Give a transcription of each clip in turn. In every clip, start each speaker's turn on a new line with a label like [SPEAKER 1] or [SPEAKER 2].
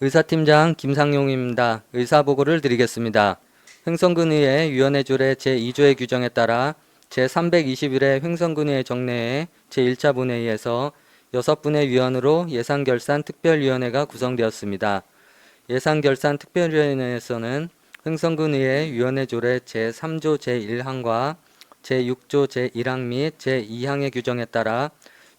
[SPEAKER 1] 의사팀장 김상용입니다. 의사보고를 드리겠습니다. 횡성군의회 위원회 조례 제2조의 규정에 따라 제321회 횡성군의회 정례회 제1차 본회의에서 6분의 위원으로 예산결산특별위원회가 구성되었습니다. 예산결산특별위원회에서는 횡성군의회 위원회 조례 제3조 제1항과 제6조 제1항 및 제2항의 규정에 따라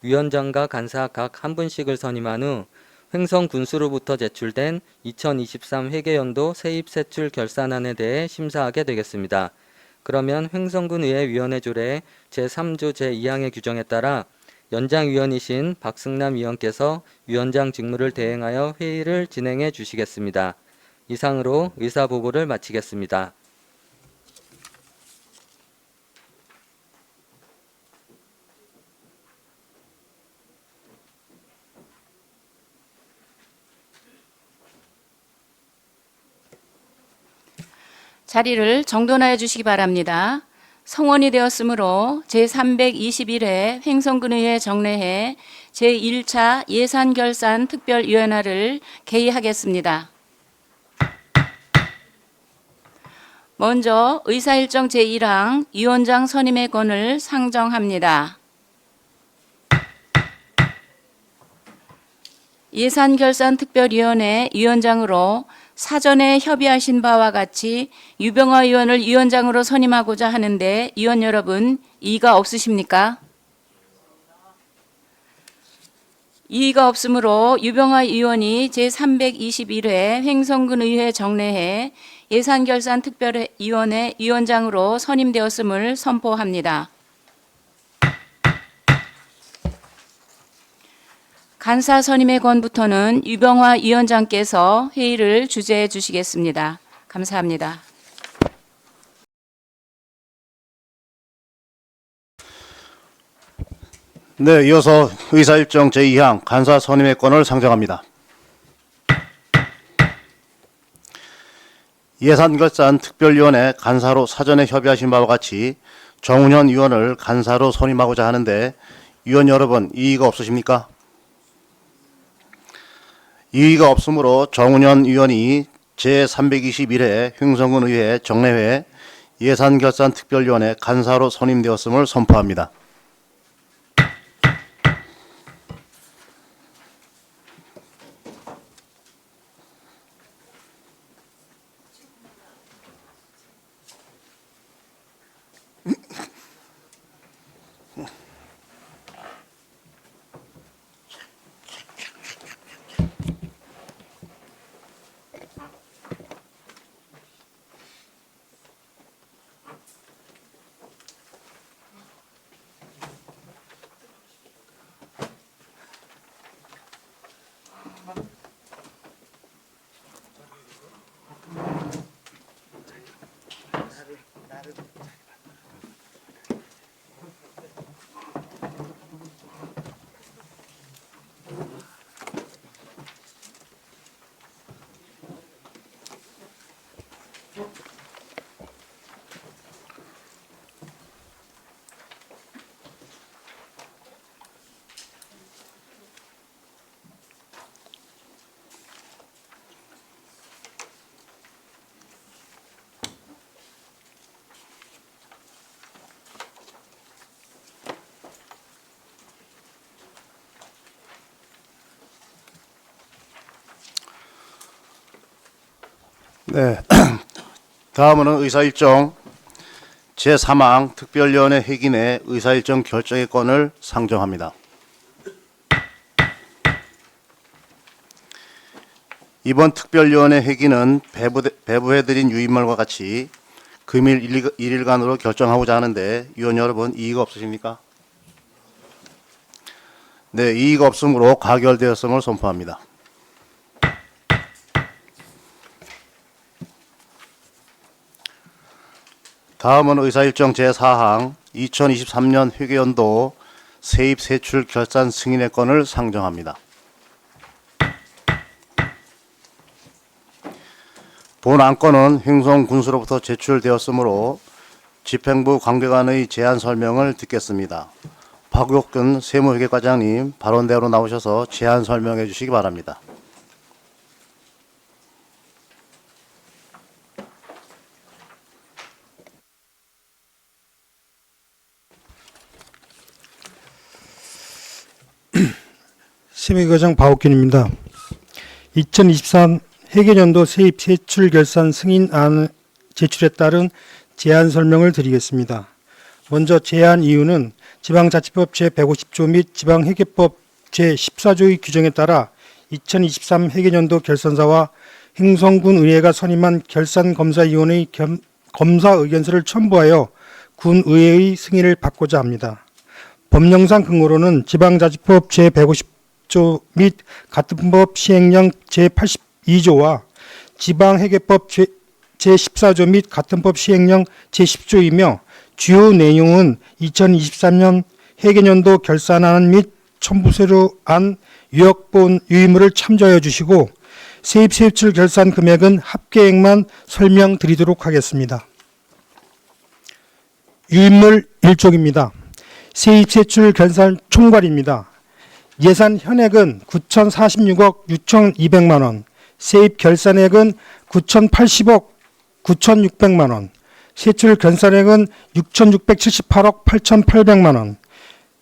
[SPEAKER 1] 위원장과 간사 각 한 분씩을 선임한 후 횡성 군수로부터 제출된 2023 회계연도 세입세출 결산안에 대해 심사하게 되겠습니다. 그러면 횡성군의회 위원회 조례 제3조 제2항의 규정에 따라 연장위원이신 박승남 위원께서 위원장 직무를 대행하여 회의를 진행해 주시겠습니다. 이상으로 의사보고를 마치겠습니다.
[SPEAKER 2] 자리를 정돈하여 주시기 바랍니다. 성원이 되었으므로 제321회 횡성군의회 정례회 제1차 예산결산특별위원회를 개의하겠습니다. 먼저 의사일정 제1항 위원장 선임의 권을 상정합니다. 예산결산특별위원회 위원장으로 사전에 협의하신 바와 같이 유병화 의원을 위원장으로 선임하고자 하는데 위원 여러분 이의가 없으십니까? 이의가 없으므로 유병화 의원이 제321회 횡성군의회 정례회 예산결산특별위원회 위원장으로 선임되었음을 선포합니다. 간사 선임의 권부터는 유병화 위원장께서 회의를 주재해 주시겠습니다. 감사합니다.
[SPEAKER 3] 네, 이어서 의사일정 제2항 간사 선임의 권을 상정합니다. 예산결산특별위원회 간사로 사전에 협의하신 바와 같이 정운현 의원을 간사로 선임하고자 하는데 위원 여러분 이의가 없으십니까? 이의가 없으므로 정운현 의원이 제321회 횡성군의회 정례회 예산결산특별위원회 간사로 선임되었음을 선포합니다. 네, 다음은 의사일정 제3항 특별위원회 회기 내 의사일정 결정의 권을 상정합니다. 이번 특별위원회 회기는 배부해드린 유인말과 같이 금일 1일간으로 결정하고자 하는데 위원 여러분 이의가 없으십니까? 네, 이의가 없으므로 가결되었음을 선포합니다. 다음은 의사일정 제4항 2023년 회계연도 세입세출 결산 승인의 권을 상정합니다. 본 안건은 횡성군수로부터 제출되었으므로 집행부 관계관의 제안 설명을 듣겠습니다. 박옥근 세무회계과장님 발언대로 나오셔서 제안 설명해 주시기 바랍니다.
[SPEAKER 4] 세무과장 박옥균입니다. 2023 회계연도 세입 세출 결산 승인안 제출에 따른 제안 설명을 드리겠습니다. 먼저 제안 이유는 지방자치법 제150조 및 지방회계법 제14조의 규정에 따라 2023 회계연도 결산사와 행성군 의회가 선임한 결산검사위원회의 검사 의견서를 첨부하여 군의회의 승인을 받고자 합니다. 법령상 근거로는 지방자치법 제150조 및 같은 법 시행령 제82조와 지방회계법 제14조 및 같은 법 시행령 제10조이며 주요 내용은 2023년 회계연도 결산안 및 첨부서류안 유역본 유의물을 참조하여 주시고 세입 세출 결산 금액은 합계액만 설명드리도록 하겠습니다. 유의물 1쪽입니다. 세입 세출 결산 총괄입니다. 예산 현액은 9,046억 6,200만 원, 세입 결산액은 9,080억 9,600만 원, 세출 결산액은 6,678억 8,800만 원,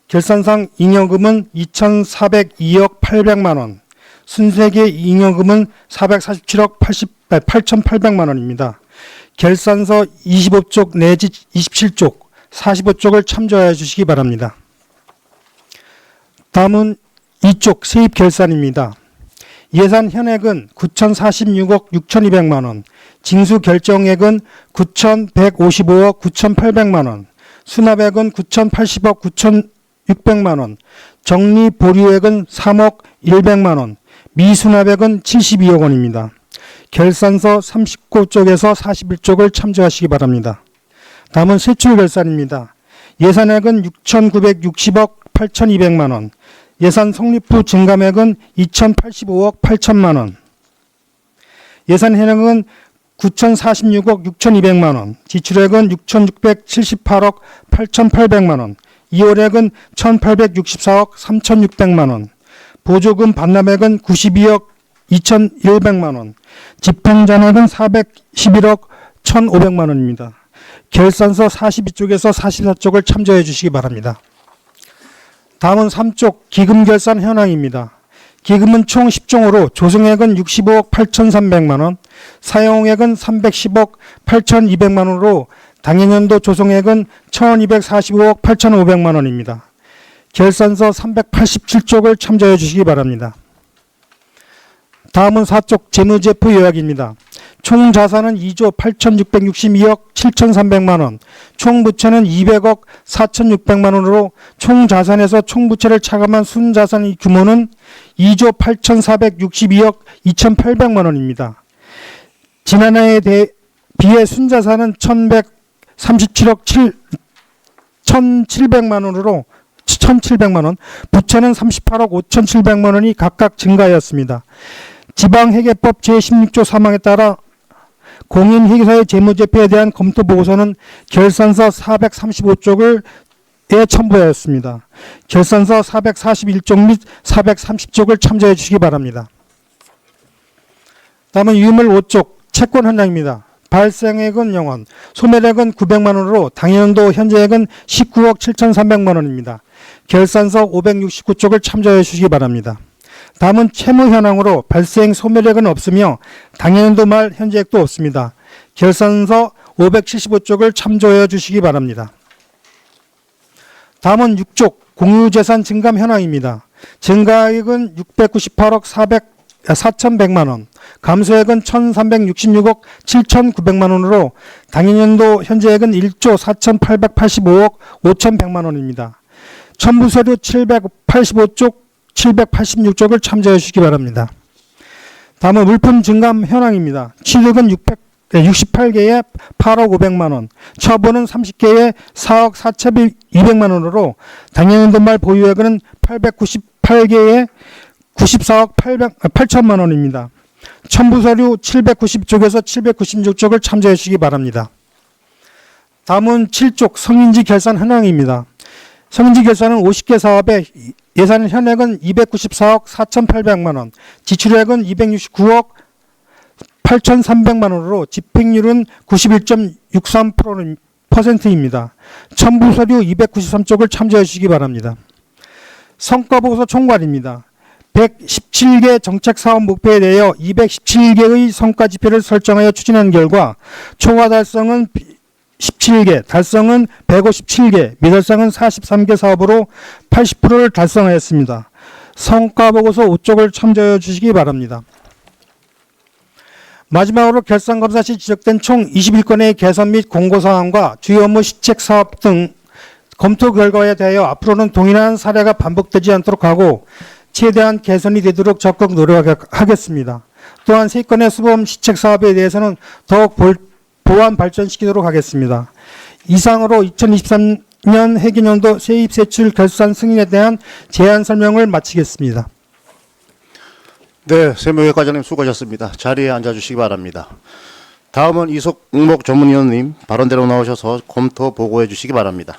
[SPEAKER 4] 결산상 잉여금은 2,402억 800만 원, 순세계 잉여금은 447억 8,800만 원입니다. 결산서 25쪽 내지 27쪽, 45쪽을 참조하여 주시기 바랍니다. 다음은 2쪽 세입 결산입니다. 예산 현액은 9,046억 6,200만 원, 징수 결정액은 9,155억 9,800만 원, 수납액은 9,080억 9,600만 원, 정리 보류액은 3억 100만 원, 미수납액은 72억 원입니다. 결산서 39쪽에서 41쪽을 참조하시기 바랍니다. 다음은 세출 결산입니다. 예산액은 6,960억 8,200만 원, 예산 성립 후 증감액은 2,085억 8천만 원, 예산 현액은 9,046억 6,200만 원, 지출액은 6,678억 8,800만 원, 이월액은 1,864억 3,600만 원, 보조금 반납액은 92억 2,100만 원, 집행잔액은 411억 1,500만 원입니다. 결산서 42쪽에서 44쪽을 참조해 주시기 바랍니다. 다음은 3쪽 기금 결산 현황입니다. 기금은 총 10종으로 조성액은 65억 8,300만 원, 사용액은 310억 8,200만 원으로 당해년도 조성액은 1,245억 8,500만 원입니다. 결산서 387쪽을 참조해 주시기 바랍니다. 다음은 4쪽 재무제표 요약입니다. 총 자산은 2조 8,662억 7,300만 원, 총 부채는 200억 4,600만 원으로 총 자산에서 총 부채를 차감한 순자산의 규모는 2조 8,462억 2,800만 원입니다. 지난해에 비해 순자산은 1,137억 1,700만 원으로 1,700만 원, 부채는 38억 5,700만 원이 각각 증가하였습니다. 지방회계법 제16조 3항에 따라 공인회계사의 재무제표에 대한 검토 보고서는 결산서 435쪽을 첨부하였습니다. 결산서 441쪽 및 430쪽을 참조해 주시기 바랍니다. 다음은 유물 5쪽 채권 현황입니다. 발생액은 0원, 소멸액은 900만 원으로 당해년도 현재액은 19억 7,300만 원입니다. 결산서 569쪽을 참조해 주시기 바랍니다. 다음은 채무 현황으로 발생 소멸액은 없으며 당해년도 말 현재액도 없습니다. 결산서 575쪽을 참조해 주시기 바랍니다. 다음은 6쪽 공유재산 증감 현황입니다. 증가액은 698억 4,100만 원, 감소액은 1,366억 7,900만 원으로 당해년도 현재액은 1조 4,885억 5,100만 원입니다. 첨부서류 785쪽, 786쪽을 참조해 주시기 바랍니다. 다음은 물품 증감 현황입니다. 취득은 68개에 8억 500만 원, 처분은 30개에 4억 4,200만 원으로 당해년도 말 보유액은 898개에 94억 8천만 원입니다. 첨부서류 790쪽에서 796쪽을 참조해 주시기 바랍니다. 다음은 7쪽 성인지 결산 현황입니다. 성인지 결산은 50개 사업에 예산 현액은 294억 4,800만 원, 지출액은 269억 8,300만 원으로 집행률은 91.63%입니다. 첨부서류 293쪽을 참조해 주시기 바랍니다. 성과보고서 총괄입니다. 117개 정책사업 목표에 대하여 217개의 성과 지표를 설정하여 추진한 결과 초과 달성은 17개, 달성은 157개, 미달성은 43개 사업으로 80%를 달성하였습니다. 성과보고서 5쪽을 참조해 주시기 바랍니다. 마지막으로 결산검사 시 지적된 총 21건의 개선 및 공고사항과 주요 업무 시책 사업 등 검토 결과에 대하여 앞으로는 동일한 사례가 반복되지 않도록 하고 최대한 개선이 되도록 적극 노력하겠습니다. 또한 3건의 수범 시책 사업에 대해서는 더욱 보완 발전시키도록 하겠습니다. 이상으로 2023년 회계연도 세입세출 결산 승인에 대한 제안 설명을 마치겠습니다.
[SPEAKER 3] 네, 세무회 과장님 수고하셨습니다. 자리에 앉아주시기 바랍니다. 다음은 이석목 전문위원님 발언대로 나오셔서 검토 보고해 주시기 바랍니다.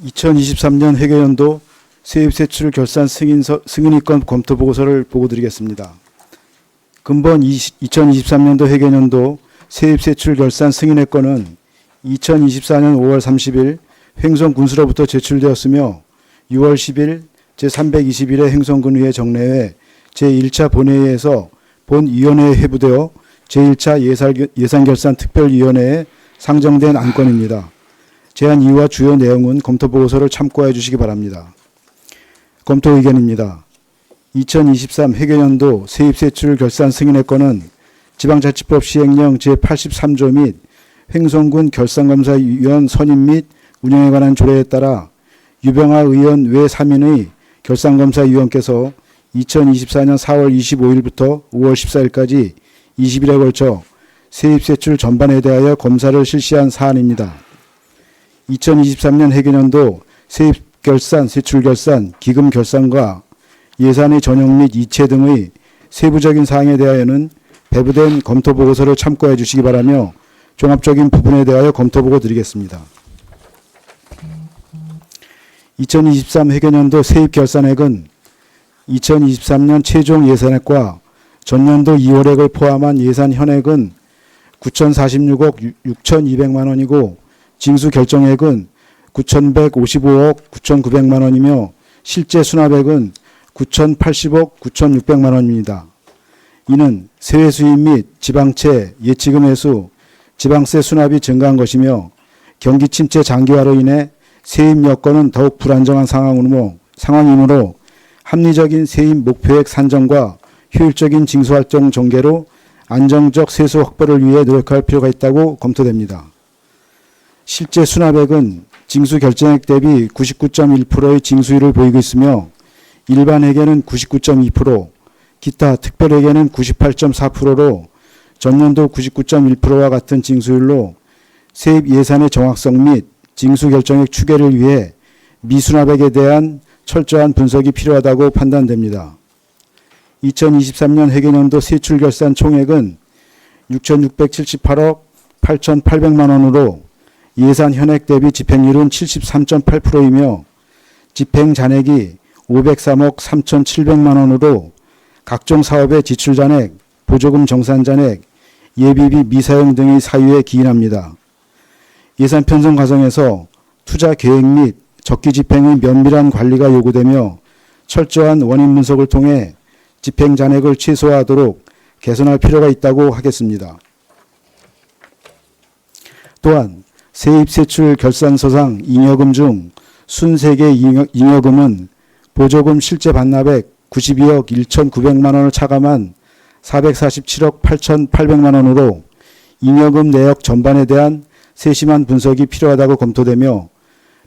[SPEAKER 5] (2023년) 회계연도 세입세출 결산 승인의건 검토 보고서를 보고드리겠습니다. 근본 2023년도 회계연도 세입세출 결산 승인의 건은 2024년 5월 30일 횡성군수로부터 제출되었으며 6월 10일 제321회 횡성군의회 정례회 제1차 본회의에서 본위원회에 회부되어 제1차 예산결산특별위원회에 상정된 안건입니다. 제안 이유와 주요 내용은 검토 보고서를 참고해 주시기 바랍니다. 검토 의견입니다. 2023 회계연도 세입세출 결산 승인의 건은 지방자치법 시행령 제83조 및 횡성군 결산검사위원 선임 및 운영에 관한 조례에 따라 유병하 의원 외 3인의 결산검사위원께서 2024년 4월 25일부터 5월 14일까지 20일에 걸쳐 세입세출 전반에 대하여 검사를 실시한 사안입니다. 2023년 회계연도 세입결산, 세출결산, 기금결산과 예산의 전용 및 이체 등의 세부적인 사항에 대하여는 배부된 검토보고서를 참고해 주시기 바라며 종합적인 부분에 대하여 검토보고 드리겠습니다. 2023 회계연도 세입결산액은 2023년 최종 예산액과 전년도 2월액을 포함한 예산 현액은 9,046억 6,200만 원이고 징수결정액은 9,155억 9,900만 원이며 실제 수납액은 9,080억 9,600만 원입니다. 이는 세외 수입 및 지방채, 예치금 회수, 지방세 수납이 증가한 것이며 경기 침체 장기화로 인해 세입 여건은 더욱 불안정한 상황이므로 합리적인 세입 목표액 산정과 효율적인 징수활동 전개로 안정적 세수 확보를 위해 노력할 필요가 있다고 검토됩니다. 실제 수납액은 징수 결정액 대비 99.1%의 징수율을 보이고 있으며 일반회계는 99.2%, 기타 특별회계는 98.4%로 전년도 99.1%와 같은 징수율로 세입 예산의 정확성 및 징수 결정액 추계를 위해 미수납액에 대한 철저한 분석이 필요하다고 판단됩니다. 2023년 회계연도 세출결산 총액은 6,678억 8,800만 원으로 예산 현액 대비 집행률은 73.8%이며 집행 잔액이 503억 3,700만 원으로 각종 사업의 지출 잔액, 보조금 정산 잔액, 예비비 미사용 등의 사유에 기인합니다. 예산 편성 과정에서 투자 계획 및 적기 집행의 면밀한 관리가 요구되며 철저한 원인 분석을 통해 집행 잔액을 최소화하도록 개선할 필요가 있다고 하겠습니다. 또한 세입세출 결산서상 잉여금 중 순세계 잉여금은 보조금 실제 반납액 92억 1,900만 원을 차감한 447억 8,800만 원으로 잉여금 내역 전반에 대한 세심한 분석이 필요하다고 검토되며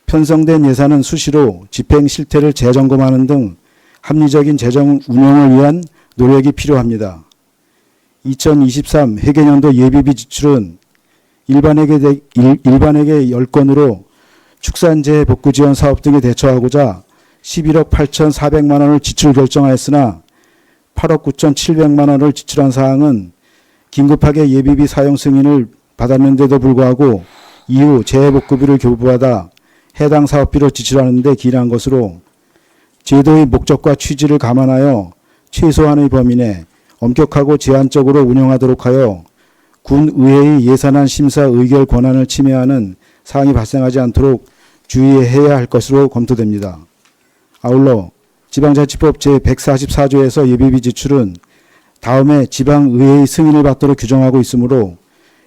[SPEAKER 5] 편성된 예산은 수시로 집행 실태를 재점검하는 등 합리적인 재정 운영을 위한 노력이 필요합니다. 2023 회계연도 예비비 지출은 일반회계 10건으로 축산재해 복구지원 사업 등에 대처하고자 11억 8,400만 원을 지출 결정하였으나 8억 9,700만 원을 지출한 사항은 긴급하게 예비비 사용 승인을 받았는데도 불구하고 이후 재해복구비를 교부하다 해당 사업비로 지출하는 데 기인한 것으로 제도의 목적과 취지를 감안하여 최소한의 범위 내 엄격하고 제한적으로 운영하도록 하여 군의회의 예산안 심사 의결 권한을 침해하는 사항이 발생하지 않도록 주의해야 할 것으로 검토됩니다. 아울러 지방자치법 제144조에서 예비비 지출은 다음에 지방의회의 승인을 받도록 규정하고 있으므로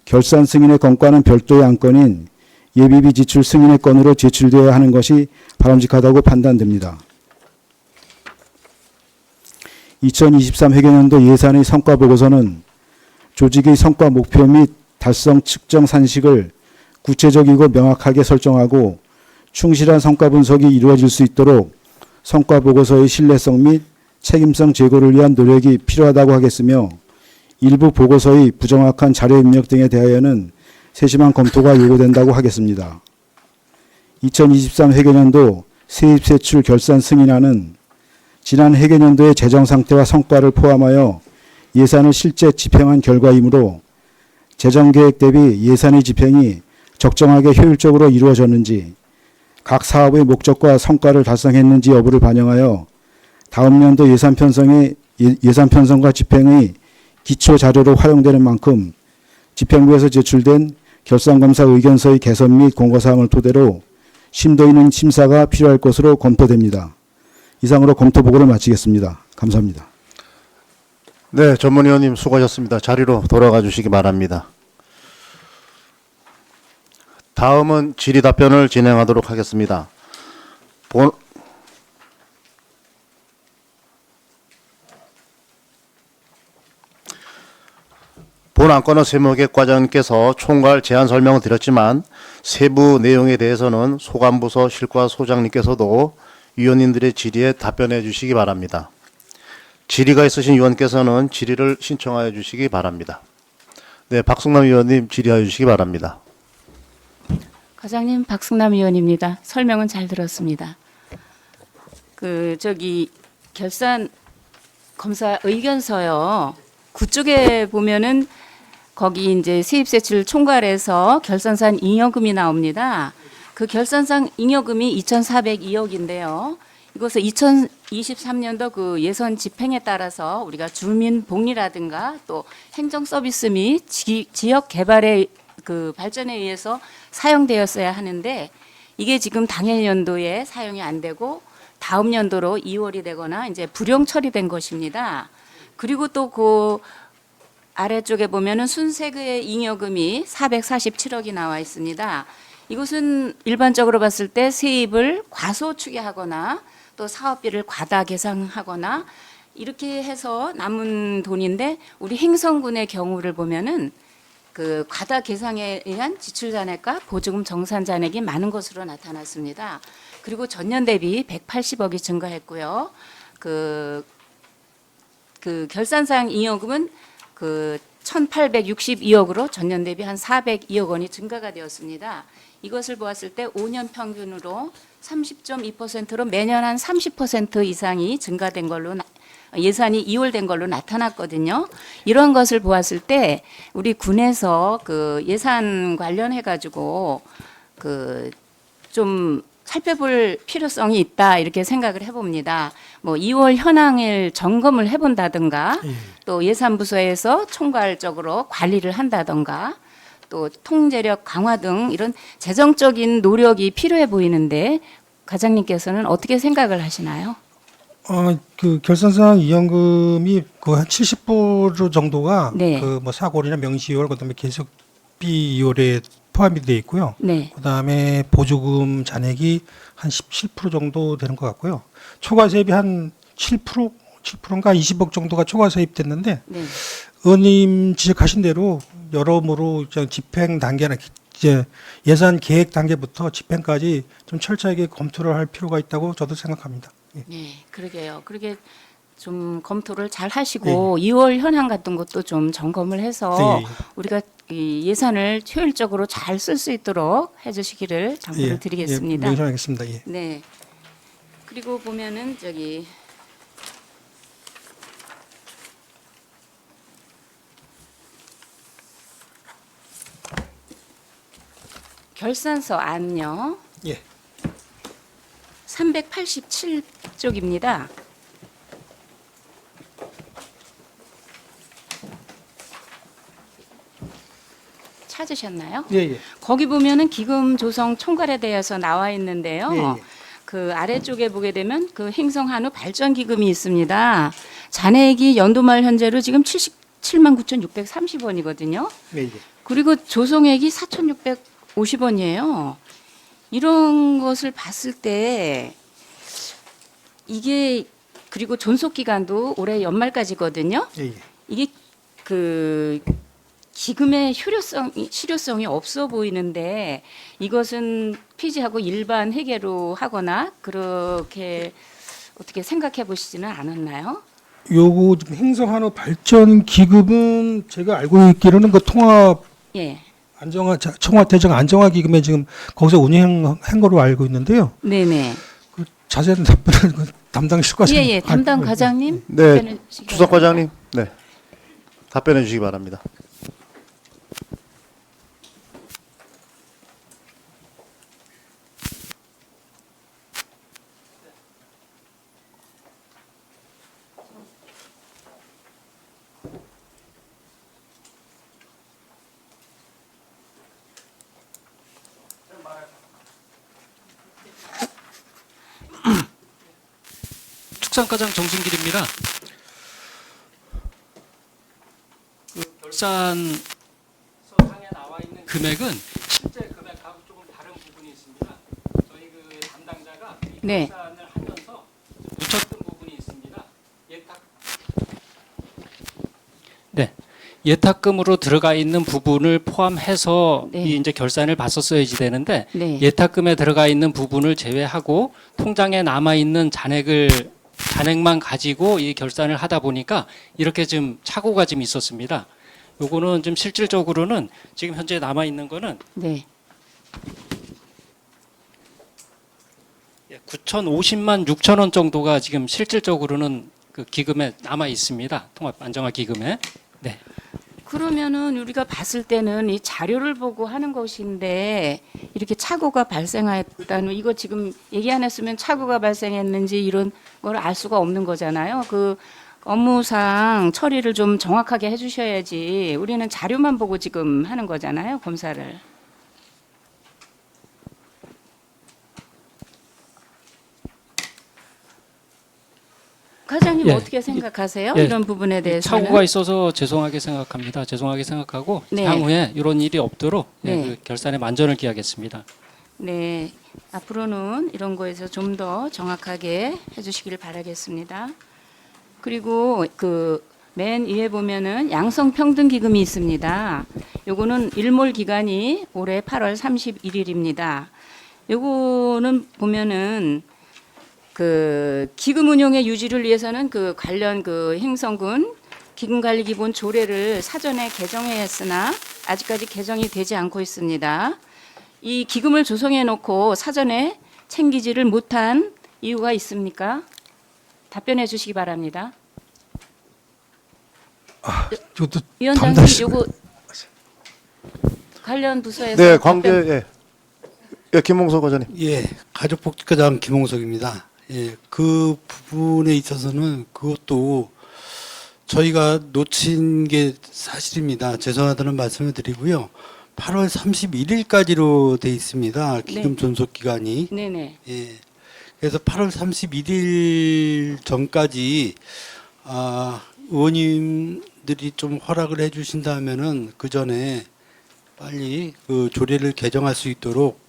[SPEAKER 5] 결산 승인의 건과는 별도의 안건인 예비비 지출 승인의 건으로 제출되어야 하는 것이 바람직하다고 판단됩니다. 2023 회계년도 예산의 성과 보고서는 조직의 성과 목표 및 달성 측정 산식을 구체적이고 명확하게 설정하고 충실한 성과 분석이 이루어질 수 있도록 성과 보고서의 신뢰성 및 책임성 제고를 위한 노력이 필요하다고 하겠으며 일부 보고서의 부정확한 자료 입력 등에 대하여는 세심한 검토가 요구된다고 하겠습니다. 2023 회계년도 세입세출 결산 승인안은 지난 회계년도의 재정 상태와 성과를 포함하여 예산을 실제 집행한 결과이므로 재정계획 대비 예산의 집행이 적정하게 효율적으로 이루어졌는지 각 사업의 목적과 성과를 달성했는지 여부를 반영하여 다음 년도 예산 편성과 집행의 기초 자료로 활용되는 만큼 집행부에서 제출된 결산검사 의견서의 개선 및 공고사항을 토대로 심도 있는 심사가 필요할 것으로 검토됩니다. 이상으로 검토 보고를 마치겠습니다. 감사합니다.
[SPEAKER 3] 네, 전문위원님 수고하셨습니다. 자리로 돌아가 주시기 바랍니다. 다음은 질의 답변을 진행하도록 하겠습니다. 본 안건의 세무계 과장님께서 총괄 제안 설명을 드렸지만 세부 내용에 대해서는 소관부서 실과소장님께서도 위원님들의 질의에 답변해 주시기 바랍니다. 질의가 있으신 위원께서는 질의를 신청하여 주시기 바랍니다. 네, 박승남 위원님 질의하여 주시기 바랍니다.
[SPEAKER 2] 과장님, 박승남 의원입니다. 설명은 잘 들었습니다. 결산 검사 의견서요. 그쪽에 보면은 거기 이제 세입세출 총괄해서 결산상 잉여금이 나옵니다. 그 결산상 잉여금이 2,402억인데요. 이것을 2023년도 그 예산 집행에 따라서 우리가 주민 복리라든가 또 행정 서비스 및 지역 개발의 그 발전에 의해서 사용되었어야 하는데 이게 지금 당해 연도에 사용이 안 되고 다음 연도로 2월이 되거나 이제 불용 처리된 것입니다. 그리고 또 그 아래쪽에 보면은 순세금의 잉여금이 447억이 나와 있습니다. 이것은 일반적으로 봤을 때 세입을 과소추계하거나 또 사업비를 과다 계상하거나 이렇게 해서 남은 돈인데 우리 행성군의 경우를 보면은 그 과다 계상에 의한 지출 잔액과 보조금 정산 잔액이 많은 것으로 나타났습니다. 그리고 전년 대비 180억이 증가했고요. 그 결산상 잉여금은 그 1,862억으로 전년 대비 한 402억 원이 증가가 되었습니다. 이것을 보았을 때 5년 평균으로 30.2%로 매년 한 30% 이상이 증가된 걸로 예산이 이월된 걸로 나타났거든요. 이런 것을 보았을 때 우리 군에서 그 예산 관련해 가지고 그 좀 살펴볼 필요성이 있다 이렇게 생각을 해봅니다. 뭐 2월 현황을 점검을 해본다든가 또 예산부서에서 총괄적으로 관리를 한다든가 또 통제력 강화 등 이런 재정적인 노력이 필요해 보이는데 과장님께서는 어떻게 생각을 하시나요?
[SPEAKER 4] 그 결산상 이연금이 그 한 70% 정도가
[SPEAKER 2] 네.
[SPEAKER 4] 그 뭐 사고리나 명시이월 그다음에 계속비 이월에 포함이 되어 있고요.
[SPEAKER 2] 네.
[SPEAKER 4] 그다음에 보조금 잔액이 한 17% 정도 되는 것 같고요. 초과 세입이 한 7%인가 20억 정도가 초과 세입됐는데
[SPEAKER 2] 네.
[SPEAKER 4] 의원님 지적하신 대로 여러모로 집행 단계나 이제 예산 계획 단계부터 집행까지 좀 철저하게 검토를 할 필요가 있다고 저도 생각합니다. 예.
[SPEAKER 2] 네, 그러게요. 그렇게 좀 검토를 잘 하시고 2월 현황 같은 것도 좀 점검을 해서
[SPEAKER 4] 네.
[SPEAKER 2] 우리가 이 예산을 효율적으로 잘 쓸 수 있도록 해주시기를 당부를 드리겠습니다.
[SPEAKER 4] 명심하겠습니다. 예.
[SPEAKER 2] 네. 그리고 보면은 결산서 안요.
[SPEAKER 4] 예.
[SPEAKER 2] 387쪽입니다. 찾으셨나요?
[SPEAKER 4] 예, 예.
[SPEAKER 2] 거기 보면은 기금 조성 총괄에 대해서 나와 있는데요.
[SPEAKER 4] 예, 예.
[SPEAKER 2] 그 아래쪽에 보게 되면 그 행성 한우 발전 기금이 있습니다. 잔액이 연도말 현재로 지금 77만 9,630원이거든요.
[SPEAKER 4] 예, 예.
[SPEAKER 2] 그리고 조성액이 4,650원이에요. 이런 것을 봤을 때 이게 그리고 존속 기간도 올해 연말까지거든요.
[SPEAKER 4] 예, 예.
[SPEAKER 2] 이게 그 기금의 실효성이 없어 보이는데 이것은 폐지하고 일반 회계로 하거나 그렇게 어떻게 생각해 보시지는 않았나요?
[SPEAKER 4] 요거 지금 행성한우 발전 기금은 제가 알고 있기로는 그 통합
[SPEAKER 2] 예.
[SPEAKER 4] 청와대정 안정화 기금에 지금 거기서 운영한 거로 알고 있는데요.
[SPEAKER 2] 네네.
[SPEAKER 4] 그 자세한 답변은 그 담당 실과장.
[SPEAKER 2] 예예. 담당 과장님.
[SPEAKER 3] 네,
[SPEAKER 2] 답변해 주시기
[SPEAKER 3] 수석
[SPEAKER 2] 바랍니다.
[SPEAKER 3] 과장님, 네, 답변해 주시기 바랍니다.
[SPEAKER 6] 축산과장 정순길입니다. 그 결산서상에 나와 있는 금액은 실제 금액하고 조금 다른 부분이 있습니다. 저희 그 담당자가 이
[SPEAKER 2] 네.
[SPEAKER 6] 결산을 하면서 놓쳤던 부분이 있습니다. 네. 예탁금으로 들어가 있는 부분을 포함해서
[SPEAKER 2] 네.
[SPEAKER 6] 이 이제 결산을 봤었어야지 되는데
[SPEAKER 2] 네.
[SPEAKER 6] 예탁금에 들어가 있는 부분을 제외하고 통장에 남아 있는 잔액만 가지고 이 결산을 하다 보니까 이렇게 좀 착오가 좀 있었습니다. 요거는 좀 실질적으로는 지금 현재 남아 있는 거는
[SPEAKER 2] 네.
[SPEAKER 6] 9,050만 6천 원 정도가 지금 실질적으로는 그 기금에 남아 있습니다. 통합 안정화 기금에. 네.
[SPEAKER 2] 그러면은 우리가 봤을 때는 이 자료를 보고 하는 것인데 이렇게 착오가 발생했다는 이거 지금 얘기 안 했으면 착오가 발생했는지 이런 걸 알 수가 없는 거잖아요. 그 업무상 처리를 좀 정확하게 해주셔야지 우리는 자료만 보고 지금 하는 거잖아요. 검사를. 과장님
[SPEAKER 6] 예.
[SPEAKER 2] 어떻게 생각하세요?
[SPEAKER 6] 예.
[SPEAKER 2] 이런 부분에 대해서는?
[SPEAKER 6] 착오가 있어서 죄송하게 생각합니다. 죄송하게 생각하고
[SPEAKER 2] 네.
[SPEAKER 6] 향후에 이런 일이 없도록
[SPEAKER 2] 네.
[SPEAKER 6] 그 결산에 만전을 기하겠습니다.
[SPEAKER 2] 네, 앞으로는 이런 거에서 좀 더 정확하게 해주시길 바라겠습니다. 그리고 그 맨 위에 보면은 양성평등기금이 있습니다. 요거는 일몰 기간이 올해 8월 31일입니다. 요거는 보면은 그 기금 운용의 유지를 위해서는 그 관련 그 행성군 기금관리 기본 조례를 사전에 개정해야 했으나 아직까지 개정이 되지 않고 있습니다. 이 기금을 조성해 놓고 사전에 챙기지를 못한 이유가 있습니까? 답변해 주시기 바랍니다.
[SPEAKER 4] 이것도
[SPEAKER 2] 위원장님
[SPEAKER 4] 담당
[SPEAKER 2] 요거 관련 부서에서
[SPEAKER 3] 네, 관계, 예, 예, 김홍석 과장님.
[SPEAKER 7] 예, 가족복지과장 김홍석입니다. 예, 그 부분에 있어서는 그것도 저희가 놓친 게 사실입니다. 죄송하다는 말씀을 드리고요. 8월 31일까지로 돼 있습니다. 기금 존속 기간이.
[SPEAKER 2] 네네.
[SPEAKER 7] 예. 그래서 8월 31일 전까지 의원님들이 좀 허락을 해 주신다면은 그 전에 빨리 그 조례를 개정할 수 있도록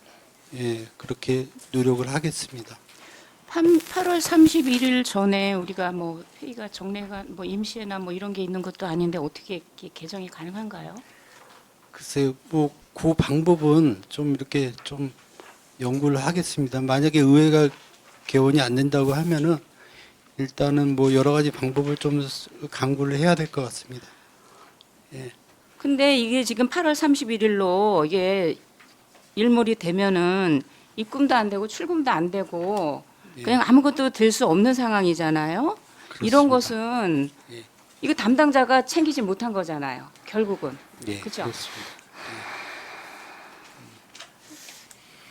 [SPEAKER 7] 예, 그렇게 노력을 하겠습니다.
[SPEAKER 2] 8월 31일 전에 우리가 뭐 회의가 정례가 뭐 임시회나 뭐 이런 게 있는 것도 아닌데 어떻게 이렇게 개정이 가능한가요?
[SPEAKER 7] 글쎄요, 뭐 그 방법은 좀 이렇게 좀 연구를 하겠습니다. 만약에 의회가 개원이 안 된다고 하면은 일단은 뭐 여러 가지 방법을 좀 강구를 해야 될 것 같습니다. 예.
[SPEAKER 2] 근데 이게 지금 8월 31일로 이게 일몰이 되면은 입금도 안 되고 출금도 안 되고 그냥 아무것도 될 수 없는 상황이잖아요. 이런
[SPEAKER 7] 그렇습니다.
[SPEAKER 2] 것은
[SPEAKER 7] 예.
[SPEAKER 2] 이거 담당자가 챙기지 못한 거잖아요. 결국은.
[SPEAKER 7] 예,
[SPEAKER 2] 그죠?
[SPEAKER 7] 그렇습니다.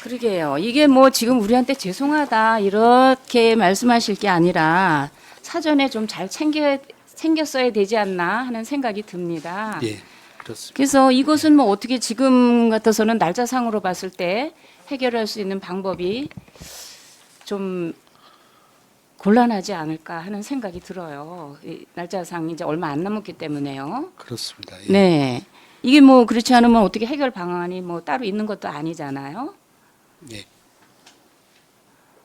[SPEAKER 2] 그러게요. 이게 뭐 지금 우리한테 죄송하다 이렇게 말씀하실 게 아니라 사전에 좀 잘 챙겼어야 되지 않나 하는 생각이 듭니다.
[SPEAKER 7] 예, 그렇습니다.
[SPEAKER 2] 그래서 이것은 뭐 어떻게 지금 같아서는 날짜상으로 봤을 때 해결할 수 있는 방법이 좀 곤란하지 않을까 하는 생각이 들어요. 이 날짜상 이제 얼마 안 남았기 때문에요.
[SPEAKER 7] 그렇습니다. 예.
[SPEAKER 2] 네. 이게 뭐 그렇지 않으면 어떻게 해결 방안이 뭐 따로 있는 것도 아니잖아요.
[SPEAKER 7] 예.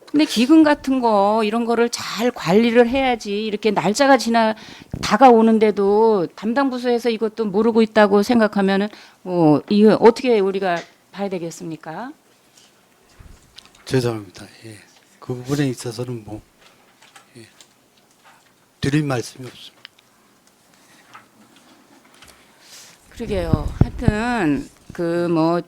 [SPEAKER 2] 근데 기금 같은 거 이런 거를 잘 관리를 해야지 이렇게 날짜가 다가오는데도 담당 부서에서 이것도 모르고 있다고 생각하면은 뭐 이거 어떻게 우리가 봐야 되겠습니까?
[SPEAKER 7] 죄송합니다. 예. 그 부분에 있어서는 뭐 예. 드릴 말씀이 없습니다.
[SPEAKER 2] 그러게요. 하여튼 그 뭐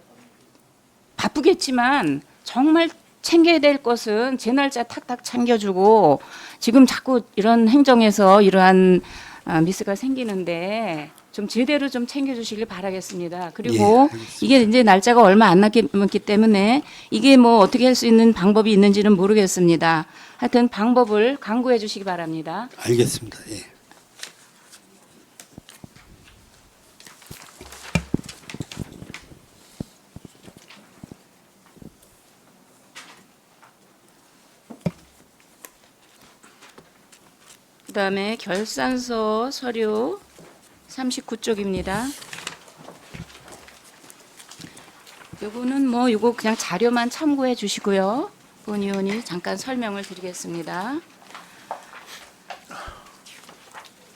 [SPEAKER 2] 바쁘겠지만 정말 챙겨야 될 것은 제 날짜 탁탁 챙겨주고 지금 자꾸 이런 행정에서 이러한 미스가 생기는데 좀 제대로 좀 챙겨주시길 바라겠습니다. 그리고
[SPEAKER 7] 예, 알겠습니다.
[SPEAKER 2] 이게 이제 날짜가 얼마 안 남았기 때문에 이게 뭐 어떻게 할 수 있는 방법이 있는지는 모르겠습니다. 하여튼 방법을 강구해 주시기 바랍니다.
[SPEAKER 7] 알겠습니다. 예.
[SPEAKER 2] 그다음에 결산서 서류 39쪽입니다. 요거는 뭐 요거 그냥 자료만 참고해 주시고요. 본 의원이 잠깐 설명을 드리겠습니다.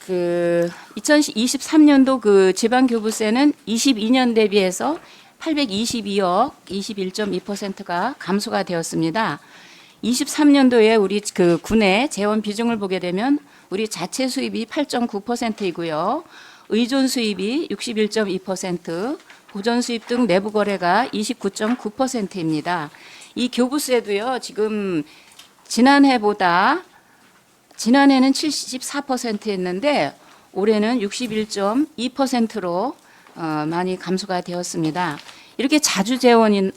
[SPEAKER 2] 그 2023년도 그 지방교부세는 22년 대비해서 822억 21.2%가 감소가 되었습니다. 23년도에 우리 그 군의 재원 비중을 보게 되면 우리 자체 수입이 8.9%이고요. 의존 수입이 61.2%, 보전 수입 등 내부 거래가 29.9%입니다. 이 교부세도요. 지금 지난해는 74%였는데 올해는 61.2%로 많이 감소가 되었습니다. 이렇게 자주 재원인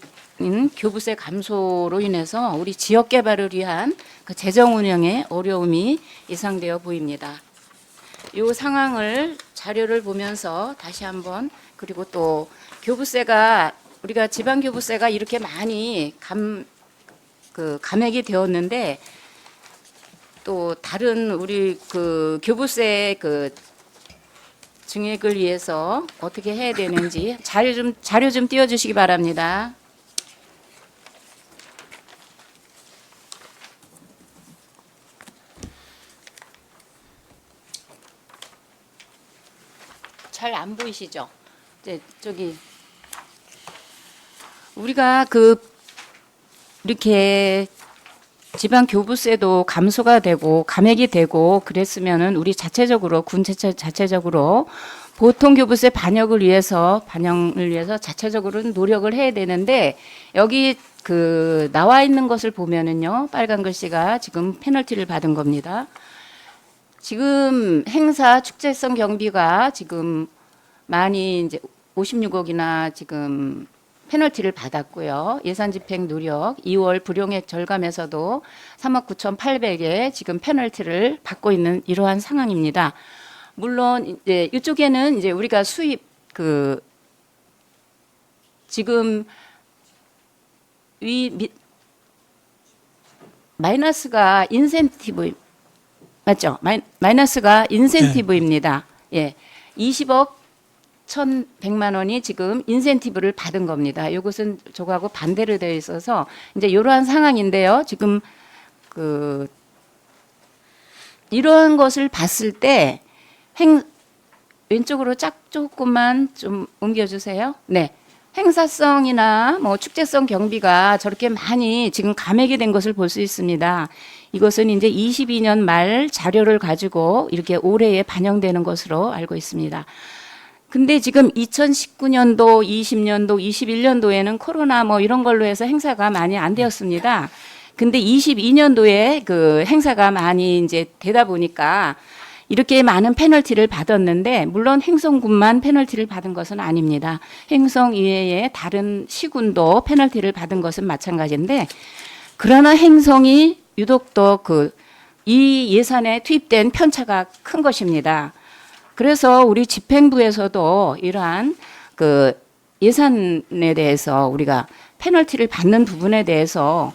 [SPEAKER 2] 교부세 감소로 인해서 우리 지역 개발을 위한 그 재정 운영에 어려움이 예상되어 보입니다. 이 상황을 자료를 보면서 다시 한번 그리고 또 교부세가 우리가 지방 교부세가 이렇게 많이 감액이 되었는데 또 다른 우리 그 교부세 그 증액을 위해서 어떻게 해야 되는지 자료 좀 띄워주시기 바랍니다. 잘 안 보이시죠? 이제 저기 우리가 그 이렇게 지방 교부세도 감소가 되고 감액이 되고 그랬으면은 우리 자체적으로 군 자체적으로 보통 교부세 반영을 위해서 자체적으로 노력을 해야 되는데 여기 그 나와 있는 것을 보면은요 빨간 글씨가 지금 페널티를 받은 겁니다. 지금 행사 축제성 경비가 지금 많이 이제 56억이나 지금 페널티를 받았고요. 예산 집행 누력 2월 불용액 절감에서도 3억 9,800에 지금 페널티를 받고 있는 이러한 상황입니다. 물론 이제 이쪽에는 이제 우리가 수입 그 지금 마이너스가 인센티브 맞죠? 마이너스가 인센티브입니다. 예. 20억 1,100만 원이 지금 인센티브를 받은 겁니다. 이것은 저거하고 반대로 되어 있어서 이제 이러한 상황인데요. 지금 그 이러한 것을 봤을 때 왼쪽으로 조금만 좀 옮겨주세요. 네. 행사성이나 뭐 축제성 경비가 저렇게 많이 지금 감액이 된 것을 볼 수 있습니다. 이것은 이제 22년 말 자료를 가지고 이렇게 올해에 반영되는 것으로 알고 있습니다. 근데 지금 2019년도, 20년도, 21년도에는 코로나 뭐 이런 걸로 해서 행사가 많이 안 되었습니다. 근데 22년도에 그 행사가 많이 이제 되다 보니까 이렇게 많은 페널티를 받았는데 물론 행성군만 페널티를 받은 것은 아닙니다. 행성 이외에 다른 시군도 페널티를 받은 것은 마찬가지인데 그러나 행성이 유독 더 이 예산에 투입된 편차가 큰 것입니다. 그래서 우리 집행부에서도 이러한 그 예산에 대해서 우리가 페널티를 받는 부분에 대해서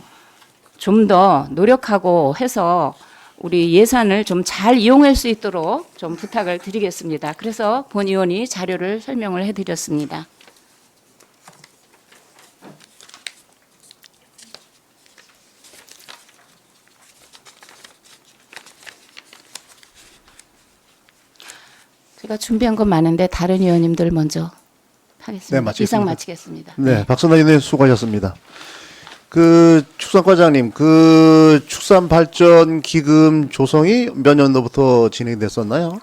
[SPEAKER 2] 좀 더 노력하고 해서 우리 예산을 좀 잘 이용할 수 있도록 좀 부탁을 드리겠습니다. 그래서 본 의원이 자료를 설명을 해드렸습니다. 제가 준비한 건 많은데 다른 의원님들 먼저 하겠습니다.
[SPEAKER 3] 네, 마치겠습니다.
[SPEAKER 2] 이상 마치겠습니다.
[SPEAKER 3] 네, 박선남 의원님 수고하셨습니다. 그 축산과장님, 그 축산발전기금 조성이 몇 년도부터 진행됐었나요?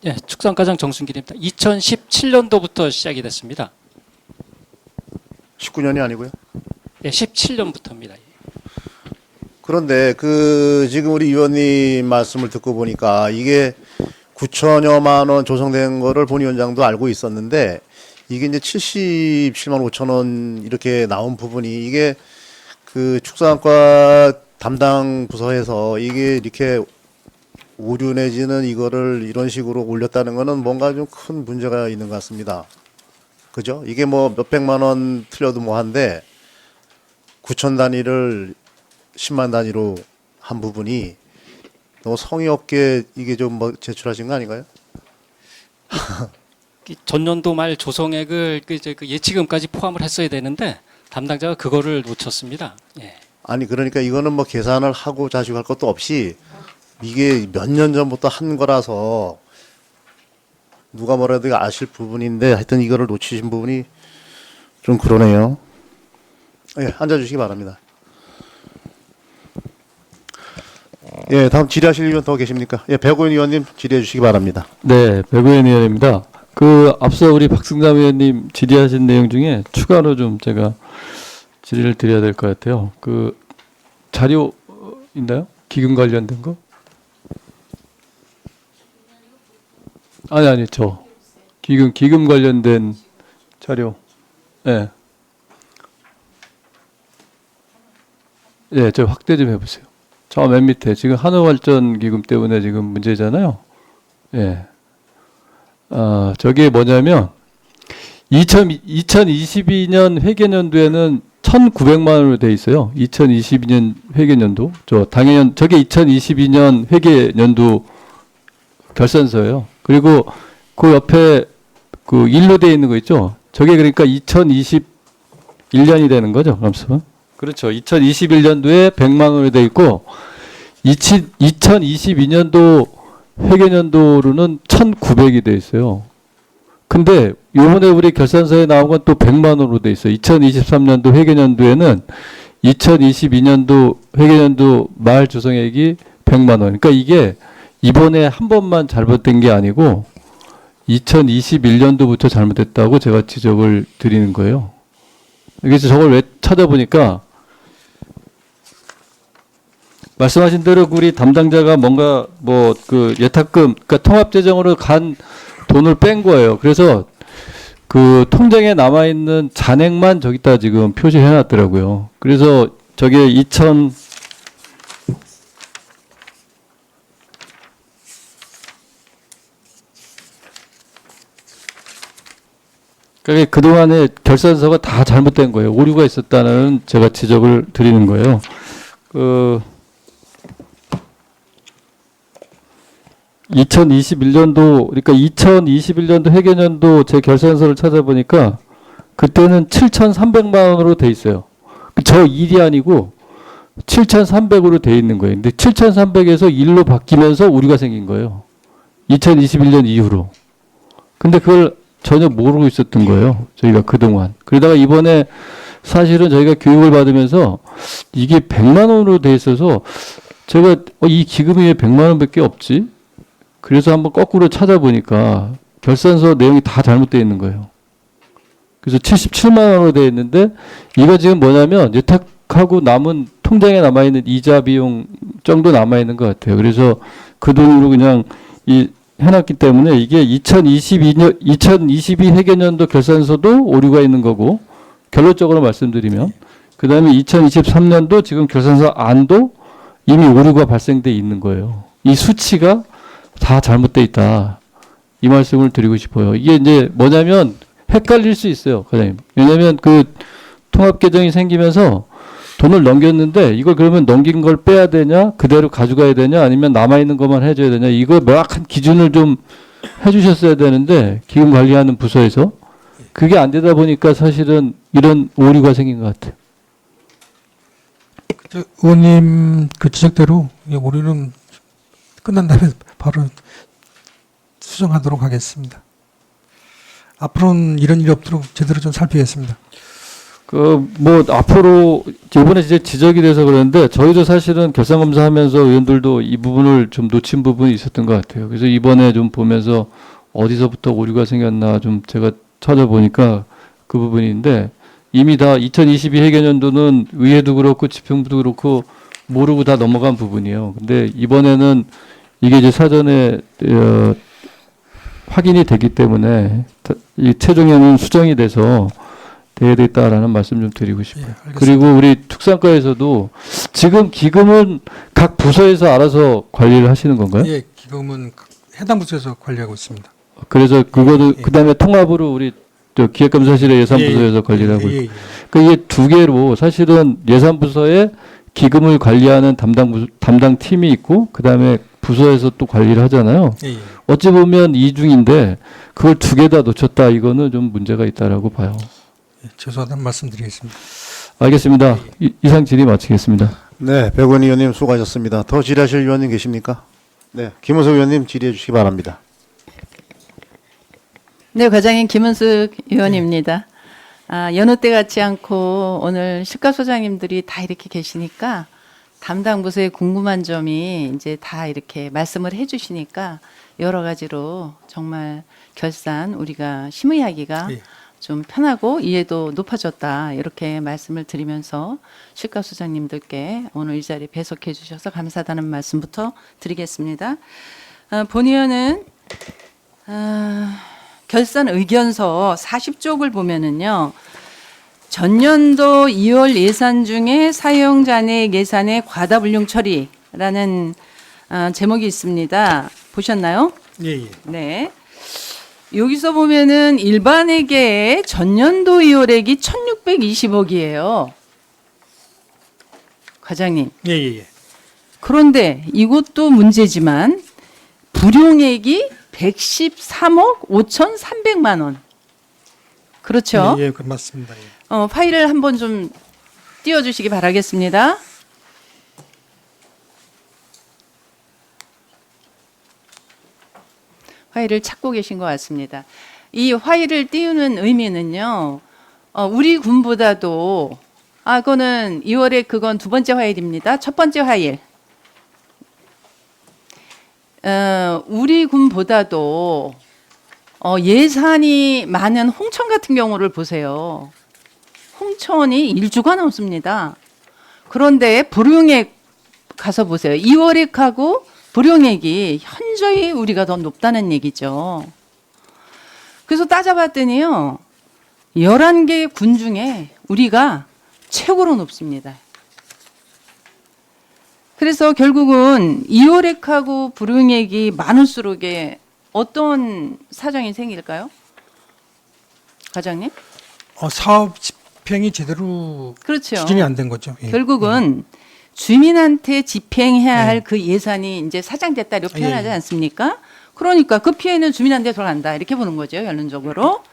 [SPEAKER 6] 예, 축산과장 정순길입니다. 2017년도부터 시작이 됐습니다.
[SPEAKER 3] 19년이 아니고요.
[SPEAKER 6] 예, 17년부터입니다.
[SPEAKER 3] 그런데 그 지금 우리 의원님 말씀을 듣고 보니까 이게 9천여만 원 조성된 거를 본 위원장도 알고 있었는데 이게 이제 77만 5천 원 이렇게 나온 부분이 이게 그 축산과 담당 부서에서 이게 이렇게 오류 내지는 이거를 이런 식으로 올렸다는 거는 뭔가 좀 큰 문제가 있는 것 같습니다. 그죠? 이게 뭐 몇백만 원 틀려도 뭐 한데 9천 단위를 10만 단위로 한 부분이 너무 성의 없게 이게 좀 뭐 제출하신 거 아닌가요?
[SPEAKER 6] 전년도 말 조성액을 이제 그 예치금까지 포함을 했어야 되는데 담당자가 그거를 놓쳤습니다. 예.
[SPEAKER 3] 아니 그러니까 이거는 뭐 계산을 하고 자시고 할 것도 없이 이게 몇 년 전부터 한 거라서 누가 뭐라도 아실 부분인데 하여튼 이거를 놓치신 부분이 좀 그러네요. 예, 앉아주시기 바랍니다. 예, 다음 질의하실 의원 더 계십니까? 예, 백오인 의원님 질의해 주시기 바랍니다.
[SPEAKER 8] 네, 백의원 의원입니다. 그 앞서 우리 박승남 의원님 질의하신 내용 중에 추가로 좀 제가 질의를 드려야 될 것 같아요. 그 자료 있나요? 기금 관련된 거? 아니 저 기금 관련된 자료. 예. 예, 저 확대 좀 해보세요. 저 맨 밑에 지금 한우발전 기금 때문에 지금 문제잖아요. 예. 저게 뭐냐면 2022년 회계연도에는 1,900만 원으로 돼 있어요. 2022년 회계연도. 저게 2022년 회계연도 결산서예요. 그리고 그 옆에 그 일로 돼 있는 거 있죠. 저게 그러니까 2021년이 되는 거죠. 그럼 그렇죠. 2021년도에 100만 원이 돼 있고 2022년도 회계연도로는 1,900이 돼 있어요. 근데 요번에 우리 결산서에 나온 건 또 100만 원으로 돼 있어요. 2023년도 회계연도에는 2022년도 회계연도 말 조성액이 100만 원. 그러니까 이게 이번에 한 번만 잘못된 게 아니고 2021년도부터 잘못됐다고 제가 지적을 드리는 거예요. 그래서 저걸 왜 찾아보니까 말씀하신 대로 우리 담당자가 뭔가 뭐 그 예탁금, 그러니까 통합재정으로 간 돈을 뺀 거예요. 그래서 그 통장에 남아 있는 잔액만 저기다 지금 표시해 놨더라고요. 그래서 저게 '그러니까 그동안에 결산서가 다 잘못된 거예요. 오류가 있었다는 제가 지적을 드리는 거예요. 2021년도, 그러니까 2021년도 회계연도 제 결산서를 찾아보니까 그때는 7,300만 원으로 돼 있어요. 저 1이 아니고 7,300으로 돼 있는 거예요. 근데 7,300에서 1로 바뀌면서 오류가 생긴 거예요. 2021년 이후로. 근데 그걸 전혀 모르고 있었던 거예요. 저희가 그동안. 그러다가 이번에 사실은 저희가 교육을 받으면서 이게 100만 원으로 돼 있어서 제가 이 기금이 왜 100만 원밖에 없지? 그래서 한번 거꾸로 찾아보니까 결산서 내용이 다 잘못되어 있는 거예요. 그래서 77만 원으로 되어 있는데 이거 지금 뭐냐면 예탁하고 남은 통장에 남아있는 이자 비용 정도 남아있는 것 같아요. 그래서 그 돈으로 그냥 해놨기 때문에 이게 2022 회계연도 결산서도 오류가 있는 거고 결론적으로 말씀드리면 그 다음에 2023년도 지금 결산서 안도 이미 오류가 발생돼 있는 거예요. 이 수치가 다 잘못돼 있다. 이 말씀을 드리고 싶어요. 이게 이제 뭐냐면 헷갈릴 수 있어요, 과장님. 왜냐하면 그 통합 개정이 생기면서 돈을 넘겼는데 이걸 그러면 넘긴 걸 빼야 되냐, 그대로 가져가야 되냐, 아니면 남아 있는 것만 해줘야 되냐, 이거 명확한 기준을 좀 해주셨어야 되는데 기금 관리하는 부서에서 그게 안 되다 보니까 사실은 이런 오류가 생긴 것 같아요.
[SPEAKER 4] 의원님 그 지적대로 우리는 끝난 다음에 바로 수정하도록 하겠습니다. 앞으로는 이런 일이 없도록 제대로 좀 살피겠습니다.
[SPEAKER 8] 그 뭐 앞으로 이번에 이제 지적이 돼서 그러는데 저희도 사실은 결산 검사하면서 의원들도 이 부분을 좀 놓친 부분이 있었던 것 같아요. 그래서 이번에 좀 보면서 어디서부터 오류가 생겼나 좀 제가 찾아보니까 그 부분인데 이미 다 2022 회계연도는 의회도 그렇고 집행부도 그렇고 모르고 다 넘어간 부분이에요. 근데 이번에는 이게 이제 사전에 확인이 되기 때문에 이 최종에는 수정이 돼서 돼야 되겠다라는 말씀 좀 드리고 싶어요.
[SPEAKER 4] 예, 알겠습니다.
[SPEAKER 8] 그리고 우리 특산과에서도 지금 기금은 각 부서에서 알아서 관리를 하시는 건가요?
[SPEAKER 4] 예, 기금은 해당 부서에서 관리하고 있습니다.
[SPEAKER 8] 그래서 그거도
[SPEAKER 4] 예.
[SPEAKER 8] 그다음에 통합으로 우리 저 기획감사실의 예산부서에서 관리를 하고 있고 그 이게 두 개로 사실은 예산부서에 기금을 관리하는 담당 팀이 있고 그다음에 부서에서 또 관리를 하잖아요.
[SPEAKER 4] 예, 예.
[SPEAKER 8] 어찌 보면 이중인데 그걸 두 개 다 놓쳤다 이거는 좀 문제가 있다라고 봐요.
[SPEAKER 4] 예, 죄송하다는 말씀드리겠습니다.
[SPEAKER 8] 알겠습니다. 이상 질의 마치겠습니다.
[SPEAKER 3] 네, 백원 의원님 수고하셨습니다. 더 질의하실 의원님 계십니까? 네, 김은석 의원님 질의해 주시기 바랍니다.
[SPEAKER 9] 네, 과장님 김은숙 의원입니다. 여느 때 같지 않고 오늘 시가소장님들이 다 이렇게 계시니까 담당 부서에 궁금한 점이 이제 다 이렇게 말씀을 해주시니까 여러 가지로 정말 결산 우리가 심의하기가
[SPEAKER 4] 예.
[SPEAKER 9] 좀 편하고 이해도 높아졌다 이렇게 말씀을 드리면서 시가소장님들께 오늘 이 자리 배석해 주셔서 감사하다는 말씀부터 드리겠습니다. 본 의원은 결산 의견서 40쪽을 보면은요. 전년도 2월 예산 중에 사용 잔액 예산의 과다 불용 처리라는 제목이 있습니다. 보셨나요?
[SPEAKER 4] 예, 예.
[SPEAKER 9] 네. 여기서 보면은 일반회계의 전년도 2월액이 1,620억이에요. 과장님.
[SPEAKER 4] 예, 예, 예.
[SPEAKER 9] 그런데 이것도 문제지만 불용액이 113억 5,300만 원. 그렇죠?
[SPEAKER 4] 예, 예, 그 맞습니다. 예.
[SPEAKER 9] 파일을 한번 좀 띄워주시기 바라겠습니다. 화일을 찾고 계신 것 같습니다. 이 화일을 띄우는 의미는요, 우리 군보다도, 그거는 2월에 그건 두 번째 화일입니다. 첫 번째 화일. 우리 군보다도 예산이 많은 홍천 같은 경우를 보세요. 홍천이 1주가 넘습니다. 그런데 불용액 가서 보세요. 2월액하고 불용액이 현저히 우리가 더 높다는 얘기죠. 그래서 따져봤더니요. 11개 군 중에 우리가 최고로 높습니다. 그래서 결국은 2월액하고 불용액이 많을수록 어떤 사정이 생길까요? 과장님?
[SPEAKER 4] 사업 집행이 제대로
[SPEAKER 9] 그렇죠.
[SPEAKER 4] 추진이 안 된 거죠. 예.
[SPEAKER 9] 결국은 주민한테 집행해야 할
[SPEAKER 4] 네.
[SPEAKER 9] 그 예산이 이제 사장됐다 이렇게 표현하지
[SPEAKER 4] 예, 예.
[SPEAKER 9] 않습니까? 그러니까 그 피해는 주민한테 돌아간다 이렇게 보는 거죠. 결론적으로.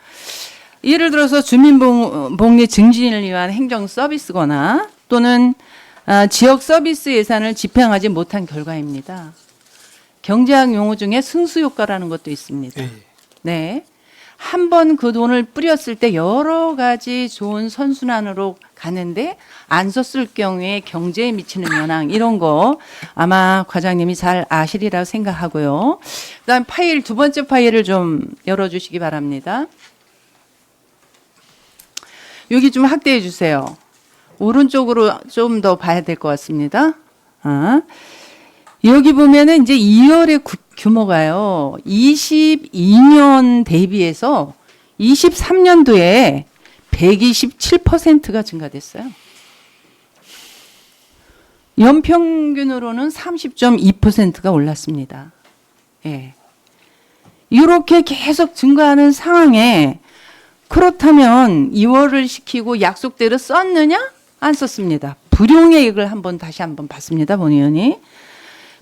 [SPEAKER 9] 예를 들어서 주민복리 증진을 위한 행정 서비스거나 또는 지역 서비스 예산을 집행하지 못한 결과입니다. 경제학 용어 중에 승수효과라는 것도 있습니다.
[SPEAKER 4] 예, 예.
[SPEAKER 9] 네. 한 번 그 돈을 뿌렸을 때 여러 가지 좋은 선순환으로 가는데 안 썼을 경우에 경제에 미치는 영향 이런 거 아마 과장님이 잘 아시리라고 생각하고요. 그다음 파일 두 번째 파일을 좀 열어주시기 바랍니다. 여기 좀 확대해 주세요. 오른쪽으로 좀 더 봐야 될 것 같습니다. 여기 보면은 이제 2월의 규모가요. 22년 대비해서 23년도에 127%가 증가됐어요. 연평균으로는 30.2%가 올랐습니다. 예. 이렇게 계속 증가하는 상황에 그렇다면 2월을 시키고 약속대로 썼느냐? 안 썼습니다. 불용액을 다시 한번 봤습니다. 본 의원이.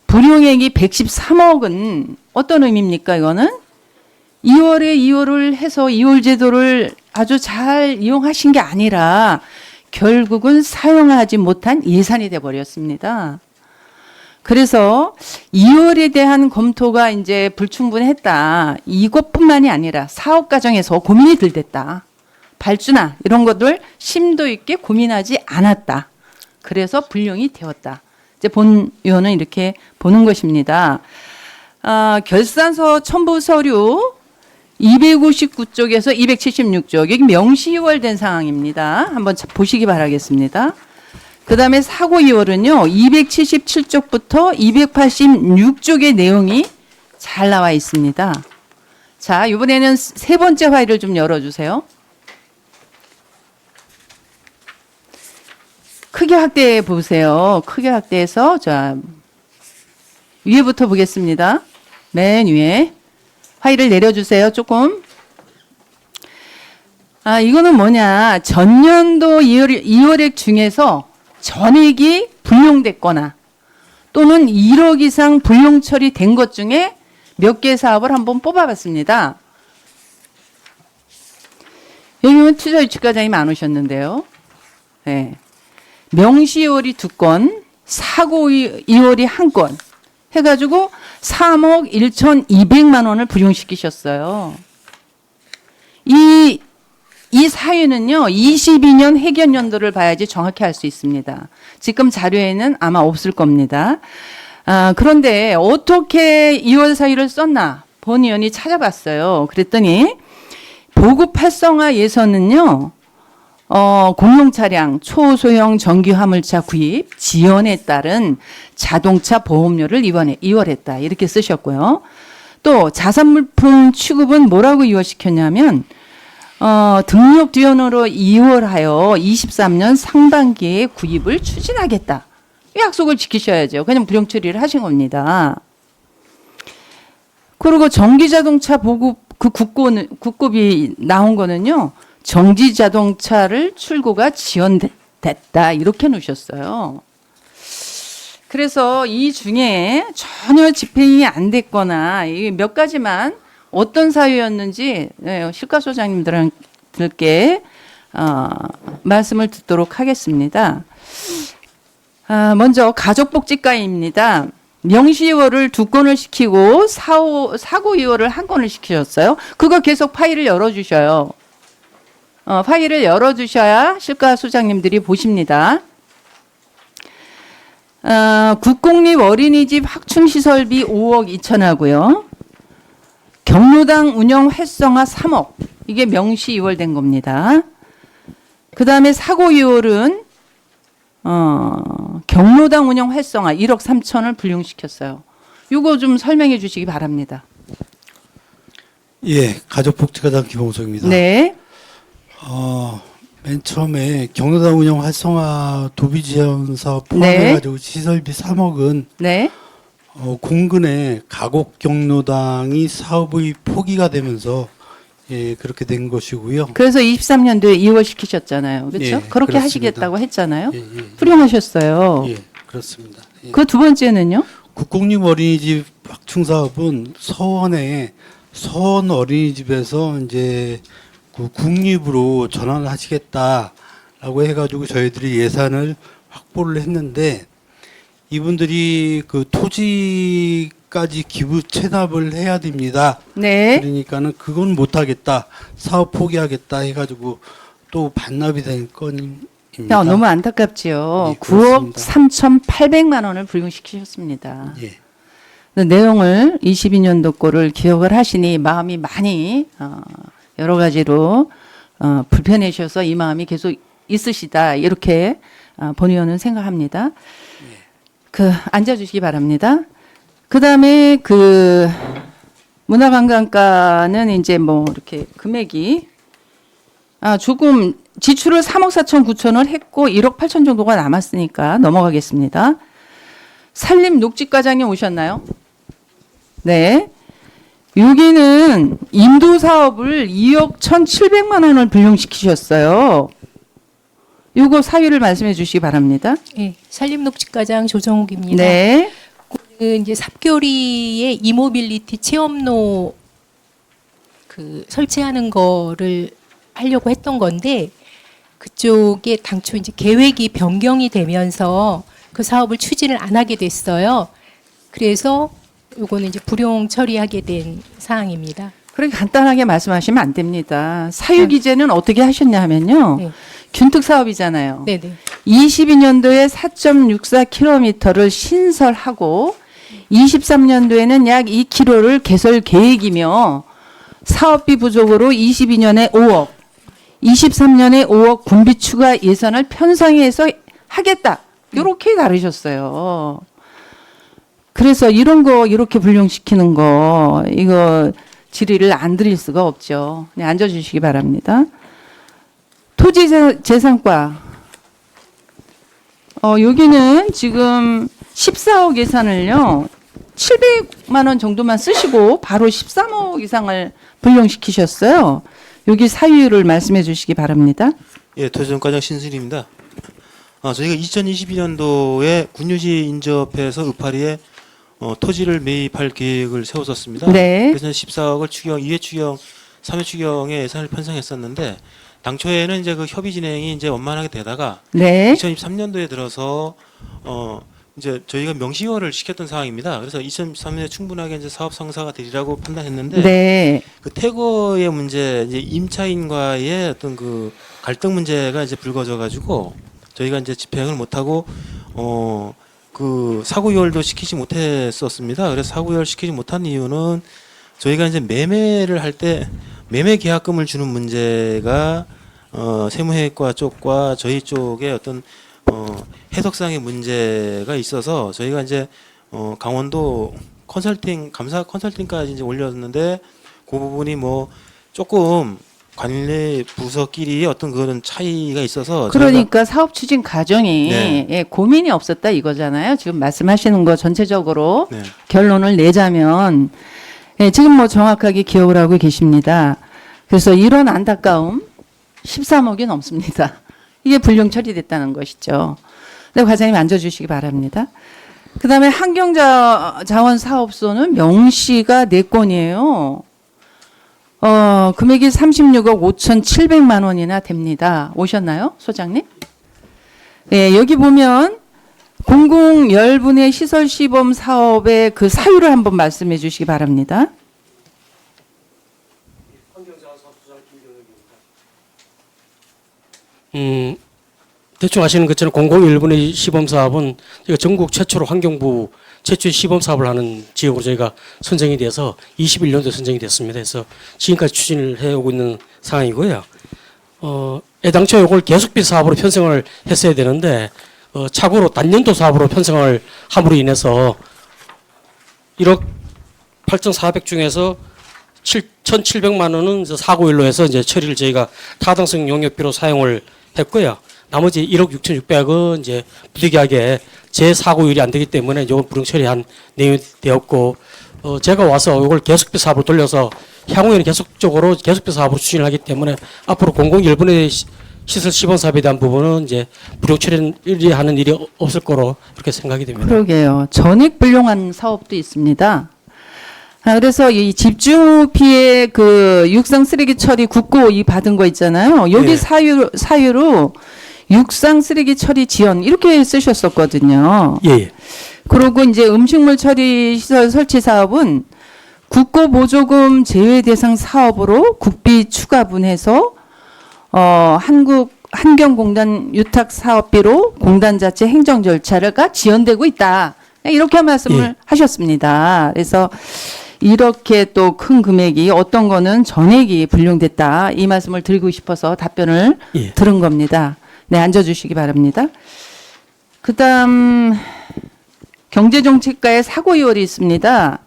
[SPEAKER 9] 불용액이 113억은 어떤 의미입니까? 이거는 2월에 2월을 해서 2월 제도를 아주 잘 이용하신 게 아니라 결국은 사용하지 못한 예산이 돼 버렸습니다. 그래서 2월에 대한 검토가 이제 불충분했다. 이것뿐만이 아니라 사업 과정에서 고민이 덜 됐다. 발주나 이런 것들 심도 있게 고민하지 않았다. 그래서 불용이 되었다. 이제 본 의원은 이렇게 보는 것입니다. 결산서 첨부 서류 259쪽에서 276쪽 여기 명시 2월 된 상황입니다. 한번 보시기 바라겠습니다. 그 다음에 사고 2월은요. 277쪽부터 286쪽의 내용이 잘 나와 있습니다. 자, 이번에는 세 번째 파일을 좀 열어주세요. 크게 확대해 보세요. 크게 확대해서 자 위에부터 보겠습니다. 맨 위에 파일을 내려주세요. 조금. 이거는 뭐냐. 전년도 2월액 중에서 전액이 불용됐거나 또는 1억 이상 불용 처리된 것 중에 몇 개 사업을 한번 뽑아봤습니다. 여기는 투자유치과장님 안 오셨는데요. 네. 명시 2월이 2건, 사고 2월이 1건 해가지고 3억 1,200만 원을 불용시키셨어요. 이 사유는요, 22년 회계연도를 봐야지 정확히 알 수 있습니다. 지금 자료에는 아마 없을 겁니다. 그런데 어떻게 2월 사유를 썼나? 본 의원이 찾아봤어요. 그랬더니 보급 활성화 예산은요, 공용 차량, 초소형 정규 화물차 구입, 지연에 따른 자동차 보험료를 2월했다. 이렇게 쓰셨고요. 또 자산물품 취급은 뭐라고 2월시켰냐면 등록 뒤원으로 2월하여 23년 상반기에 구입을 추진하겠다. 이 약속을 지키셔야죠. 그냥 불용 처리를 하신 겁니다. 그리고 전기자동차 보급 그 국급이 나온 거는요. 전기자동차를 출고가 지연됐다. 이렇게 놓으셨어요. 그래서 이 중에 전혀 집행이 안 됐거나 몇 가지만 어떤 사유였는지 실과소장님들께 말씀을 듣도록 하겠습니다. 먼저 가족복지과입니다. 명시 2월을 2건을 시키고 사고 2월을 1건을 시키셨어요. 그거 계속 파일을 열어주셔요. 파일을 열어주셔야 실과소장님들이 보십니다. 국공립 어린이집 확충시설비 5억 2천하고요. 경로당 운영 활성화 3억. 이게 명시 2월 된 겁니다. 그 다음에 사고 2월은 경로당 운영 활성화 1억 3천을 불용시켰어요. 이거 좀 설명해 주시기 바랍니다.
[SPEAKER 7] 예, 가족복지과장 김홍석입니다.
[SPEAKER 9] 네.
[SPEAKER 7] 맨 처음에 경로당 운영 활성화 도비 지원 사업 포함해가지고 시설비 3억은
[SPEAKER 9] 네.
[SPEAKER 7] 공근의 가곡 경로당이 사업의 포기가 되면서 예, 그렇게 된 것이고요.
[SPEAKER 9] 그래서 23년도에 2월 시키셨잖아요. 그렇죠?
[SPEAKER 7] 예,
[SPEAKER 9] 그렇게
[SPEAKER 7] 그렇습니다.
[SPEAKER 9] 하시겠다고 했잖아요.
[SPEAKER 7] 예,
[SPEAKER 9] 훌륭하셨어요.
[SPEAKER 7] 예, 그렇습니다. 예.
[SPEAKER 9] 그 두 번째는요?
[SPEAKER 7] 국공립 어린이집 확충 사업은 서원 어린이집에서 이제 그 국립으로 전환을 하시겠다라고 해가지고 저희들이 예산을 확보를 했는데 이분들이 그 토지까지 기부 체납을 해야 됩니다.
[SPEAKER 9] 네.
[SPEAKER 7] 그러니까는 그건 못하겠다, 사업 포기하겠다 해가지고 또 반납이 된 건입니다.
[SPEAKER 9] 너무 안타깝지요.
[SPEAKER 7] 예,
[SPEAKER 9] 9억
[SPEAKER 7] 그렇습니다.
[SPEAKER 9] 3,800만 원을 불용시키셨습니다.
[SPEAKER 7] 예.
[SPEAKER 9] 그 내용을 22년도 거를 기억을 하시니 마음이 많이 여러 가지로 불편해셔서 이 마음이 계속 있으시다. 이렇게 본 의원은 생각합니다. 앉아주시기 바랍니다. 그 다음에 문화관광과는 이제 뭐 이렇게 금액이 조금 지출을 3억 4천 9천을 했고 1억 8천 정도가 남았으니까 넘어가겠습니다. 산림 녹지과장님 오셨나요? 네. 여기는 인도 사업을 2억 1,700만 원을 불용시키셨어요. 요거 사유를 말씀해 주시기 바랍니다.
[SPEAKER 10] 네, 산림녹지과장 조정욱입니다.
[SPEAKER 9] 네.
[SPEAKER 10] 그 이제 삽교리의 이모빌리티 체험로 그 설치하는 거를 하려고 했던 건데 그쪽에 당초 이제 계획이 변경이 되면서 그 사업을 추진을 안 하게 됐어요. 그래서 요거는 이제 불용 처리하게 된 사항입니다.
[SPEAKER 9] 그렇게 간단하게 말씀하시면 안 됩니다. 사유 기재는 어떻게 하셨냐 하면요.
[SPEAKER 10] 네.
[SPEAKER 9] 균특 사업이잖아요.
[SPEAKER 10] 네네.
[SPEAKER 9] 22년도에 4.64km를 신설하고 23년도에는 약 2km를 개설 계획이며 사업비 부족으로 22년에 5억, 23년에 5억 군비 추가 예산을 편성해서 하겠다. 이렇게 다루셨어요. 그래서 이런 거 이렇게 불용시키는 거 이거 질의를 안 드릴 수가 없죠. 네, 앉아주시기 바랍니다. 토지재산과 여기는 지금 14억 예산을요 700만 원 정도만 쓰시고 바로 13억 이상을 불용시키셨어요. 여기 사유를 말씀해 주시기 바랍니다.
[SPEAKER 11] 예, 토지정과장 신순입니다. 저희가 2022년도에 군유지 인접해서 의파리에 토지를 매입할 계획을 세웠었습니다.
[SPEAKER 9] 네.
[SPEAKER 11] 그래서 14억을 추경, 2회 추경, 3회 추경에 예산을 편성했었는데 당초에는 이제 그 협의 진행이 이제 원만하게 되다가
[SPEAKER 9] 네.
[SPEAKER 11] 2023년도에 들어서 이제 저희가 명시화를 시켰던 상황입니다. 그래서 2023년에 충분하게 이제 사업 성사가 되리라고 판단했는데
[SPEAKER 9] 네.
[SPEAKER 11] 그 태거의 문제, 이제 임차인과의 어떤 그 갈등 문제가 이제 불거져 가지고 저희가 이제 집행을 못하고 그 사고유월도 시키지 못했었습니다. 그래서 사고유월 시키지 못한 이유는 저희가 이제 매매를 할 때 매매 계약금을 주는 문제가 세무회계과 쪽과 저희 쪽에 어떤 해석상의 문제가 있어서 저희가 이제 강원도 컨설팅 감사 컨설팅까지 이제 올렸는데 그 부분이 뭐 조금 관리 부서끼리 어떤 그런 차이가 있어서
[SPEAKER 9] 그러니까 사업 추진 과정이
[SPEAKER 11] 네.
[SPEAKER 9] 예, 고민이 없었다 이거잖아요. 지금 말씀하시는 거 전체적으로
[SPEAKER 11] 네.
[SPEAKER 9] 결론을 내자면 예, 지금 뭐 정확하게 기억을 하고 계십니다. 그래서 이런 안타까움 13억이 넘습니다. 이게 불용 처리됐다는 것이죠. 네, 과장님 앉아주시기 바랍니다. 그다음에 환경자원사업소는 명시가 4건이에요. 금액이 36억 5,700만 원이나 됩니다. 오셨나요, 소장님? 네, 여기 보면 공공 열분의 시설 시범 사업의 그 사유를 한번 말씀해 주시기 바랍니다.
[SPEAKER 6] 대충 아시는 것처럼 공공1분의 시범 사업은 저희가 전국 최초로 환경부 최초의 시범 사업을 하는 지역으로 저희가 선정이 돼서 21년도에 선정이 됐습니다. 그래서 지금까지 추진을 해오고 있는 상황이고요. 애당초 이걸 계속비 사업으로 편성을 했어야 되는데 착오로 단년도 사업으로 편성을 함으로 인해서 1억 8,400 중에서 7,700만 원은 사고일로 해서 이제 처리를 저희가 타당성 용역비로 사용을 했고요. 나머지 1억 6,600은 이제 부득이하게 재사고율이 안 되기 때문에 이걸 불용 처리한 내용이 되었고, 제가 와서 이걸 계속비 사업으로 돌려서 향후에는 계속적으로 계속비 사업으로 추진을 하기 때문에 앞으로 공공 1분의 시설 시범 사업에 대한 부분은 이제 불용 처리하는 일이 없을 거로 그렇게 생각이 됩니다.
[SPEAKER 9] 그러게요. 전액 불용한 사업도 있습니다. 그래서 이 집중 피해 그 육상 쓰레기 처리 국고 이 받은 거 있잖아요. 여기
[SPEAKER 6] 네.
[SPEAKER 9] 사유로 육상 쓰레기 처리 지원 이렇게 쓰셨었거든요.
[SPEAKER 6] 예.
[SPEAKER 9] 그리고 이제 음식물 처리 시설 설치 사업은 국고 보조금 제외 대상 사업으로 국비 추가분해서 한국 환경공단 유탁 사업비로 공단 자체 행정 절차가 지연되고 있다. 이렇게 말씀을 하셨습니다. 그래서 이렇게 또 큰 금액이 어떤 거는 전액이 불용됐다. 이 말씀을 드리고 싶어서 답변을 들은 겁니다. 네, 앉아주시기 바랍니다. 그다음 경제정책과의 사고이월이 있습니다.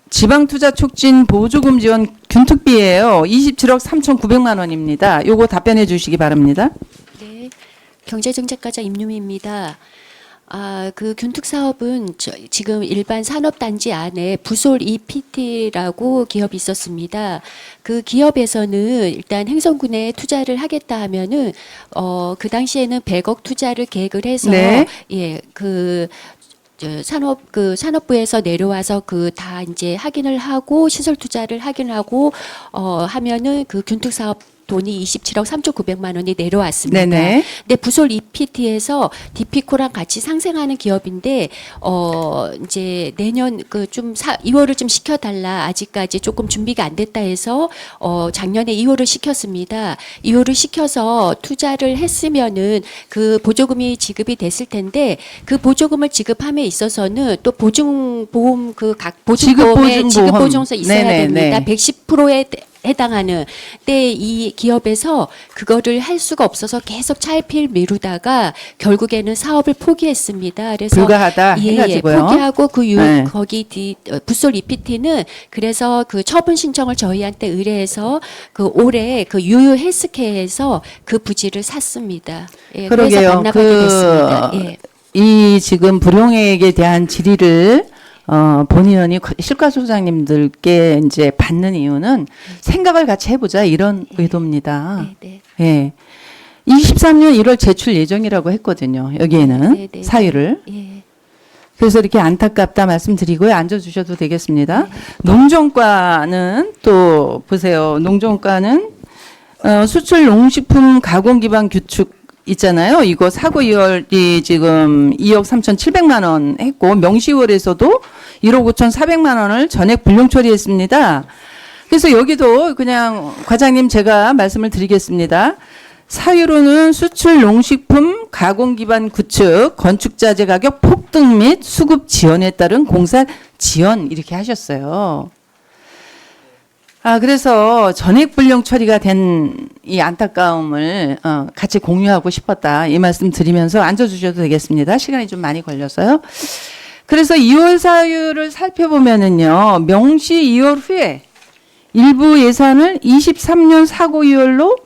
[SPEAKER 9] 지방투자 촉진 보조금 지원 균특비예요. 27억 3,900만 원입니다. 요거 답변해 주시기 바랍니다.
[SPEAKER 12] 네, 경제정책과장 임유미입니다. 그 균특 사업은 지금 일반 산업단지 안에 부솔 EPT라고 기업이 있었습니다. 그 기업에서는 일단 행성군에 투자를 하겠다 하면은 그 당시에는 100억 투자를 계획을 해서
[SPEAKER 9] 네.
[SPEAKER 12] 산업부에서 내려와서 다 이제 확인을 하고 시설 투자를 확인하고 하면은 그 균특 사업 돈이 27억 3조 900만 원이 내려왔습니다.
[SPEAKER 9] 네네.
[SPEAKER 12] 근데 부솔 EPT에서 디피코랑 같이 상생하는 기업인데 이제 내년 2월을 좀 시켜달라. 아직까지 조금 준비가 안 됐다 해서 작년에 2월을 시켰습니다. 2월을 시켜서 투자를 했으면은 그 보조금이 지급이 됐을 텐데 그 보조금을 지급함에 있어서는 또 보증보험 각 보증보험에 지급보증서 있어야
[SPEAKER 9] 네네네.
[SPEAKER 12] 됩니다. 110%에 해당하는 때 이 기업에서 그거를 할 수가 없어서 계속 차일피일 미루다가 결국에는 사업을 포기했습니다. 그래서
[SPEAKER 9] 불가하다 해가지고요.
[SPEAKER 12] 포기하고
[SPEAKER 9] 네.
[SPEAKER 12] 거기 부솔 EPT는 그래서 그 처분 신청을 저희한테 의뢰해서 올해 유유 헬스케어에서 그 부지를 샀습니다. 예, 그래서
[SPEAKER 9] 그러게요.
[SPEAKER 12] 반납하게 됐습니다. 예.
[SPEAKER 9] 이 지금 불용액에 대한 질의를 본 의원이 실과소장님들께 이제 받는 이유는 생각을 같이 해보자 이런 의도입니다.
[SPEAKER 12] 네.
[SPEAKER 9] 예. 23년 1월 제출 예정이라고 했거든요. 여기에는
[SPEAKER 12] 네.
[SPEAKER 9] 사유를.
[SPEAKER 12] 예.
[SPEAKER 9] 그래서 이렇게 안타깝다 말씀드리고요. 앉아주셔도 되겠습니다. 농정과는 또 보세요. 농정과는 수출 농식품 가공 기반 규칙 있잖아요. 이거 사고 2월이 지금 2억 3,700만 원 했고 명시월에서도 1억 5,400만 원을 전액 불용 처리했습니다. 그래서 여기도 그냥 과장님 제가 말씀을 드리겠습니다. 사유로는 수출 농식품 가공 기반 구축 건축자재 가격 폭등 및 수급 지연에 따른 공사 지연 이렇게 하셨어요. 그래서 전액 불용 처리가 된 이 안타까움을 같이 공유하고 싶었다. 이 말씀 드리면서 앉아주셔도 되겠습니다. 시간이 좀 많이 걸려서요. 그래서 2월 사유를 살펴보면은요. 명시 2월 후에 일부 예산을 23년 사고 2월로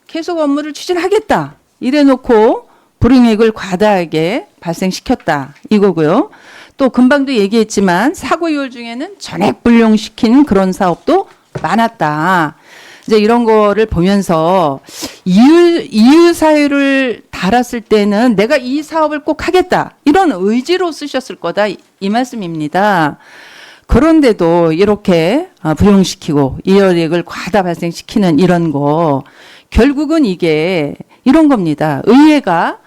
[SPEAKER 9] 계속 업무를 추진하겠다. 이래놓고 불이익을 과다하게 발생시켰다. 이거고요. 또 금방도 얘기했지만 사고 2월 중에는 전액 불용시킨 그런 사업도 많았다. 이제 이런 거를 보면서 이유 사유를 달았을 때는 내가 이 사업을 꼭 하겠다. 이런 의지로 쓰셨을 거다. 이 말씀입니다. 그런데도 이렇게 불용시키고 이율이익을 과다 발생시키는 이런 거 결국은 이게 이런 겁니다. 의회가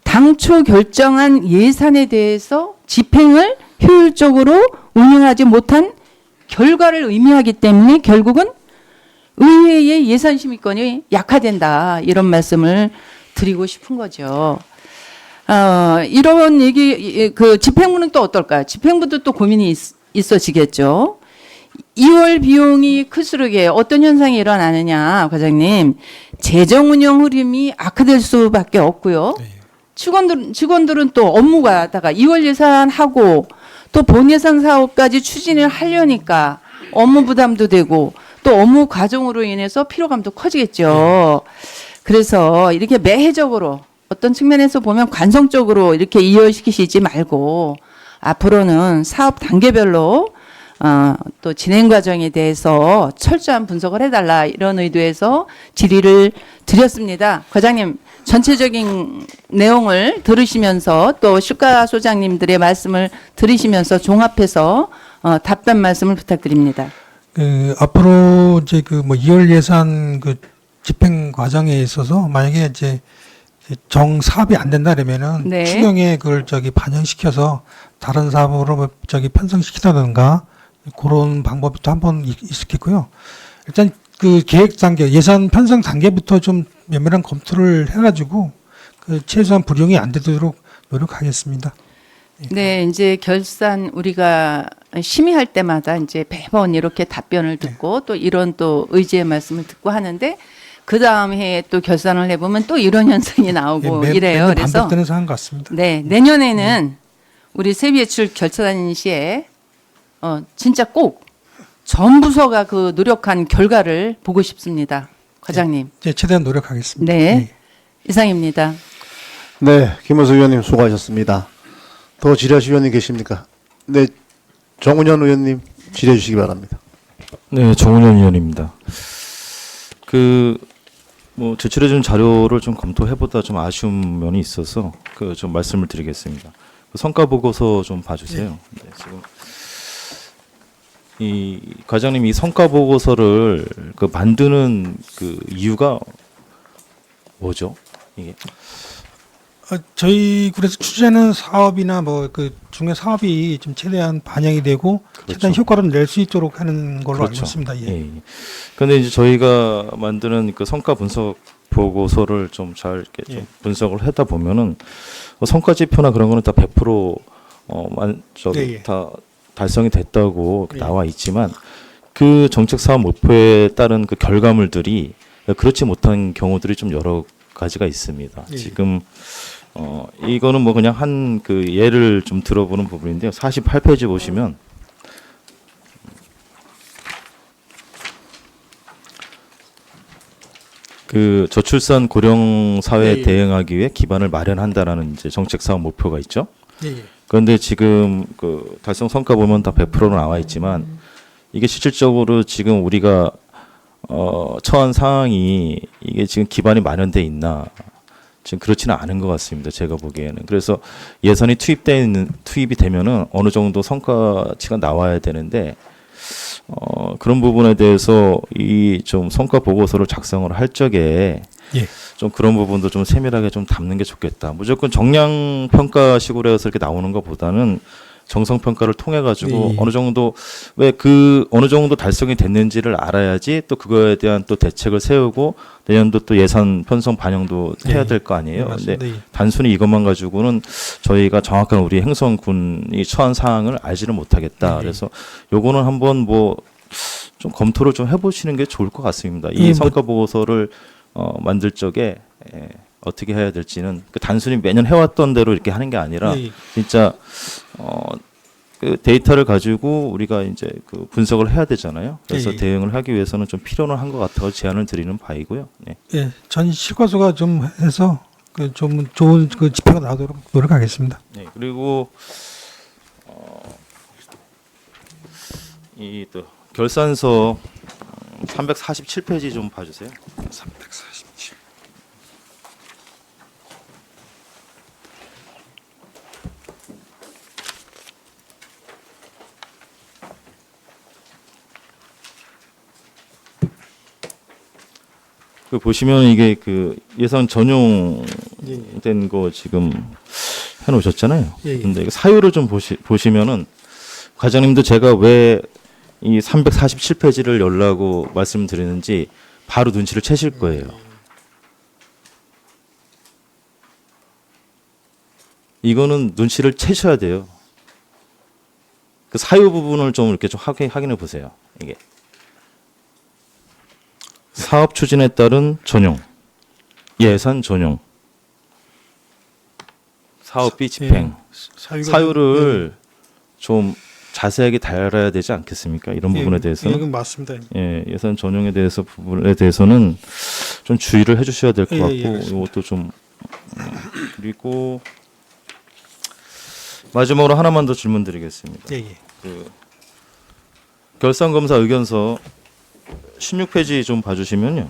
[SPEAKER 9] 당초 결정한 예산에 대해서 집행을 효율적으로 운영하지 못한 결과를 의미하기 때문에 결국은 의회의 예산 심의권이 약화된다. 이런 말씀을 드리고 싶은 거죠. 이런 얘기, 그 집행부는 또 어떨까요? 집행부도 또 고민이 있어지겠죠. 2월 비용이 클수록 어떤 현상이 일어나느냐, 과장님. 재정 운영 흐름이 악화될 수밖에 없고요. 직원들은 또 업무가 다가 2월 예산하고 또 본 예산 사업까지 추진을 하려니까 업무 부담도 되고 또 업무 과정으로 인해서 피로감도 커지겠죠. 그래서 이렇게 매해적으로 어떤 측면에서 보면 관성적으로 이렇게 이월시키시지 말고 앞으로는 사업 단계별로 또 진행 과정에 대해서 철저한 분석을 해달라 이런 의도에서 질의를 드렸습니다. 과장님 전체적인 내용을 들으시면서 또 실과소장님들의 말씀을 들으시면서 종합해서 답변 말씀을 부탁드립니다.
[SPEAKER 4] 앞으로 이제 2월 예산 집행 과정에 있어서 만약에 이제 정사업이 안 된다 그러면은
[SPEAKER 9] 네.
[SPEAKER 4] 추경에 그걸 반영시켜서 다른 사업으로 편성시키다든가 그런 방법이 또 한번 있었겠고요. 일단 그 계획 단계, 예산 편성 단계부터 좀 면밀한 검토를 해가지고 최소한 불용이 안 되도록 노력하겠습니다.
[SPEAKER 9] 네, 이제 결산 우리가 심의할 때마다 이제 매번 이렇게 답변을 듣고 또 이런 또 의지의 말씀을 듣고 하는데 그 다음 해에 또 결산을 해보면 또 이런 현상이 나오고 이래요. 그래서
[SPEAKER 4] 반복되는 상황 같습니다.
[SPEAKER 9] 네, 내년에는 우리 세비예출 결산 시에 진짜 꼭 전 부서가 그 노력한 결과를 보고 싶습니다. 과장님.
[SPEAKER 4] 네, 최대한 노력하겠습니다.
[SPEAKER 9] 네, 이상입니다.
[SPEAKER 3] 네, 김은수 의원님 수고하셨습니다. 더 질의하실 의원님 계십니까? 네, 정운현 의원님 질의해 주시기 바랍니다.
[SPEAKER 13] 네, 정운현 의원입니다. 뭐 제출해준 자료를 좀 검토해보다 좀 아쉬운 면이 있어서 좀 말씀을 드리겠습니다. 성과 보고서 좀 봐주세요. 네, 지금 이 과장님 이 성과 보고서를 만드는 이유가 뭐죠? 이게
[SPEAKER 4] 저희 그래서 추진하는 사업이나 뭐 그 중에 사업이 좀 최대한 반영이 되고 최대한 효과를 낼 수 있도록 하는 걸로 알고 있습니다. 예.
[SPEAKER 13] 예. 그런데 이제 저희가 만드는 성과 분석 보고서를 좀 잘 이렇게 좀 분석을 하다 보면은 성과 지표나 그런 거는 다 100% 다 달성이 됐다고 나와 있지만 그 정책 사업 목표에 따른 그 결과물들이 그렇지 못한 경우들이 좀 여러 가지가 있습니다. 지금 이거는 뭐 그냥 한 예를 좀 들어보는 부분인데요. 48페이지 보시면 저출산 고령 사회에 대응하기 위해 기반을 마련한다라는 이제 정책 사업 목표가 있죠. 그런데 지금 달성 성과 보면 다 100%로 나와 있지만 이게 실질적으로 지금 우리가 처한 상황이 이게 지금 기반이 마련돼 있나? 지금 그렇지는 않은 것 같습니다. 제가 보기에는. 그래서 예산이 투입이 되면은 어느 정도 성과치가 나와야 되는데 그런 부분에 대해서 이 좀 성과 보고서를 작성을 할 적에 좀 그런 부분도 좀 세밀하게 좀 담는 게 좋겠다. 무조건 정량 평가식으로 해서 이렇게 나오는 것보다는 정성 평가를 통해 가지고 어느 정도 어느 정도 달성이 됐는지를 알아야지 또 그거에 대한 또 대책을 세우고 내년도 또 예산 편성 반영도 해야 될 거 아니에요. 근데 단순히 이것만 가지고는 저희가 정확한 우리 행성군이 처한 상황을 알지를 못하겠다. 그래서 요거는 한번 뭐 좀 검토를 좀 해보시는 게 좋을 것 같습니다. 이 성과 보고서를 만들 적에 어떻게 해야 될지는 단순히 매년 해왔던 대로 이렇게 하는 게 아니라 진짜 데이터를 가지고 우리가 이제 분석을 해야 되잖아요. 그래서 대응을 하기 위해서는 좀 필요는 한 것 같아서 제안을 드리는 바이고요. 네.
[SPEAKER 4] 예, 전 실과수가 좀 해서 좀 좋은 지표가 나오도록 노력하겠습니다.
[SPEAKER 13] 네, 그리고 이 또 결산서 347페이지 좀 봐주세요.
[SPEAKER 4] 347.
[SPEAKER 13] 보시면 이게 예산 전용된 거 지금 해놓으셨잖아요. 근데 사유를 좀 보시면은 과장님도 제가 왜 이 347페이지를 열라고 말씀드리는지 바로 눈치를 채실 거예요. 이거는 눈치를 채셔야 돼요. 그 사유 부분을 좀 이렇게 좀 확인해 보세요. 이게 사업 추진에 따른 전용, 예산 전용, 사업비 집행, 사유를 좀 자세하게 달아야 되지 않겠습니까? 이런 부분에 대해서는
[SPEAKER 4] 이건 맞습니다.
[SPEAKER 13] 예산 전용에 대해서 부분에 대해서는 좀 주의를 해주셔야 될 것 같고 이것도 좀 그리고 마지막으로 하나만 더 질문드리겠습니다. 결산검사 의견서 16페이지 좀 봐주시면요.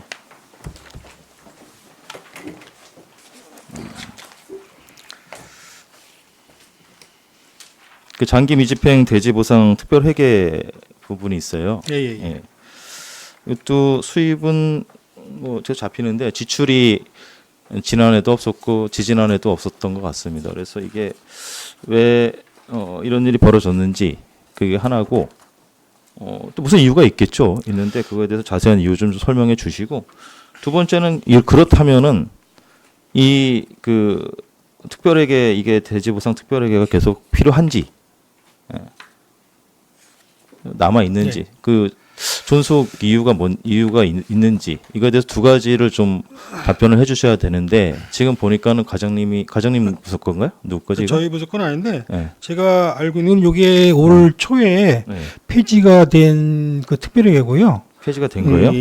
[SPEAKER 13] 장기 미집행 대지 보상 특별 회계 부분이 있어요. 이것도 수입은 뭐 제가 잡히는데 지출이 지난해도 없었고 지지난해도 없었던 것 같습니다. 그래서 이게 왜 이런 일이 벌어졌는지 그게 하나고 또 무슨 이유가 있겠죠. 있는데 그거에 대해서 자세한 이유 좀 설명해 주시고 두 번째는 그렇다면은 이 특별회계 이게 대지보상 특별회계가 계속 필요한지 남아 있는지 존속 이유가 있는지 이거에 대해서 두 가지를 좀 답변을 해주셔야 되는데 지금 보니까는 과장님 부속건가요? 누구 거지?
[SPEAKER 4] 저희 부속건 아닌데 제가 알고 있는 이게 올 초에 폐지가 된 특별회계고요.
[SPEAKER 13] 폐지가 된 거예요?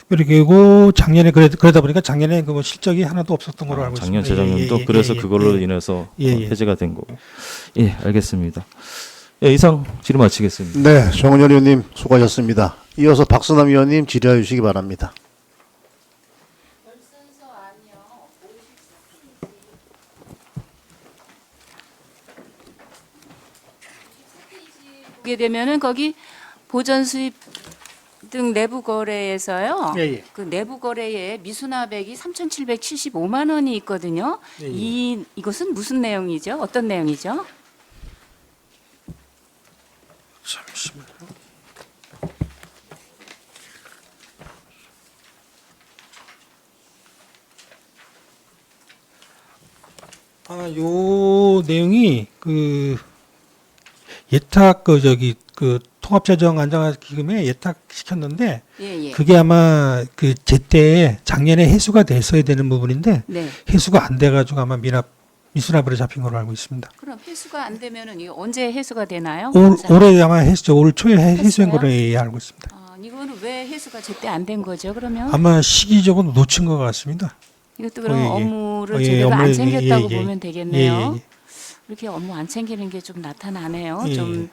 [SPEAKER 4] 그리고 작년에 그러다 보니까 작년에 그 뭐 실적이 하나도 없었던 걸로 알고
[SPEAKER 13] 작년
[SPEAKER 4] 있습니다.
[SPEAKER 13] 재정년도 그래서 그걸로 인해서 해제가 된 거고. 예, 알겠습니다. 예, 이상 질의 마치겠습니다.
[SPEAKER 3] 네, 정은열 의원님 수고하셨습니다. 이어서 박선남 의원님 질의해 주시기 바랍니다.
[SPEAKER 2] 보게 되면은 거기 보전 수입 등 내부 거래에서요. 그 내부 거래에 미수납액이 3,775만 원이 있거든요. 이것은 무슨 내용이죠? 어떤 내용이죠?
[SPEAKER 4] 잠시만요. 요 내용이 그 예탁 그 통합재정 안정화기금에 예탁시켰는데 그게 아마 그 제때 작년에 회수가 됐어야 되는 부분인데
[SPEAKER 2] 네.
[SPEAKER 4] 회수가 안 돼가지고 아마 미수납으로 잡힌 걸로 알고 있습니다.
[SPEAKER 2] 그럼 회수가 안 되면은 이거 언제 회수가 되나요?
[SPEAKER 4] 올해 아마 회수죠. 올 초에 회수한 걸로 알고 있습니다.
[SPEAKER 2] 이거는 왜 회수가 제때 안 된 거죠? 그러면
[SPEAKER 4] 아마 시기적으로 놓친 것 같습니다.
[SPEAKER 2] 이것도 그럼 업무를
[SPEAKER 4] 예,
[SPEAKER 2] 제대로 안
[SPEAKER 4] 업무를,
[SPEAKER 2] 챙겼다고
[SPEAKER 4] 예, 예.
[SPEAKER 2] 보면 되겠네요.
[SPEAKER 4] 예.
[SPEAKER 2] 이렇게 업무 안 챙기는 게 좀 나타나네요.
[SPEAKER 4] 예.
[SPEAKER 2] 좀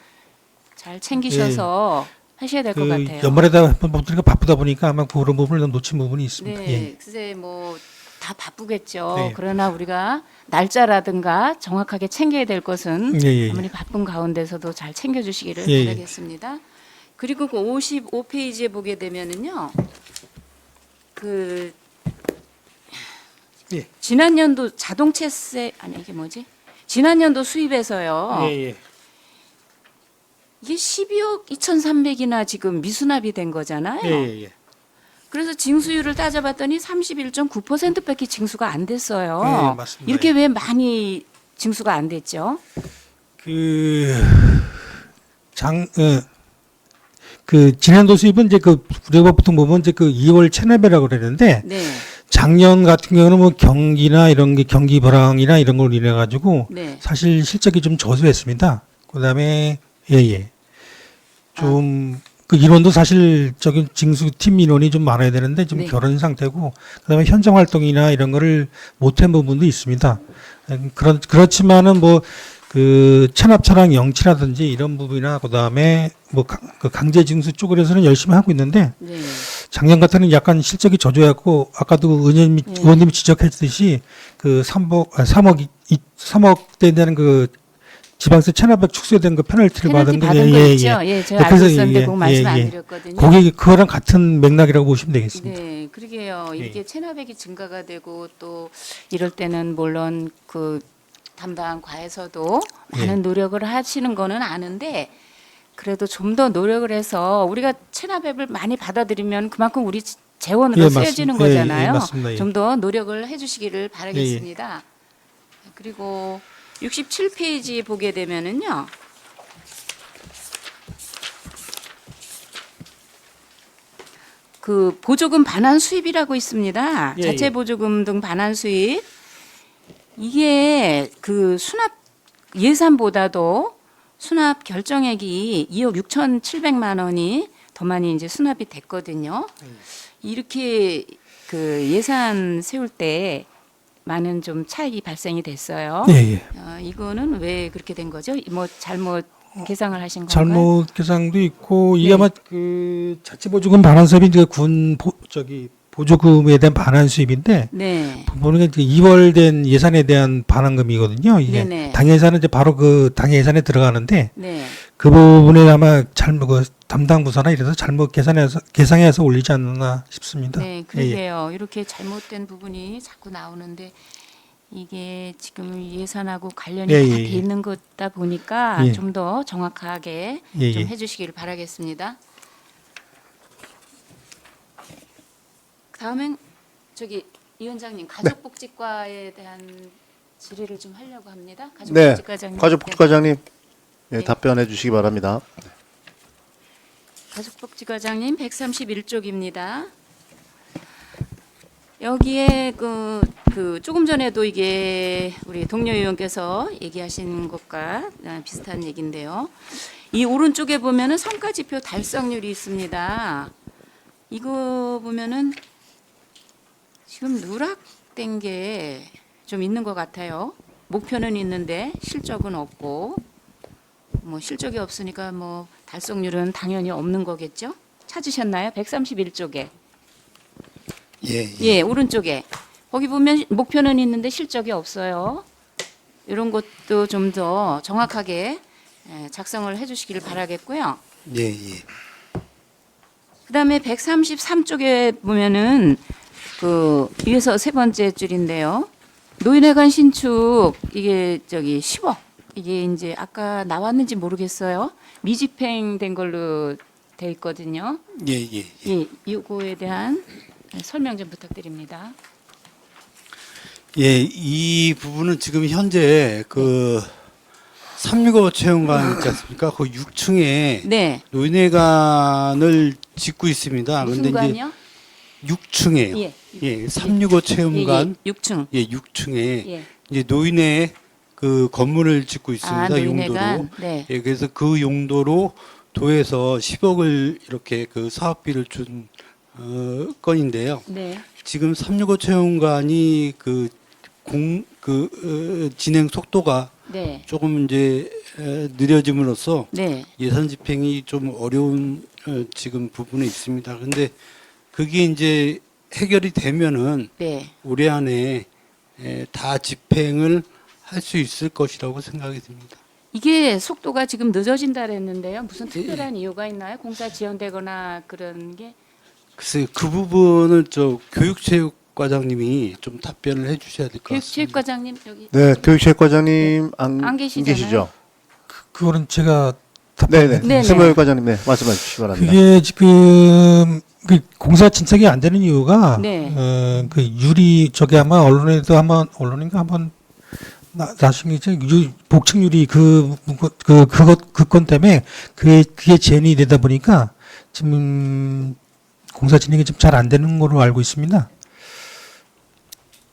[SPEAKER 2] 잘 챙기셔서 하셔야 될 것 같아요.
[SPEAKER 4] 연말에다 보니까 바쁘다 보니까 아마 그런 부분을 놓친 부분이 있습니다.
[SPEAKER 2] 네,
[SPEAKER 4] 예.
[SPEAKER 2] 글쎄 뭐 다 바쁘겠죠.
[SPEAKER 4] 네.
[SPEAKER 2] 그러나 우리가 날짜라든가 정확하게 챙겨야 될 것은
[SPEAKER 4] 예.
[SPEAKER 2] 아무리 바쁜 가운데서도 잘 챙겨주시기를
[SPEAKER 4] 예.
[SPEAKER 2] 바라겠습니다. 그리고 그 55페이지에 보게 되면은요, 그
[SPEAKER 4] 예.
[SPEAKER 2] 지난년도 자동차세 아니 이게 뭐지? 지난년도 수입에서요.
[SPEAKER 4] 예.
[SPEAKER 2] 이게 12억 2,300이나 지금 미수납이 된 거잖아요.
[SPEAKER 4] 예.
[SPEAKER 2] 그래서 징수율을 따져봤더니 31.9%밖에 징수가 안 됐어요.
[SPEAKER 4] 네, 맞습니다.
[SPEAKER 2] 이렇게 왜 많이 징수가 안 됐죠?
[SPEAKER 4] 그 지난도 수입은 이제 그 우리가 보통 보면 이제 그 2월 체납이라고 그러는데
[SPEAKER 2] 네.
[SPEAKER 4] 작년 같은 경우는 뭐 경기나 이런 게 경기 불황이나 이런 걸로 인해 가지고
[SPEAKER 2] 네.
[SPEAKER 4] 사실 실적이 좀 저조했습니다. 그다음에 좀 그 인원도 사실 저기 징수팀 인원이 좀 많아야 되는데 좀
[SPEAKER 2] 네.
[SPEAKER 4] 결혼 상태고 그다음에 현장 활동이나 이런 거를 못한 부분도 있습니다. 그렇지만은 뭐 그 체납차량 영치라든지 이런 부분이나 그다음에 뭐 그 강제 징수 쪽으로서는 열심히 하고 있는데
[SPEAKER 2] 네.
[SPEAKER 4] 작년 같은 약간 실적이 저조했고 아까도 의원님이 지적했듯이 그 3억대에 대한 그 지방세 체납액 축소된 그 페널티를 받은 거
[SPEAKER 2] 받은 거 있죠. 예, 제가 알고 있었는데 그거 말씀 안 드렸거든요.
[SPEAKER 4] 거기 그거랑 같은 맥락이라고 보시면 되겠습니다.
[SPEAKER 2] 네, 그러게요. 이게 체납액이 증가가 되고 또 이럴 때는 물론 그 담당 과에서도 많은 노력을 하시는 거는 아는데 그래도 좀 더 노력을 해서 우리가 체납액을 많이 받아들이면 그만큼 우리 재원으로 쓰여지는 거잖아요.
[SPEAKER 4] 맞습니다.
[SPEAKER 2] 좀 더 노력을 해주시기를 바라겠습니다. 그리고 67페이지 보게 되면은요. 그 보조금 반환 수입이라고 있습니다. 자체 보조금 등 반환 수입. 이게 그 수납 예산보다도 수납 결정액이 2억 6,700만 원이 더 많이 이제 수납이 됐거든요. 이렇게 그 예산 세울 때 많은 좀 차익이 발생이 됐어요. 이거는 왜 그렇게 된 거죠? 뭐 잘못 계상을 하신 건가요?
[SPEAKER 4] 잘못 계상도 있고 이게 아마 그 자체 보조금 반환 수입이 이제 보조금에 대한 반환 수입인데
[SPEAKER 2] 네.
[SPEAKER 4] 보는 게 2월 된 예산에 대한 반환금이거든요. 이게
[SPEAKER 2] 네네.
[SPEAKER 4] 당 예산은 이제 바로 그 당 예산에 들어가는데
[SPEAKER 2] 네.
[SPEAKER 4] 그 부분에 아마 잘못 그 담당 부서나 이래서 잘못 계상해서 올리지 않나 싶습니다.
[SPEAKER 2] 네, 그러게요. 이렇게 잘못된 부분이 자꾸 나오는데 이게 지금 예산하고 관련이 다 돼 있는 거다 보니까 좀 더 정확하게 좀 해주시기를 바라겠습니다. 다음엔 저기 위원장님 가족복지과에 대한 질의를 좀 하려고 합니다. 가족복지과장님.
[SPEAKER 3] 가족복지과장님 답변해 주시기 바랍니다.
[SPEAKER 2] 가족복지과장님 131쪽입니다. 여기에 그 조금 전에도 이게 우리 동료 의원께서 얘기하신 것과 비슷한 얘기인데요. 이 오른쪽에 보면은 성과지표 달성률이 있습니다. 이거 보면은 지금 누락된 게 좀 있는 것 같아요. 목표는 있는데 실적은 없고, 뭐 실적이 없으니까 뭐 달성률은 당연히 없는 거겠죠? 찾으셨나요? 131쪽에. 예, 오른쪽에. 거기 보면 목표는 있는데 실적이 없어요. 이런 것도 좀 더 정확하게 작성을 해주시기를 바라겠고요.
[SPEAKER 7] 예, 예.
[SPEAKER 2] 그다음에 133쪽에 보면은 그 위에서 세 번째 줄인데요. 노인회관 신축 이게 저기 10억 이게 이제 아까 나왔는지 모르겠어요. 미집행된 걸로 돼 있거든요.
[SPEAKER 7] 예, 예.
[SPEAKER 2] 예, 이거에 대한 설명 좀 부탁드립니다.
[SPEAKER 7] 예, 이 부분은 지금 현재 그 365 체험관 있지 않습니까? 그 6층에
[SPEAKER 2] 네.
[SPEAKER 7] 노인회관을 짓고 있습니다.
[SPEAKER 2] 무슨
[SPEAKER 7] 근데
[SPEAKER 2] 관이요?
[SPEAKER 7] 6층에요.
[SPEAKER 2] 예.
[SPEAKER 7] 예, 365 체험관.
[SPEAKER 2] 예, 6층.
[SPEAKER 7] 예, 6층에
[SPEAKER 2] 예.
[SPEAKER 7] 이제 노인회 그 건물을 짓고 있습니다.
[SPEAKER 2] 노인회관.
[SPEAKER 7] 용도로.
[SPEAKER 2] 네.
[SPEAKER 7] 예, 그래서 그 용도로 도에서 10억을 이렇게 그 사업비를 준 건인데요.
[SPEAKER 2] 네.
[SPEAKER 7] 지금 365 체험관이 진행 속도가
[SPEAKER 2] 네.
[SPEAKER 7] 조금 이제 느려짐으로써
[SPEAKER 2] 네.
[SPEAKER 7] 예산 집행이 좀 어려운 지금 부분에 있습니다. 근데 그게 이제 해결이 되면은
[SPEAKER 2] 네.
[SPEAKER 7] 올해 안에 다 집행을 할 수 있을 것이라고 생각이 듭니다.
[SPEAKER 2] 이게 속도가 지금 늦어진다 그랬는데요. 무슨 특별한 이유가 있나요? 공사 지연되거나 그런 게?
[SPEAKER 7] 글쎄 그 부분을 저 교육체육과장님이 좀 답변을 해주셔야 될 것 같습니다.
[SPEAKER 2] 교육체육과장님 여기.
[SPEAKER 3] 네, 교육체육과장님 안
[SPEAKER 2] 계시잖아요.
[SPEAKER 3] 계시죠?
[SPEAKER 4] 그거는 제가
[SPEAKER 3] 네네.
[SPEAKER 2] 네네.
[SPEAKER 3] 세무교육과장님, 네, 말씀해 주시기 바랍니다.
[SPEAKER 4] 그게 지금 그 공사 진척이 안 되는 이유가
[SPEAKER 2] 네.
[SPEAKER 4] 그 유리 저기 아마 언론인가 한번 나중에 복층 유리 그 건 때문에 그게 제한이 되다 보니까 지금 공사 진행이 좀 잘 안 되는 걸로 알고 있습니다.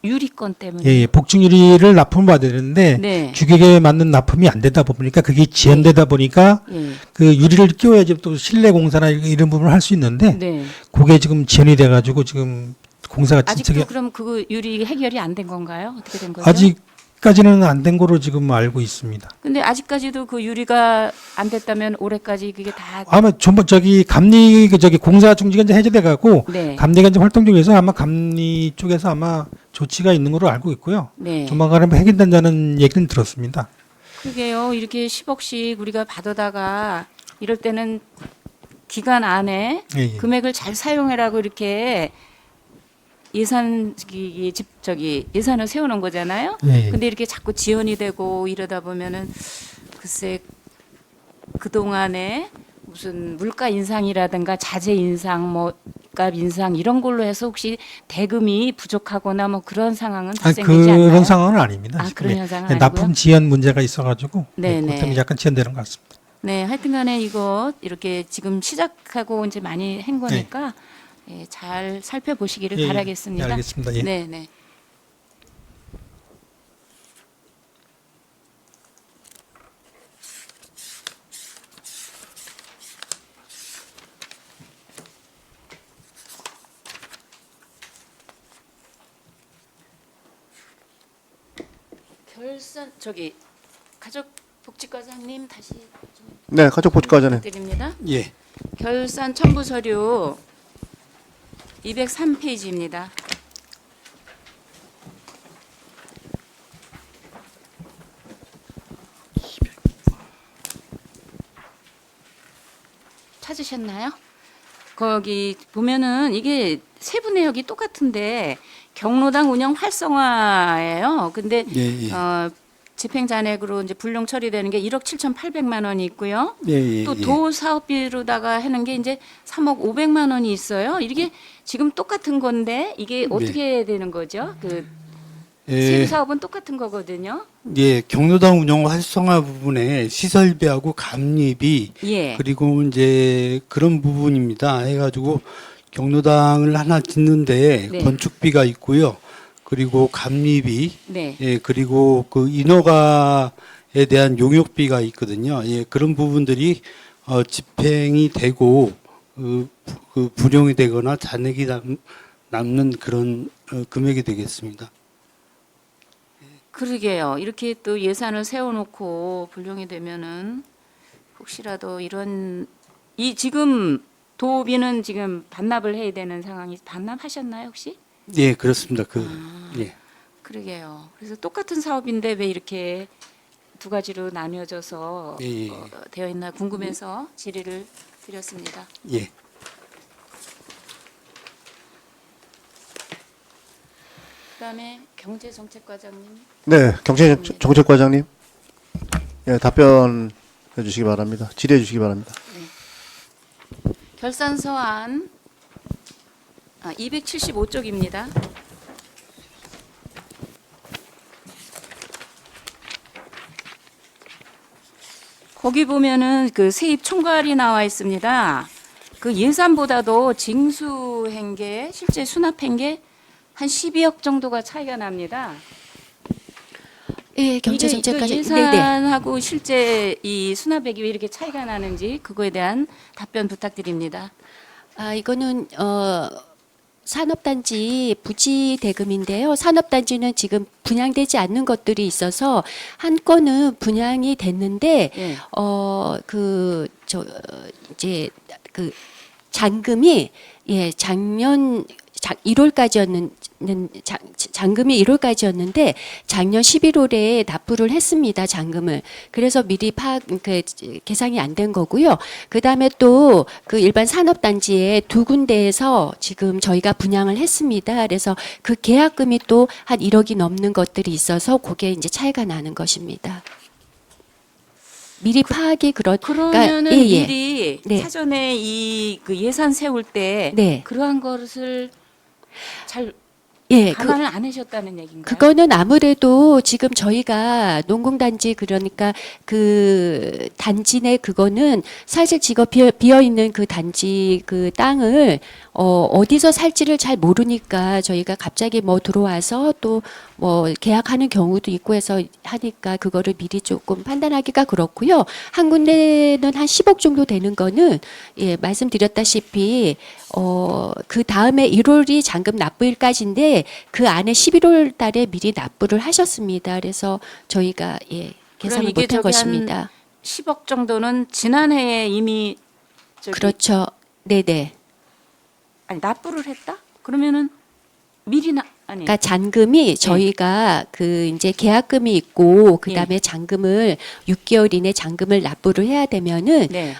[SPEAKER 2] 유리건 때문에.
[SPEAKER 4] 예, 복층 유리를 납품을 받아야 되는데
[SPEAKER 2] 네.
[SPEAKER 4] 규격에 맞는 납품이 안 되다 보니까 그게 지연되다 보니까
[SPEAKER 2] 예.
[SPEAKER 4] 그 유리를 끼워야지 또 실내 공사나 이런 부분을 할 수 있는데
[SPEAKER 2] 네.
[SPEAKER 4] 그게 지금 지연이 돼가지고 지금 공사가
[SPEAKER 2] 아직도
[SPEAKER 4] 진척이
[SPEAKER 2] 그럼 그 유리 해결이 안 된 건가요? 어떻게 된 거죠?
[SPEAKER 4] 아직까지는 안 된 거로 지금 알고 있습니다.
[SPEAKER 2] 근데 아직까지도 그 유리가 안 됐다면 올해까지 그게 다.
[SPEAKER 4] 아마 전부 저기 감리 저기 공사 중지가 이제 해제돼 갖고
[SPEAKER 2] 네.
[SPEAKER 4] 감리가 이제 활동 중에서 아마 감리 쪽에서 아마 조치가 있는 걸로 알고 있고요.
[SPEAKER 2] 네.
[SPEAKER 4] 조만간에 해결된다는 얘기는 들었습니다.
[SPEAKER 2] 그게요. 이렇게 10억씩 우리가 받아다가 이럴 때는 기간 안에
[SPEAKER 4] 예, 예.
[SPEAKER 2] 금액을 잘 사용해라고 이렇게 예산을 세우는 거잖아요.
[SPEAKER 4] 예, 예.
[SPEAKER 2] 근데 이렇게 자꾸 지연이 되고 이러다 보면은 글쎄 그 동안에 무슨 물가 인상이라든가 자재 인상, 뭐 값 인상 이런 걸로 해서 혹시 대금이 부족하거나 뭐 그런 상황은 발생되지 않나요?
[SPEAKER 4] 그런 상황은 아닙니다.
[SPEAKER 2] 아,
[SPEAKER 4] 지금.
[SPEAKER 2] 그런
[SPEAKER 4] 예.
[SPEAKER 2] 현상은
[SPEAKER 4] 예, 납품
[SPEAKER 2] 아니고요?
[SPEAKER 4] 지연 문제가 있어가지고
[SPEAKER 2] 네,
[SPEAKER 4] 그것
[SPEAKER 2] 네.
[SPEAKER 4] 때문에 약간 지연되는 것 같습니다.
[SPEAKER 2] 네, 하여튼간에 이거 이렇게 지금 시작하고 이제 많이 한 거니까 예, 잘 살펴보시기를
[SPEAKER 4] 예, 예.
[SPEAKER 2] 바라겠습니다.
[SPEAKER 4] 예, 알겠습니다. 예.
[SPEAKER 2] 네, 네. 결산 저기 가족복지과장님 다시 좀
[SPEAKER 3] 네, 가족복지과장님.
[SPEAKER 2] 부탁드립니다.
[SPEAKER 7] 예.
[SPEAKER 2] 결산 첨부 서류 203페이지입니다. 찾으셨나요? 거기 보면은 이게 세부 내역이 똑같은데 경로당 운영 활성화예요. 근데
[SPEAKER 7] 예, 예.
[SPEAKER 2] 집행 잔액으로 이제 불용 처리되는 게 1억 7,800만 원이 있고요.
[SPEAKER 7] 예, 예,
[SPEAKER 2] 또
[SPEAKER 7] 예.
[SPEAKER 2] 도 사업비로다가 하는 게 이제 3억 500만 원이 있어요. 이게 지금 똑같은 건데 이게 어떻게 되는 거죠? 그 세부 사업은 똑같은 거거든요.
[SPEAKER 7] 예, 경로당 운영 활성화 부분에 시설비하고 감리비
[SPEAKER 2] 예.
[SPEAKER 7] 그리고 이제 그런 부분입니다. 해가지고 경로당을 하나 짓는데
[SPEAKER 2] 네.
[SPEAKER 7] 건축비가 있고요. 그리고 감리비,
[SPEAKER 2] 네.
[SPEAKER 7] 예, 그리고 그 인허가에 대한 용역비가 있거든요. 예, 그런 부분들이 집행이 되고 그 불용이 되거나 잔액이 남는 그런 금액이 되겠습니다.
[SPEAKER 2] 그러게요. 이렇게 또 예산을 세워놓고 불용이 되면은 혹시라도 이런 이 지금 도비는 지금 반납을 해야 되는 상황이 반납하셨나요 혹시?
[SPEAKER 7] 예, 그렇습니다. 예.
[SPEAKER 2] 그러게요. 그래서 똑같은 사업인데 왜 이렇게 두 가지로 나뉘어져서
[SPEAKER 7] 예, 예.
[SPEAKER 2] 되어 있나 궁금해서 질의를 드렸습니다.
[SPEAKER 7] 예.
[SPEAKER 2] 그다음에 경제정책과장님.
[SPEAKER 3] 네, 경제정책과장님. 예, 답변해 주시기 바랍니다. 질의해 주시기 바랍니다.
[SPEAKER 2] 결산서안 275쪽입니다. 거기 보면은 그 세입 총괄이 나와 있습니다. 그 예산보다도 징수한 게 실제 수납한 게 한 12억 정도가 차이가 납니다.
[SPEAKER 12] 예, 경제정책까지.
[SPEAKER 2] 이게 예산하고 실제 이 수납액이 왜 이렇게 차이가 나는지 그거에 대한 답변 부탁드립니다.
[SPEAKER 12] 아, 이거는 산업단지 부지 대금인데요. 산업단지는 지금 분양되지 않는 것들이 있어서 한 건은 분양이 됐는데
[SPEAKER 2] 예.
[SPEAKER 12] 이제 그 잔금이 작년 1월까지였는 잔금이 1월까지였는데 작년 11월에 납부를 했습니다. 잔금을. 그래서 미리 계산이 안 된 거고요. 그다음에 또 그 일반 산업단지에 두 군데에서 지금 저희가 분양을 했습니다. 그래서 그 계약금이 또 한 1억이 넘는 것들이 있어서 그게 이제 차이가 나는 것입니다. 미리 파악이
[SPEAKER 2] 그러면은 미리
[SPEAKER 12] 네.
[SPEAKER 2] 사전에 그 예산 세울 때
[SPEAKER 12] 네.
[SPEAKER 2] 그러한 것을 잘
[SPEAKER 12] 예,
[SPEAKER 2] 감안을 안 하셨다는 얘기인가요?
[SPEAKER 12] 그거는 아무래도 지금 저희가 농공단지 그러니까 그 단지 내 그거는 사실 지금 비어 있는 그 단지 그 땅을 어디서 살지를 잘 모르니까 저희가 갑자기 뭐 들어와서 또 뭐 계약하는 경우도 있고 해서 하니까 그거를 미리 조금 판단하기가 그렇고요. 한 군데는 한 10억 정도 되는 거는 예, 말씀드렸다시피 그 다음에 1월이 잔금 납부일까지인데 그 안에 11월 달에 미리 납부를 하셨습니다. 그래서 저희가 계산을
[SPEAKER 2] 이게
[SPEAKER 12] 못한
[SPEAKER 2] 저기
[SPEAKER 12] 것입니다.
[SPEAKER 2] 한 10억 정도는 지난해에 이미
[SPEAKER 12] 그렇죠. 네네.
[SPEAKER 2] 아니 납부를 했다? 그러면은 미리 아니
[SPEAKER 12] 그러니까 잔금이 저희가 그 이제 계약금이 있고 그다음에 잔금을 6개월 이내 잔금을 납부를 해야 되면은
[SPEAKER 2] 네.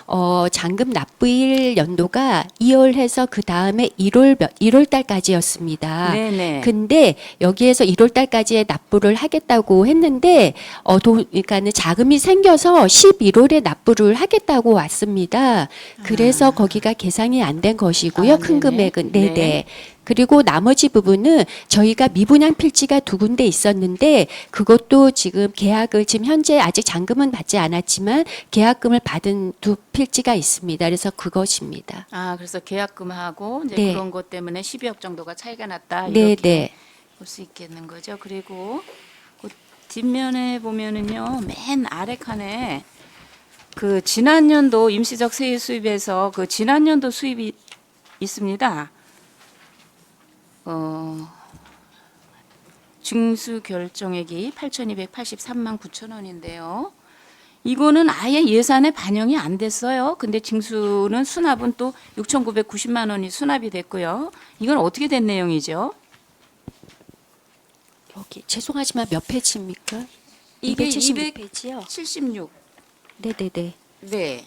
[SPEAKER 12] 잔금 납부일 연도가 2월 해서 그다음에 1월 달까지였습니다.
[SPEAKER 2] 네네.
[SPEAKER 12] 근데 여기에서 1월 달까지에 납부를 하겠다고 했는데 그러니까는 자금이 생겨서 11월에 납부를 하겠다고 왔습니다. 그래서 거기가 계산이 안 된 것이고요. 큰
[SPEAKER 2] 네네.
[SPEAKER 12] 금액은
[SPEAKER 2] 네.
[SPEAKER 12] 네네. 그리고 나머지 부분은 저희가 미분양 필지가 두 군데 있었는데 그것도 지금 계약을 지금 현재 아직 잔금은 받지 않았지만 계약금을 받은 두 필지가 있습니다. 그래서 그것입니다.
[SPEAKER 2] 아 그래서 계약금하고 이제
[SPEAKER 12] 네.
[SPEAKER 2] 그런 것 때문에 12억 정도가 차이가 났다
[SPEAKER 12] 네,
[SPEAKER 2] 이렇게
[SPEAKER 12] 네.
[SPEAKER 2] 볼 수 있겠는 거죠. 그리고 그 뒷면에 보면은요 맨 아래 칸에 그 지난년도 임시적 세입 수입에서 그 지난년도 수입이 있습니다. 징수 결정액이 8,283만 9천 원인데요. 이거는 아예 예산에 반영이 안 됐어요. 근데 징수는 수납은 또 6,990만 원이 수납이 됐고요. 이건 어떻게 된 내용이죠?
[SPEAKER 12] 여기 죄송하지만 몇 페이지입니까?
[SPEAKER 2] 이게
[SPEAKER 12] 276페이지요.
[SPEAKER 2] 76.
[SPEAKER 12] 네네네.
[SPEAKER 2] 네.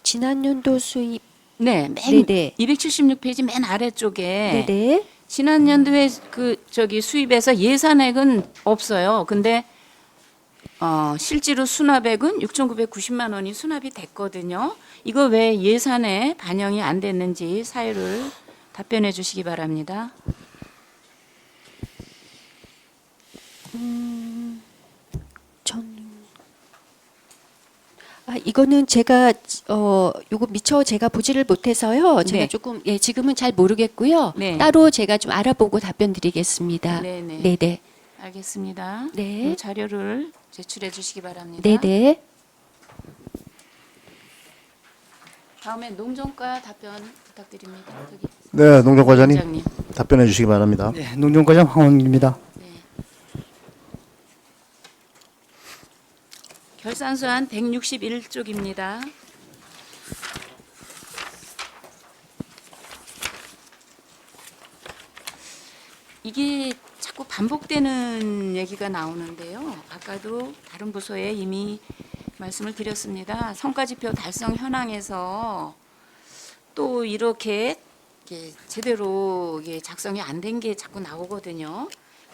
[SPEAKER 12] 지난 연도 수입
[SPEAKER 2] 네,
[SPEAKER 12] 네네.
[SPEAKER 2] 276페이지 맨 아래쪽에
[SPEAKER 12] 네네.
[SPEAKER 2] 지난 연도에 수입에서 예산액은 없어요. 근데 실제로 수납액은 6,990만 원이 수납이 됐거든요. 이거 왜 예산에 반영이 안 됐는지 사유를 답변해 주시기 바랍니다.
[SPEAKER 12] 이거는 제가 요거 미처 제가 보지를 못해서요. 제가
[SPEAKER 2] 네.
[SPEAKER 12] 조금 지금은 잘 모르겠고요.
[SPEAKER 2] 네.
[SPEAKER 12] 따로 제가 좀 알아보고 답변 드리겠습니다.
[SPEAKER 2] 네네.
[SPEAKER 12] 네네.
[SPEAKER 2] 알겠습니다.
[SPEAKER 12] 네.
[SPEAKER 2] 이 자료를 제출해 주시기 바랍니다.
[SPEAKER 12] 네네.
[SPEAKER 2] 다음에 농정과 답변 부탁드립니다. 저기
[SPEAKER 3] 네, 농정과장님
[SPEAKER 2] 원장님.
[SPEAKER 3] 답변해 주시기 바랍니다.
[SPEAKER 14] 네, 농정과장 황원입니다.
[SPEAKER 2] 결산서안 161쪽입니다. 이게 자꾸 반복되는 얘기가 나오는데요. 아까도 다른 부서에 이미 말씀을 드렸습니다. 성과지표 달성 현황에서 또 이렇게 제대로 이게 작성이 안 된 게 자꾸 나오거든요.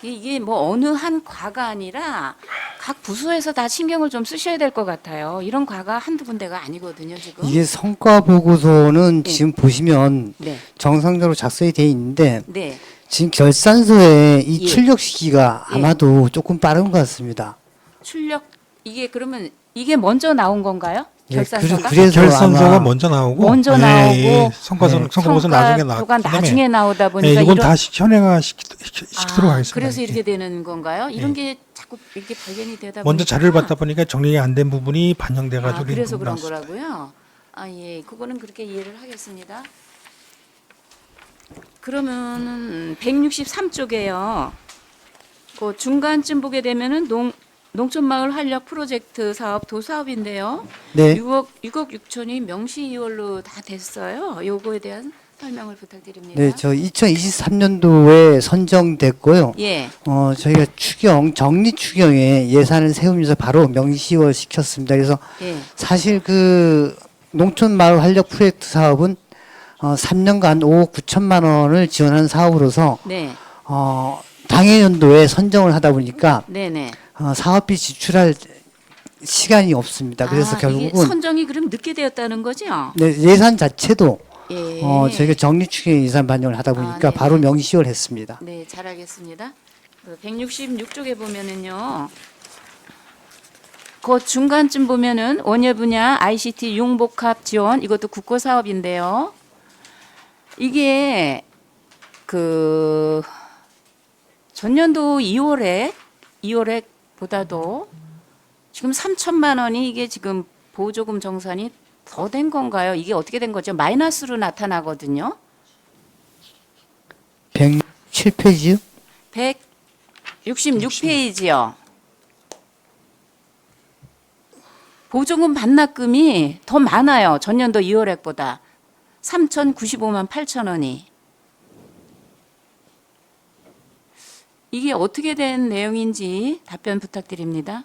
[SPEAKER 2] 이게 뭐 어느 한 과가 아니라 각 부서에서 다 신경을 좀 쓰셔야 될 것 같아요. 이런 과가 한두 군데가 아니거든요, 지금.
[SPEAKER 14] 이게 성과 보고서는
[SPEAKER 2] 네.
[SPEAKER 14] 지금 보시면
[SPEAKER 2] 네.
[SPEAKER 14] 정상적으로 작성이 돼 있는데
[SPEAKER 2] 네.
[SPEAKER 14] 지금 결산서에 이
[SPEAKER 2] 예.
[SPEAKER 14] 출력 시기가
[SPEAKER 2] 예.
[SPEAKER 14] 아마도 조금 빠른 것 같습니다.
[SPEAKER 2] 출력 이게 그러면 이게 먼저 나온 건가요?
[SPEAKER 14] 예,
[SPEAKER 2] 결산서가?
[SPEAKER 14] 그래서
[SPEAKER 4] 결산서가
[SPEAKER 14] 아마
[SPEAKER 4] 먼저 나오고
[SPEAKER 2] 먼저
[SPEAKER 4] 예,
[SPEAKER 2] 나오고
[SPEAKER 4] 예, 성과보고서 나중에
[SPEAKER 2] 성과표가
[SPEAKER 4] 나오고
[SPEAKER 2] 나중에 나오다 보니까
[SPEAKER 4] 이건
[SPEAKER 2] 이런-
[SPEAKER 4] 다시 현행화 시키도록 하겠습니다.
[SPEAKER 2] 그래서
[SPEAKER 4] 예.
[SPEAKER 2] 이렇게 되는 건가요? 이런
[SPEAKER 4] 예.
[SPEAKER 2] 게 자꾸 이렇게 발견이 되다
[SPEAKER 4] 먼저
[SPEAKER 2] 보니까
[SPEAKER 4] 자료를 받다 보니까 정리가 안 된 부분이 반영돼 가지고
[SPEAKER 2] 그래서 그런 거라고요. 아 예, 그거는 그렇게 이해를 하겠습니다. 그러면은 163쪽에요. 그 중간쯤 보게 되면은 농촌마을 활력 프로젝트 사업 도사업인데요.
[SPEAKER 14] 네.
[SPEAKER 2] 6억 6천이 명시 2월로 다 됐어요. 요거에 대한 설명을 부탁드립니다.
[SPEAKER 14] 네, 저 2023년도에 선정됐고요.
[SPEAKER 2] 예.
[SPEAKER 14] 저희가 정리 추경에 예산을 세우면서 바로 명시화 시켰습니다. 그래서
[SPEAKER 2] 예.
[SPEAKER 14] 사실 그 농촌 마을 활력 프로젝트 사업은 3년간 5억 9천만 원을 지원하는 사업으로서
[SPEAKER 2] 네.
[SPEAKER 14] 당해년도에 선정을 하다 보니까
[SPEAKER 2] 네네.
[SPEAKER 14] 사업비 지출할 시간이 없습니다. 그래서
[SPEAKER 2] 이게
[SPEAKER 14] 결국은
[SPEAKER 2] 선정이 그럼 늦게 되었다는 거죠?
[SPEAKER 14] 네, 예산 자체도
[SPEAKER 2] 예.
[SPEAKER 14] 저희가 정리 추경 예산 반영을 하다 보니까
[SPEAKER 2] 네.
[SPEAKER 14] 바로 명시를 했습니다.
[SPEAKER 2] 네, 잘 알겠습니다. 166쪽에 보면은요. 그 중간쯤 보면은 원예 분야 ICT 융복합 지원 이것도 국고 사업인데요. 이게 그 전년도 2월에 보다도 지금 3천만 원이 이게 지금 보조금 정산이 더 된 건가요? 이게 어떻게 된 거죠? 마이너스로 나타나거든요.
[SPEAKER 14] 107페이지요?
[SPEAKER 2] 166페이지요. 보조금 반납금이 더 많아요. 전년도 2월액보다 3,095만 8천 원이. 이게 어떻게 된 내용인지 답변 부탁드립니다.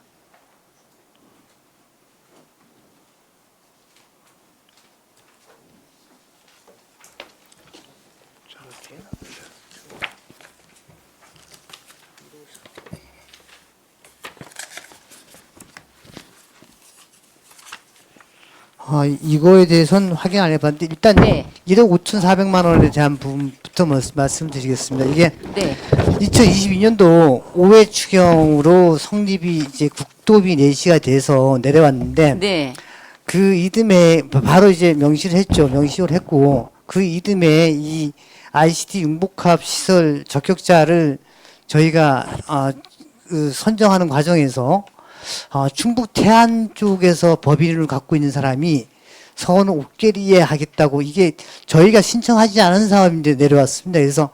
[SPEAKER 14] 이거에 대해서는 확인 안 해봤는데 일단
[SPEAKER 2] 네.
[SPEAKER 14] 1억 5,400만 원에 대한 부분부터 말씀드리겠습니다. 이게
[SPEAKER 2] 네.
[SPEAKER 14] 2022년도 5회 추경으로 성립이 이제 국도비 내시가 돼서 내려왔는데
[SPEAKER 2] 네.
[SPEAKER 14] 그 이듬해 바로 이제 명시를 했죠. 명시를 했고 그 이듬해 이 ICT 융복합 시설 적격자를 저희가 선정하는 과정에서 충북 태안 쪽에서 법인을 갖고 있는 사람이 서원 옥계리에 하겠다고 이게 저희가 신청하지 않은 사업인데 내려왔습니다. 그래서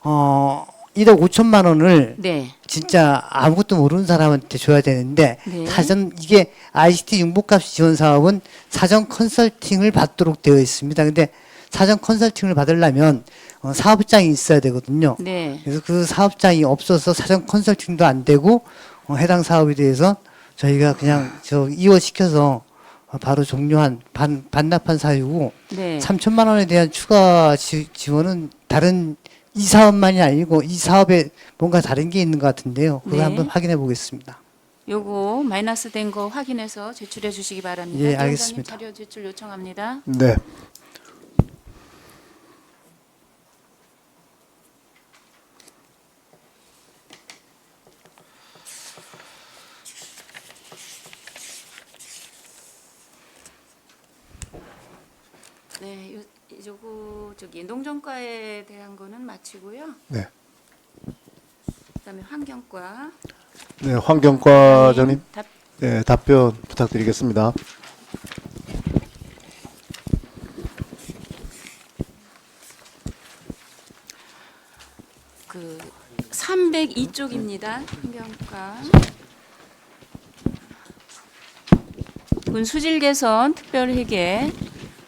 [SPEAKER 14] 1억 5천만 원을
[SPEAKER 2] 네.
[SPEAKER 14] 진짜 아무것도 모르는 사람한테 줘야 되는데
[SPEAKER 2] 네.
[SPEAKER 14] 사전 이게 ICT 융복합 지원 사업은 사전 컨설팅을 받도록 되어 있습니다. 근데 사전 컨설팅을 받으려면 사업장이 있어야 되거든요.
[SPEAKER 2] 네.
[SPEAKER 14] 그래서 그 사업장이 없어서 사전 컨설팅도 안 되고 해당 사업에 대해서 저희가 그냥 이월시켜서 바로 종료한 반납한 사유고
[SPEAKER 2] 네.
[SPEAKER 14] 3천만 원에 대한 추가 지원은 다른 이 사업만이 아니고 이 사업에 뭔가 다른 게 있는 것 같은데요. 그거
[SPEAKER 2] 네.
[SPEAKER 14] 한번 확인해 보겠습니다.
[SPEAKER 2] 요거 마이너스 된 거 확인해서 제출해 주시기 바랍니다.
[SPEAKER 14] 예,
[SPEAKER 2] 위원장님
[SPEAKER 14] 알겠습니다.
[SPEAKER 2] 자료 제출 요청합니다.
[SPEAKER 3] 네.
[SPEAKER 2] 네, 요거 저기 농정과에 대한 거는 마치고요.
[SPEAKER 3] 네.
[SPEAKER 2] 그다음에 환경과.
[SPEAKER 3] 네, 환경과장님
[SPEAKER 2] 답,
[SPEAKER 3] 네, 답변 부탁드리겠습니다.
[SPEAKER 2] 그 302쪽입니다. 환경과. 수질 개선 특별회계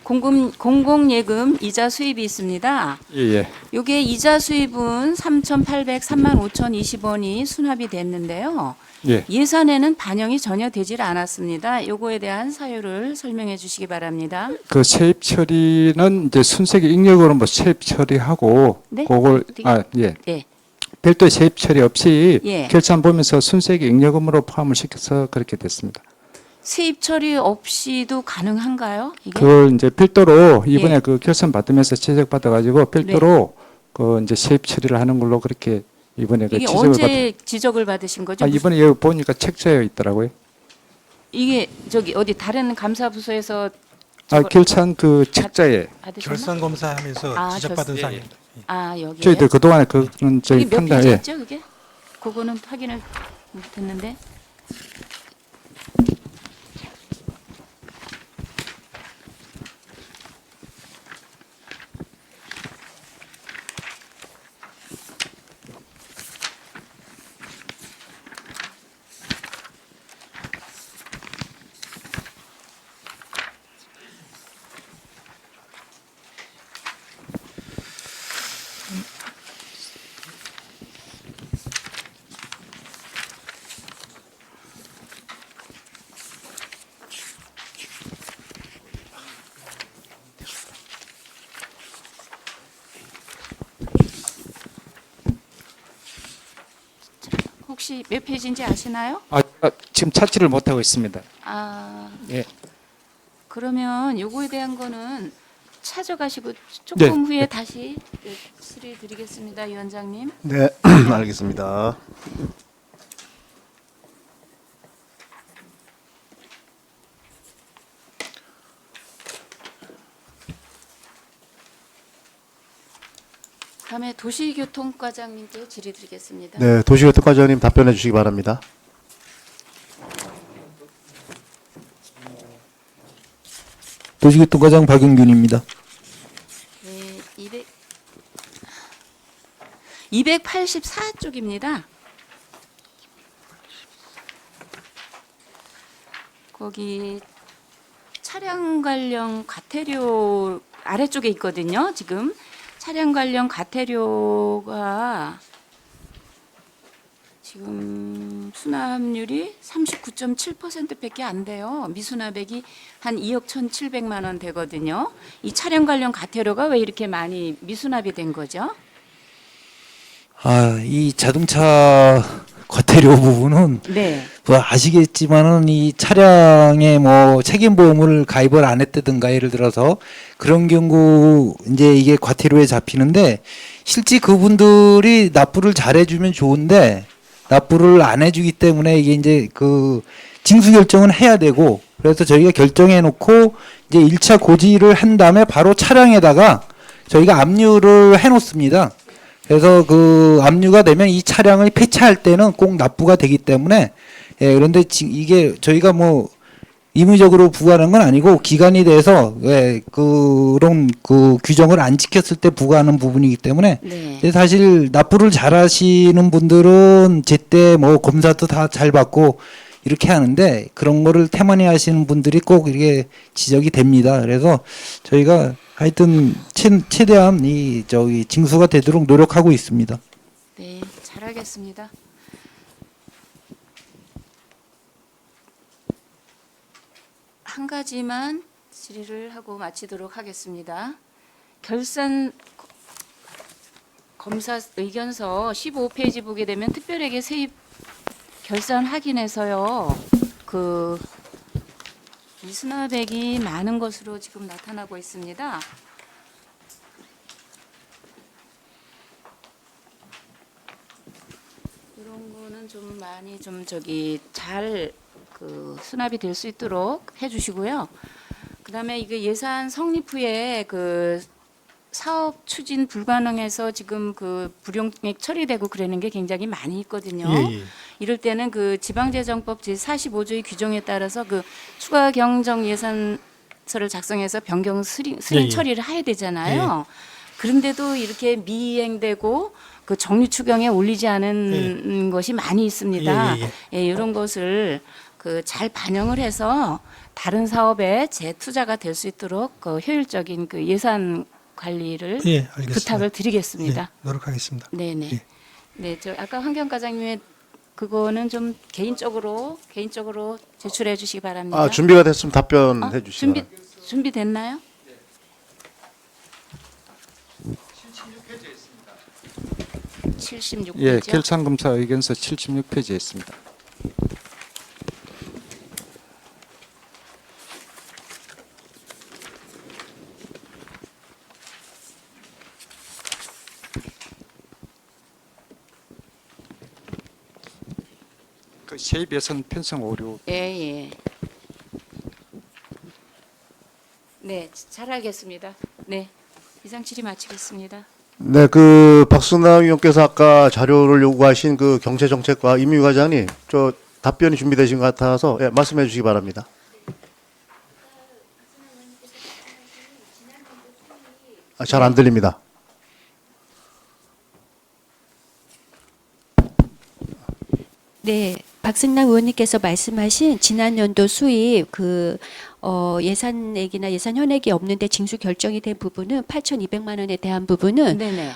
[SPEAKER 2] 공공예금 이자 수입이 있습니다.
[SPEAKER 8] 예.
[SPEAKER 2] 요게 이자 수입은 3,835,020원이 수납이 됐는데요.
[SPEAKER 8] 예.
[SPEAKER 2] 예산에는 반영이 전혀 되질 않았습니다. 요거에 대한 사유를 설명해 주시기 바랍니다.
[SPEAKER 15] 그 세입 처리는 이제 순세기 ing력으로 뭐 세입 처리하고
[SPEAKER 2] 네?
[SPEAKER 15] 그걸 예.
[SPEAKER 2] 예.
[SPEAKER 15] 별도의 세입 처리 없이
[SPEAKER 2] 예.
[SPEAKER 15] 결산 보면서 순세기 ing력금으로 포함을 시켜서 그렇게 됐습니다.
[SPEAKER 2] 세입 처리 없이도 가능한가요? 이게?
[SPEAKER 15] 그걸 이제 별도로 이번에
[SPEAKER 2] 예.
[SPEAKER 15] 그 결산 받으면서 지적 받아가지고 별도로 그 이제 세입 처리를 하는 걸로 그렇게 이번에 그
[SPEAKER 2] 이게
[SPEAKER 15] 지적을
[SPEAKER 2] 언제 지적을 받으신 거죠?
[SPEAKER 15] 이번에 여기 보니까 책자에 있더라고요.
[SPEAKER 2] 이게 저기 어디 다른 감사부서에서
[SPEAKER 15] 결산 그 책자에
[SPEAKER 2] 받으셨나?
[SPEAKER 4] 결산 검사하면서 지적받은
[SPEAKER 2] 예.
[SPEAKER 4] 사항입니다.
[SPEAKER 2] 여기에
[SPEAKER 15] 저희들 그 동안에 그는 저희
[SPEAKER 2] 이게 몇
[SPEAKER 15] 판단
[SPEAKER 2] 페이지였죠, 그게? 그거는 확인을 못했는데. 혹시 몇 페이지인지 아시나요?
[SPEAKER 15] 지금 찾지를 못하고 있습니다. 예.
[SPEAKER 2] 그러면 요거에 대한 거는 찾아가시고 조금
[SPEAKER 15] 네.
[SPEAKER 2] 후에 다시 질의드리겠습니다, 위원장님.
[SPEAKER 3] 네, 알겠습니다.
[SPEAKER 2] 다음에 도시교통과장님께 질의드리겠습니다.
[SPEAKER 3] 네, 도시교통과장님 답변해 주시기 바랍니다.
[SPEAKER 16] 도시교통과장 박용균입니다.
[SPEAKER 2] 네, 284쪽입니다. 거기 차량 관련 과태료 아래쪽에 있거든요. 지금 차량 관련 과태료가 지금 수납률이 39.7%밖에 안 돼요. 미수납액이 한 2억 1,700만 원 되거든요. 이 차량 관련 과태료가 왜 이렇게 많이 미수납이 된 거죠?
[SPEAKER 16] 이 자동차 과태료 부분은
[SPEAKER 2] 네.
[SPEAKER 16] 뭐 아시겠지만은 이 차량에 뭐 책임보험을 가입을 안 했다든가 예를 들어서 그런 경우 이제 이게 과태료에 잡히는데 실제 그분들이 납부를 잘해주면 좋은데 납부를 안 해주기 때문에 이게 이제 그 징수 결정은 해야 되고 그래서 저희가 결정해 놓고 이제 1차 고지를 한 다음에 바로 차량에다가 저희가 압류를 해 놓습니다. 그래서 그 압류가 되면 이 차량을 폐차할 때는 꼭 납부가 되기 때문에 그런데 이게 저희가 뭐 임의적으로 부과하는 건 아니고 기간이 돼서 그런 그 규정을 안 지켰을 때 부과하는 부분이기 때문에
[SPEAKER 2] 네.
[SPEAKER 16] 사실 납부를 잘 하시는 분들은 제때 뭐 검사도 다 잘 받고 이렇게 하는데 그런 거를 태만히 하시는 분들이 꼭 이렇게 지적이 됩니다. 그래서 저희가 하여튼 최대한 이 징수가 되도록 노력하고 있습니다.
[SPEAKER 2] 네, 잘하겠습니다. 한 가지만 질의를 하고 마치도록 하겠습니다. 결산 검사 의견서 15페이지 보게 되면 특별회계 세입 결산 확인해서요. 그 미수납액이 많은 것으로 지금 나타나고 있습니다. 이런 거는 좀 많이 좀 잘 그 수납이 될 수 있도록 해주시고요. 그다음에 이게 예산 성립 후에 그 사업 추진 불가능해서 지금 그 불용액 처리되고 그러는 게 굉장히 많이 있거든요.
[SPEAKER 4] 예, 예.
[SPEAKER 2] 이럴 때는 그 지방재정법 제45조의 규정에 따라서 그 추가 경정 예산서를 작성해서 변경 수립
[SPEAKER 4] 예, 예.
[SPEAKER 2] 처리를 해야 되잖아요. 그런데도 이렇게 미이행되고 그 정리 추경에 올리지 않은 것이 많이 있습니다. 예, 이런 것을 그 잘 반영을 해서 다른 사업에 재투자가 될 수 있도록 그 효율적인 그 예산 관리를
[SPEAKER 4] 예, 알겠습니다.
[SPEAKER 2] 부탁을 드리겠습니다.
[SPEAKER 4] 예, 노력하겠습니다.
[SPEAKER 2] 네네.
[SPEAKER 4] 예.
[SPEAKER 2] 네, 저 아까 환경과장님의 그거는 좀 개인적으로 제출해 주시기 바랍니다.
[SPEAKER 3] 아, 준비가 됐으면 답변해 주시기 바랍니다.
[SPEAKER 2] 준비됐나요? 76페이지요.
[SPEAKER 15] 예, 결산검사 의견서 76페이지에 있습니다. 그 세입 예산 편성 오류.
[SPEAKER 2] 예. 네, 잘 알겠습니다. 네, 이상 질의 마치겠습니다.
[SPEAKER 3] 네, 그 박순남 의원께서 아까 자료를 요구하신 그 경제정책과 이민희 과장님, 저 답변이 준비되신 것 같아서 예, 말씀해 주시기 바랍니다. 아, 잘 안 들립니다.
[SPEAKER 12] 네, 박승남 의원님께서 말씀하신 지난 연도 수입 예산액이나 예산 현액이 없는데 징수 결정이 된 부분은 8,200만 원에 대한 부분은
[SPEAKER 2] 네네.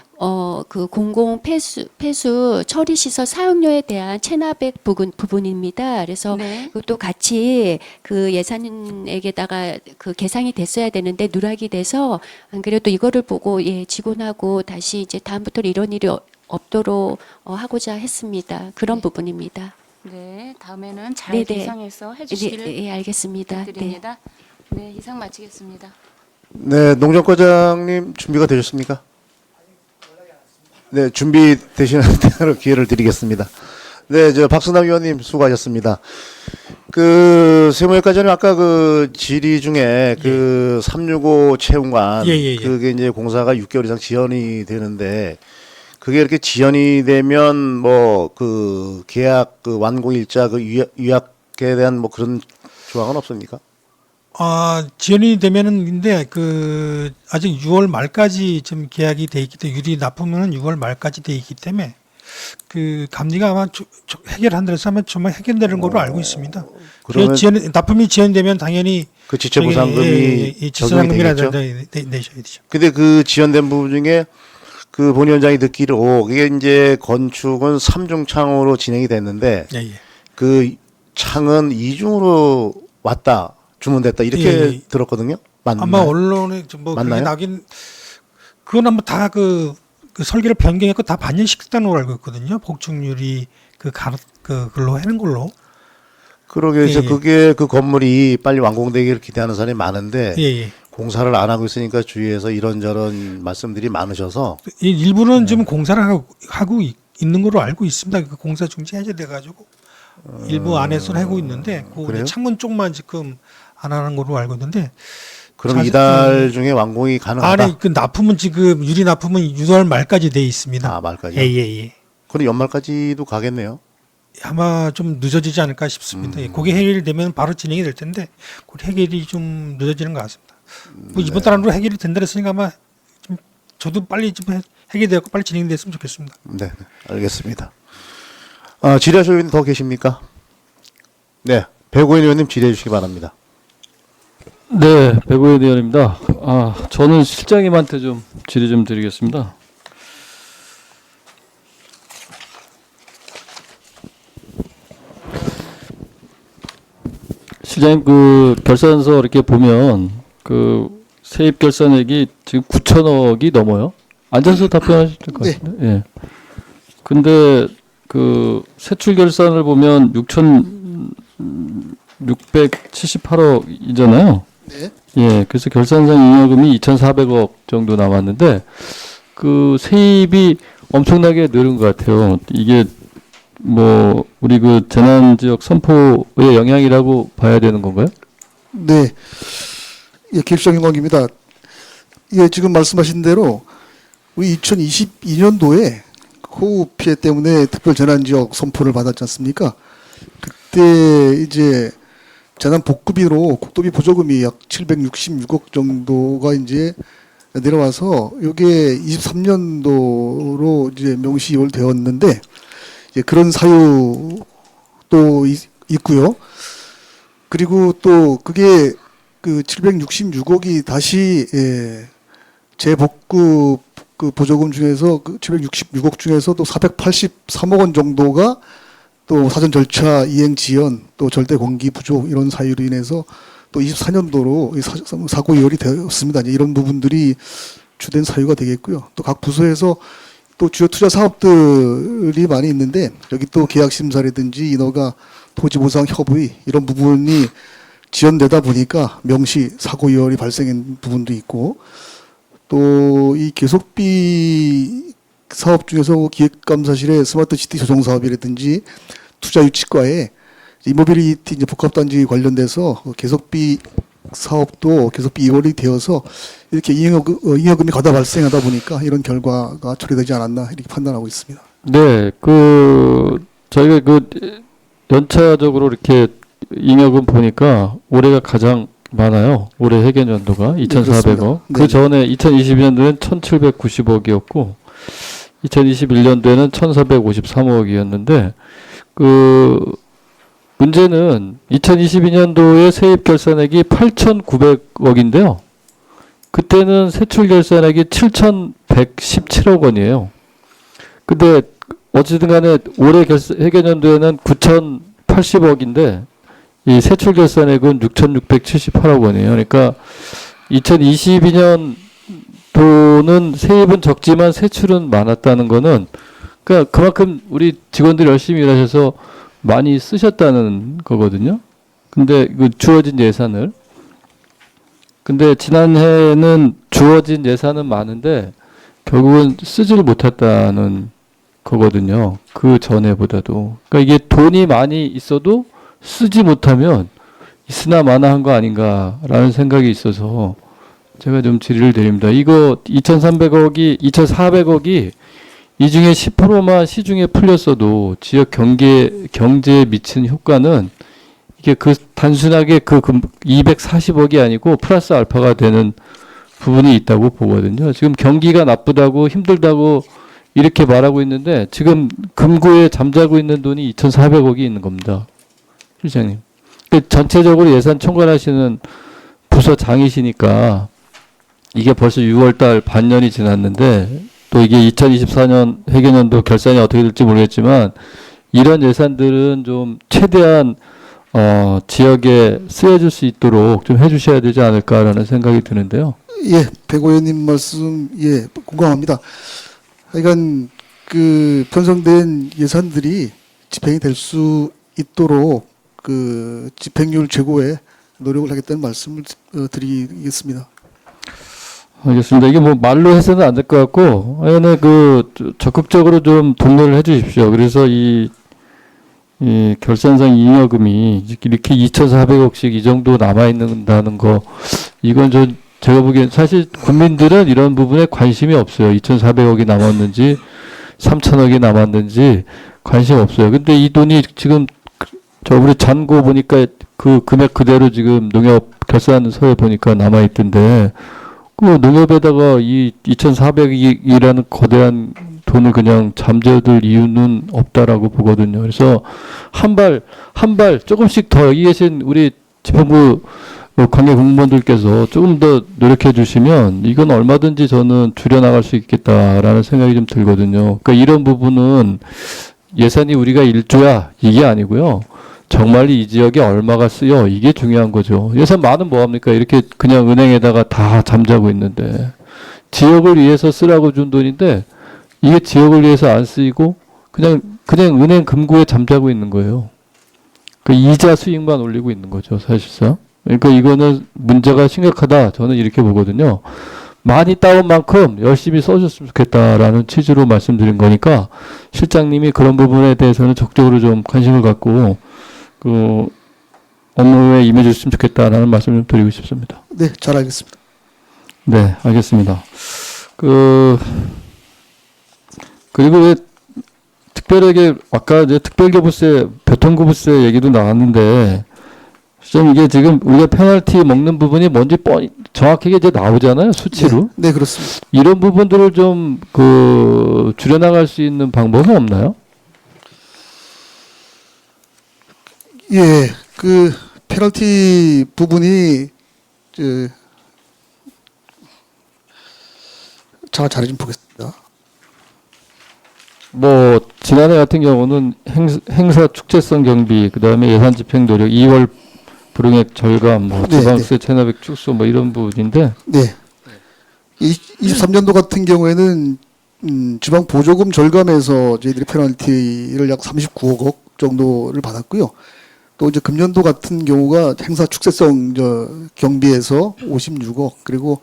[SPEAKER 12] 그 공공 폐수 처리 시설 사용료에 대한 체납액 부분입니다. 그래서
[SPEAKER 2] 네.
[SPEAKER 12] 그것도 같이 그 예산액에다가 그 계상이 됐어야 되는데 누락이 돼서 안 그래도 이거를 보고 직원하고 다시 이제 다음부터 이런 일이 없도록 하고자 했습니다. 그런 부분입니다.
[SPEAKER 2] 네, 다음에는 잘
[SPEAKER 12] 네네.
[SPEAKER 2] 계상해서 해주시기를
[SPEAKER 12] 네, 알겠습니다.
[SPEAKER 2] 부탁드립니다. 네, 이상 마치겠습니다.
[SPEAKER 3] 네, 농정과장님 준비가 되셨습니까? 네, 준비되시는 대로 기회를 드리겠습니다. 네, 저 박순남 의원님 수고하셨습니다. 그 세무회과장님 아까 그 질의 중에 그 365 채용관 그게 이제 공사가 6개월 이상 지연이 되는데 그게 이렇게 지연이 되면 뭐 그 계약 그 완공 일자 그 유약에 대한 뭐 그런 조항은 없습니까?
[SPEAKER 4] 아, 지연이 되면은 근데 그 아직 6월 말까지 좀 계약이 돼 있기 때문에 유리 납품은 6월 말까지 돼 있기 때문에 그 감리가 아마 해결한다 해서 아마 정말 해결되는 걸로 알고 있습니다.
[SPEAKER 3] 그러면
[SPEAKER 4] 납품이 지연되면 당연히
[SPEAKER 3] 그 지체 보상금이 적용이 되겠죠.
[SPEAKER 4] 내셔야 되죠.
[SPEAKER 3] 근데 그 지연된 부분 중에 그 본 위원장이 듣기로 이게 이제 건축은 3중창으로 진행이 됐는데 그 창은 2중으로 왔다 주문됐다 이렇게 들었거든요. 맞나요?
[SPEAKER 4] 아마 언론에 뭐 그게
[SPEAKER 3] 맞나요?
[SPEAKER 4] 나긴 그건 아마 다 그 설계를 변경했고 다 반영시켰다는 걸로 알고 있거든요. 복층률이 그걸로 하는 걸로.
[SPEAKER 3] 그러게 이제 그게 그 건물이 빨리 완공되기를 기대하는 사람이 많은데 공사를 안 하고 있으니까 주위에서 이런저런 말씀들이 많으셔서
[SPEAKER 4] 일부는 지금 공사를 하고 있는 걸로 알고 있습니다. 그 공사 중지 해제돼 가지고 일부 안에서 하고 있는데 그 창문 쪽만 지금 안 하는 걸로 알고 있는데
[SPEAKER 3] 그럼 이달 중에 완공이 가능하다.
[SPEAKER 4] 아니 그 납품은 지금 유리 납품은 6월 말까지 돼 있습니다.
[SPEAKER 3] 아, 말까지.
[SPEAKER 4] 예.
[SPEAKER 3] 그럼 연말까지도 가겠네요.
[SPEAKER 4] 아마 좀 늦어지지 않을까 싶습니다. 그게 해결되면 바로 진행이 될 텐데 그 해결이 좀 늦어지는 것 같습니다. 뭐 이번 달 안으로 해결이 된다 했으니까 아마 좀 저도 빨리 좀 해결되고 빨리 진행됐으면 좋겠습니다.
[SPEAKER 3] 네, 알겠습니다. 질의하실 의원님 더 계십니까? 네, 백오인 의원님 질의해 주시기 바랍니다.
[SPEAKER 8] 네, 백오현 의원입니다. 저는 실장님한테 좀 질의 좀 드리겠습니다. 실장님, 그 결산서 이렇게 보면 그 세입 결산액이 지금 9천억이 넘어요. 앉아서 답변하실 것 같은데. 예. 근데 그 세출 결산을 보면 6,678억이잖아요.
[SPEAKER 17] 네.
[SPEAKER 8] 예, 그래서 결산상 잉여금이 2,400억 정도 남았는데 그 세입이 엄청나게 늘은 것 같아요. 이게 뭐 우리 그 재난 지역 선포의 영향이라고 봐야 되는 건가요?
[SPEAKER 17] 네. 예, 길성영광입니다. 예, 지금 말씀하신 대로 우리 2022년도에 호우 피해 때문에 특별 재난 지역 선포를 받았지 않습니까? 그때 이제 재난 복구비로 국도비 보조금이 약 766억 정도가 이제 내려와서 이게 23년도로 이제 명시 이월되었는데 이제 그런 사유도 있고요. 그리고 또 그게 그 766억이 다시 재복구 그 보조금 중에서 그 766억 중에서 또 483억 원 정도가 또 사전 절차 이행 지연 또 절대 공기 부족 이런 사유로 인해서 또 24년도로 사고 이월이 되었습니다. 이제 이런 부분들이 주된 사유가 되겠고요. 또 각 부서에서 또 주요 투자 사업들이 많이 있는데 여기 또 계약 심사라든지 인허가 토지 보상 협의 이런 부분이 지연되다 보니까 명시 사고 이월이 발생한 부분도 있고 또 이 계속비 사업 중에서 기획감사실의 스마트시티 조정 사업이라든지 투자 유치과에 이모빌리티 이제 복합단지 관련돼서 계속비 사업도 계속비 이월이 되어서 이렇게 잉여금이 과다 발생하다 보니까 이런 결과가 초래되지 않았나 이렇게 판단하고 있습니다.
[SPEAKER 8] 네, 저희가 연차적으로 이렇게 잉여금 보니까 올해가 가장 많아요. 올해 회계연도가 2,400억.
[SPEAKER 17] 네,
[SPEAKER 8] 그 전에 2022년도에는 1,790억이었고 2021년도에는 1,453억이었는데 문제는 2022년도에 세입 결산액이 8,900억인데요. 그때는 세출 결산액이 7,117억 원이에요. 근데 어쨌든 간에 올해 회계연도에는 9,080억인데 이 세출 결산액은 6,678억 원이에요. 그러니까 2022년도는 세입은 적지만 세출은 많았다는 거는 그러니까 그만큼 우리 직원들이 열심히 일하셔서 많이 쓰셨다는 거거든요. 근데 그 주어진 예산을. 근데 지난해는 주어진 예산은 많은데 결국은 쓰지를 못했다는 거거든요. 그 전에보다도. 그러니까 이게 돈이 많이 있어도 쓰지 못하면 있으나 마나한 거 아닌가라는 생각이 있어서 제가 좀 질의를 드립니다. 이거 2,400억이 이 중에 10%만 시중에 풀렸어도 지역 경제에 미친 효과는 이게 단순하게 240억이 아니고 플러스 알파가 되는 부분이 있다고 보거든요. 지금 경기가 나쁘다고 힘들다고 이렇게 말하고 있는데 지금 금고에 잠자고 있는 돈이 2,400억이 있는 겁니다. 실장님. 전체적으로 예산 총괄하시는 부서장이시니까 이게 벌써 6월달 반년이 지났는데 또 이게 2024년 회계연도 결산이 어떻게 될지 모르겠지만 이런 예산들은 좀 최대한 지역에 쓰여질 수 있도록 좀 해주셔야 되지 않을까라는 생각이 드는데요.
[SPEAKER 17] 예, 백 의원님 말씀 예 공감합니다. 하여간 그 편성된 예산들이 집행이 될 수 있도록 그 집행률 제고에 노력을 하겠다는 말씀을 드리겠습니다.
[SPEAKER 8] 알겠습니다. 이게 뭐 말로 해서는 안 될 것 같고, 아니 적극적으로 좀 독려를 해주십시오. 그래서 이 결산상 잉여금이 이렇게 2,400억씩 이 정도 남아 있는다는 거, 이건 제가 보기엔 사실 국민들은 이런 부분에 관심이 없어요. 2,400억이 남았는지 3,000억이 남았는지 관심 없어요. 근데 이 돈이 지금 우리 잔고 보니까 그 금액 그대로 지금 농협 결산서에 보니까 남아 있던데. 그 농협에다가 이 2,400억이라는 거대한 돈을 그냥 잠재워둘 이유는 없다라고 보거든요. 그래서 한 발 조금씩 더 여기 계신 우리 집행부 관계 공무원들께서 조금 더 노력해 주시면 이건 얼마든지 저는 줄여나갈 수 있겠다라는 생각이 좀 들거든요. 그러니까 이런 부분은 예산이 우리가 1조야 이게 아니고요. 정말 이 지역에 얼마가 쓰여 이게 중요한 거죠. 예산 많으면 뭐합니까? 이렇게 그냥 은행에다가 다 잠자고 있는데 지역을 위해서 쓰라고 준 돈인데 이게 지역을 위해서 안 쓰이고 그냥 은행 금고에 잠자고 있는 거예요. 그 이자 수익만 올리고 있는 거죠, 사실상. 그러니까 이거는 문제가 심각하다. 저는 이렇게 보거든요. 많이 따온 만큼 열심히 써줬으면 좋겠다라는 취지로 말씀드린 거니까 실장님이 그런 부분에 대해서는 적극적으로 좀 관심을 갖고 그 업무에 임해줬으면 좋겠다라는 말씀을 좀 드리고 싶습니다.
[SPEAKER 17] 네, 잘 알겠습니다.
[SPEAKER 8] 네, 알겠습니다. 그리고 왜 특별하게 아까 이제 특별교부세, 교통교부세 얘기도 나왔는데 좀 이게 지금 우리가 페널티 먹는 부분이 뭔지 정확하게 이제 나오잖아요, 수치로.
[SPEAKER 17] 네, 그렇습니다.
[SPEAKER 8] 이런 부분들을 좀 줄여나갈 수 있는 방법은 없나요?
[SPEAKER 17] 예, 그 페널티 부분이 제가 자료 좀 보겠습니다.
[SPEAKER 8] 뭐 지난해 같은 경우는 행사 축제성 경비, 그다음에 예산 집행 노력, 2월 불응액 절감, 뭐 지방세 체납액 축소 뭐 이런 부분인데.
[SPEAKER 17] 네. 23년도 같은 경우에는 지방 보조금 절감에서 저희들이 페널티를 약 39억 원 정도를 받았고요. 또 이제 금년도 같은 경우가 행사 축제성 경비에서 56억, 그리고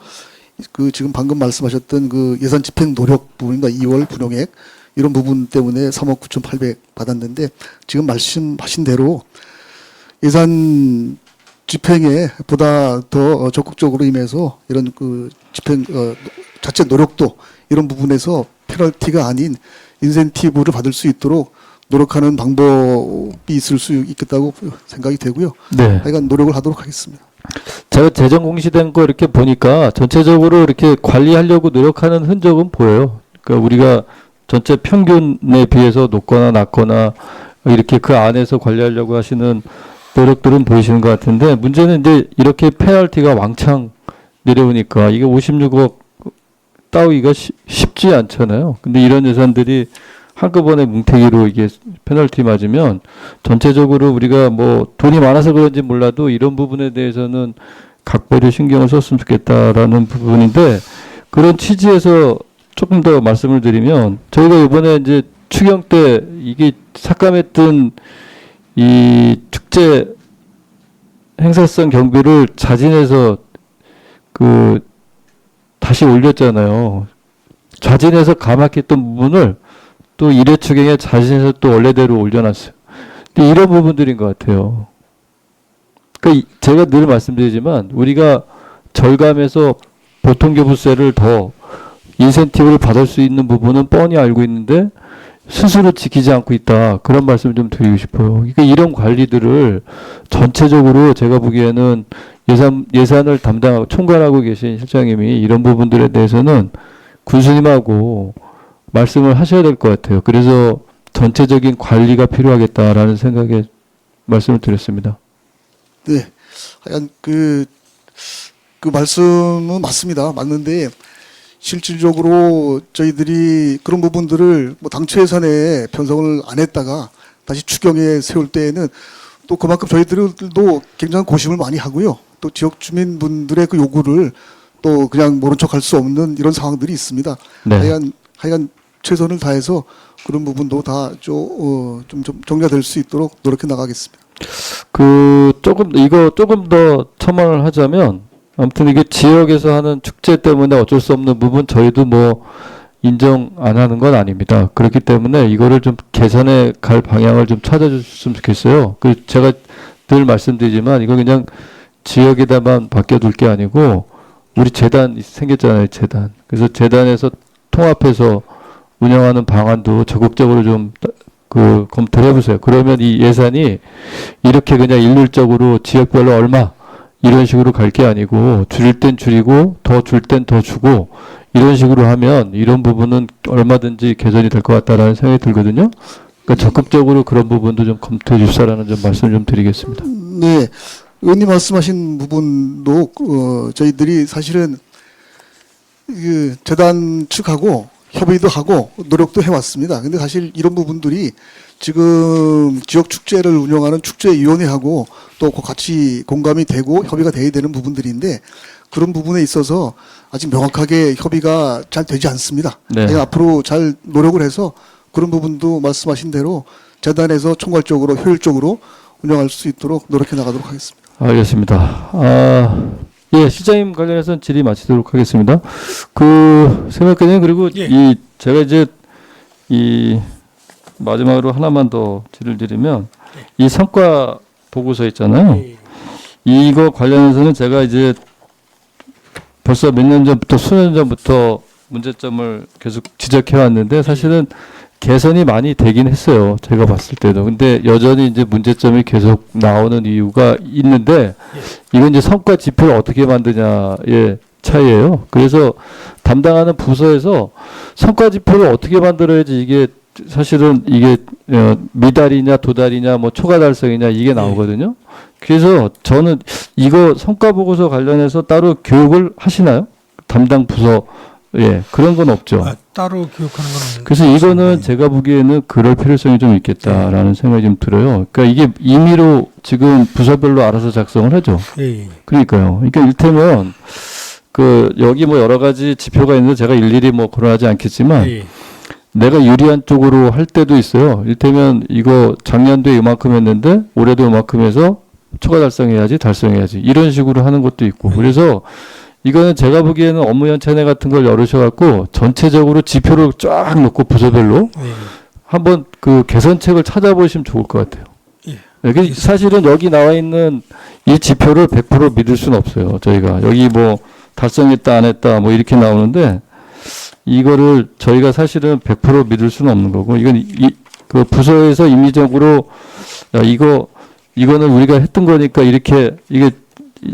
[SPEAKER 17] 그 지금 방금 말씀하셨던 그 예산 집행 노력 부분과 2월 불용액 이런 부분 때문에 3억 9,800 받았는데, 지금 말씀하신 대로 예산 집행에 보다 더 적극적으로 임해서 이런 그 집행 자체 노력도 이런 부분에서 페널티가 아닌 인센티브를 받을 수 있도록 노력하는 방법이 있을 수 있겠다고 생각이 되고요.
[SPEAKER 8] 네.
[SPEAKER 17] 하여간 노력을 하도록 하겠습니다.
[SPEAKER 8] 제가 재정 공시된 거 이렇게 보니까 전체적으로 이렇게 관리하려고 노력하는 흔적은 보여요. 그러니까 우리가 전체 평균에 비해서 높거나 낮거나 이렇게 그 안에서 관리하려고 하시는 노력들은 보이시는 것 같은데, 문제는 이제 이렇게 페널티가 왕창 내려오니까 이게 56억 따위가 쉽지 않잖아요. 근데 이런 예산들이 한꺼번에 뭉태기로 이게 페널티 맞으면 전체적으로 우리가 뭐 돈이 많아서 그런지 몰라도 이런 부분에 대해서는 각별히 신경을 썼으면 좋겠다라는 부분인데, 그런 취지에서 조금 더 말씀을 드리면, 저희가 이번에 이제 추경 때 이게 삭감했던 이 축제 행사성 경비를 자진해서 다시 올렸잖아요. 자진해서 감압했던 부분을 또 1회 추경에 자진해서 또 원래대로 올려놨어요. 근데 이런 부분들인 것 같아요. 그러니까 제가 늘 말씀드리지만 우리가 절감해서 보통교부세를 더 인센티브를 받을 수 있는 부분은 뻔히 알고 있는데 스스로 지키지 않고 있다. 그런 말씀을 좀 드리고 싶어요. 그러니까 이런 관리들을 전체적으로 제가 보기에는 예산을 담당하고 총괄하고 계신 실장님이 이런 부분들에 대해서는 군수님하고 말씀을 하셔야 될 것 같아요. 그래서 전체적인 관리가 필요하겠다라는 생각에 말씀을 드렸습니다.
[SPEAKER 17] 네, 하여간 그 말씀은 맞습니다. 맞는데 실질적으로 저희들이 그런 부분들을 뭐 당초 예산에 편성을 안 했다가 다시 추경에 세울 때에는 또 그만큼 저희들도 굉장히 고심을 많이 하고요. 또 지역 주민분들의 그 요구를 또 그냥 모른 척할 수 없는 이런 상황들이 있습니다.
[SPEAKER 8] 네.
[SPEAKER 17] 하여간 최선을 다해서 그런 부분도 다 좀 정리가 될 수 있도록 노력해 나가겠습니다.
[SPEAKER 8] 조금 더 첨언을 하자면, 아무튼 이게 지역에서 하는 축제 때문에 어쩔 수 없는 부분 저희도 뭐 인정 안 하는 건 아닙니다. 그렇기 때문에 이거를 좀 개선해 갈 방향을 좀 찾아주셨으면 좋겠어요. 제가 늘 말씀드리지만 이거 그냥 지역에다만 맡겨둘 게 아니고 우리 재단 생겼잖아요, 재단. 그래서 재단에서 통합해서 운영하는 방안도 적극적으로 좀 검토를 해보세요. 그러면 이 예산이 이렇게 그냥 일률적으로 지역별로 얼마 이런 식으로 갈 게 아니고 줄일 땐 줄이고 더 줄 땐 더 주고 이런 식으로 하면 이런 부분은 얼마든지 개선이 될 것 같다라는 생각이 들거든요. 그러니까 적극적으로 그런 부분도 좀 검토해 주시라는 좀 말씀 좀 드리겠습니다.
[SPEAKER 17] 네, 의원님 말씀하신 부분도 저희들이 사실은 그 재단 측하고 협의도 하고 노력도 해왔습니다. 근데 사실 이런 부분들이 지금 지역 축제를 운영하는 축제위원회하고 또 같이 공감이 되고 협의가 돼야 되는 부분들인데 그런 부분에 있어서 아직 명확하게 협의가 잘 되지 않습니다.
[SPEAKER 8] 네.
[SPEAKER 17] 앞으로 잘 노력을 해서 그런 부분도 말씀하신 대로 재단에서 총괄적으로 효율적으로 운영할 수 있도록 노력해 나가도록 하겠습니다.
[SPEAKER 8] 알겠습니다. 예, 시장님 관련해서는 질의 마치도록 하겠습니다. 세명께님 그리고 제가 이제 마지막으로 하나만 더 질의를 드리면 이 성과 보고서 있잖아요. 이거 관련해서는 제가 이제 벌써 몇 년 전부터 수년 전부터 문제점을 계속 지적해 왔는데 사실은 개선이 많이 되긴 했어요. 제가 봤을 때도. 근데 여전히 이제 문제점이 계속 나오는 이유가 있는데 이건 이제 성과 지표를 어떻게 만드냐의 차이예요. 그래서 담당하는 부서에서 성과 지표를 어떻게 만들어야지 이게 사실은 이게 미달이냐 도달이냐 뭐 초과 달성이냐 이게 나오거든요. 그래서 저는 이거 성과 보고서 관련해서 따로 교육을 하시나요? 담당 부서 예 그런 건 없죠.
[SPEAKER 4] 따로 교육하는 건
[SPEAKER 8] 그래서 이거는 제가 보기에는 그럴 필요성이 좀 있겠다라는 생각이 좀 들어요. 그러니까 이게 임의로 지금 부서별로 알아서 작성을 하죠. 그러니까요. 그러니까 일테면 그 여기 뭐 여러 가지 지표가 있는데 제가 일일이 뭐 거론하지 않겠지만 내가 유리한 쪽으로 할 때도 있어요. 일테면 이거 작년도에 이만큼 했는데 올해도 이만큼 해서 초과 달성해야지 이런 식으로 하는 것도 있고 그래서 이거는 제가 보기에는 업무 연차내 같은 걸 열으셔갖고 전체적으로 지표를 쫙 놓고 부서별로 한번 그 개선책을 찾아보시면 좋을 것 같아요. 예. 사실은 여기 나와 있는 이 지표를 100% 믿을 수는 없어요. 저희가 여기 뭐 달성했다 안 했다 뭐 이렇게 나오는데 이거를 저희가 사실은 100% 믿을 수는 없는 거고 이건 그 부서에서 임의적으로 야 이거는 우리가 했던 거니까 이렇게 이게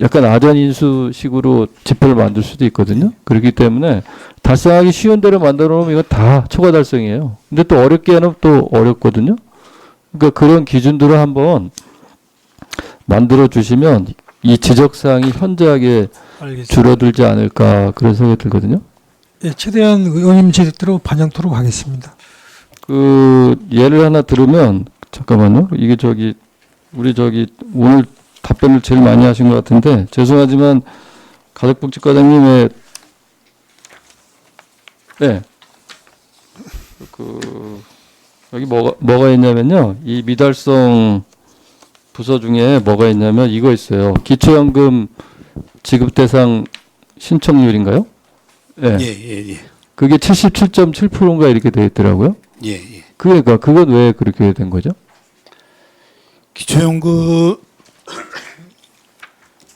[SPEAKER 8] 약간 아전 인수식으로 지표를 만들 수도 있거든요. 그렇기 때문에 달성하기 쉬운 대로 만들어 놓으면 이건 다 초과 달성이에요. 근데 또 어렵게 하면 또 어렵거든요. 그러니까 그런 기준들을 한번 만들어 주시면 이 지적 사항이 현저하게 줄어들지 않을까 그런 생각이 들거든요.
[SPEAKER 4] 예, 최대한 의원님 제대로 반영토록 하겠습니다.
[SPEAKER 8] 그 예를 하나 들으면 잠깐만요. 이게 우리 오늘 답변을 제일 많이 하신 것 같은데 죄송하지만 가족복지과장님의 여기 뭐가 있냐면요. 이 미달성 부서 중에 뭐가 있냐면 이거 있어요. 기초연금 지급 대상 신청률인가요?
[SPEAKER 7] 예.
[SPEAKER 8] 그게 77.7%인가 이렇게 되어 있더라고요.
[SPEAKER 7] 예.
[SPEAKER 8] 그러니까 그건 왜 그렇게 된 거죠?
[SPEAKER 7] 기초연금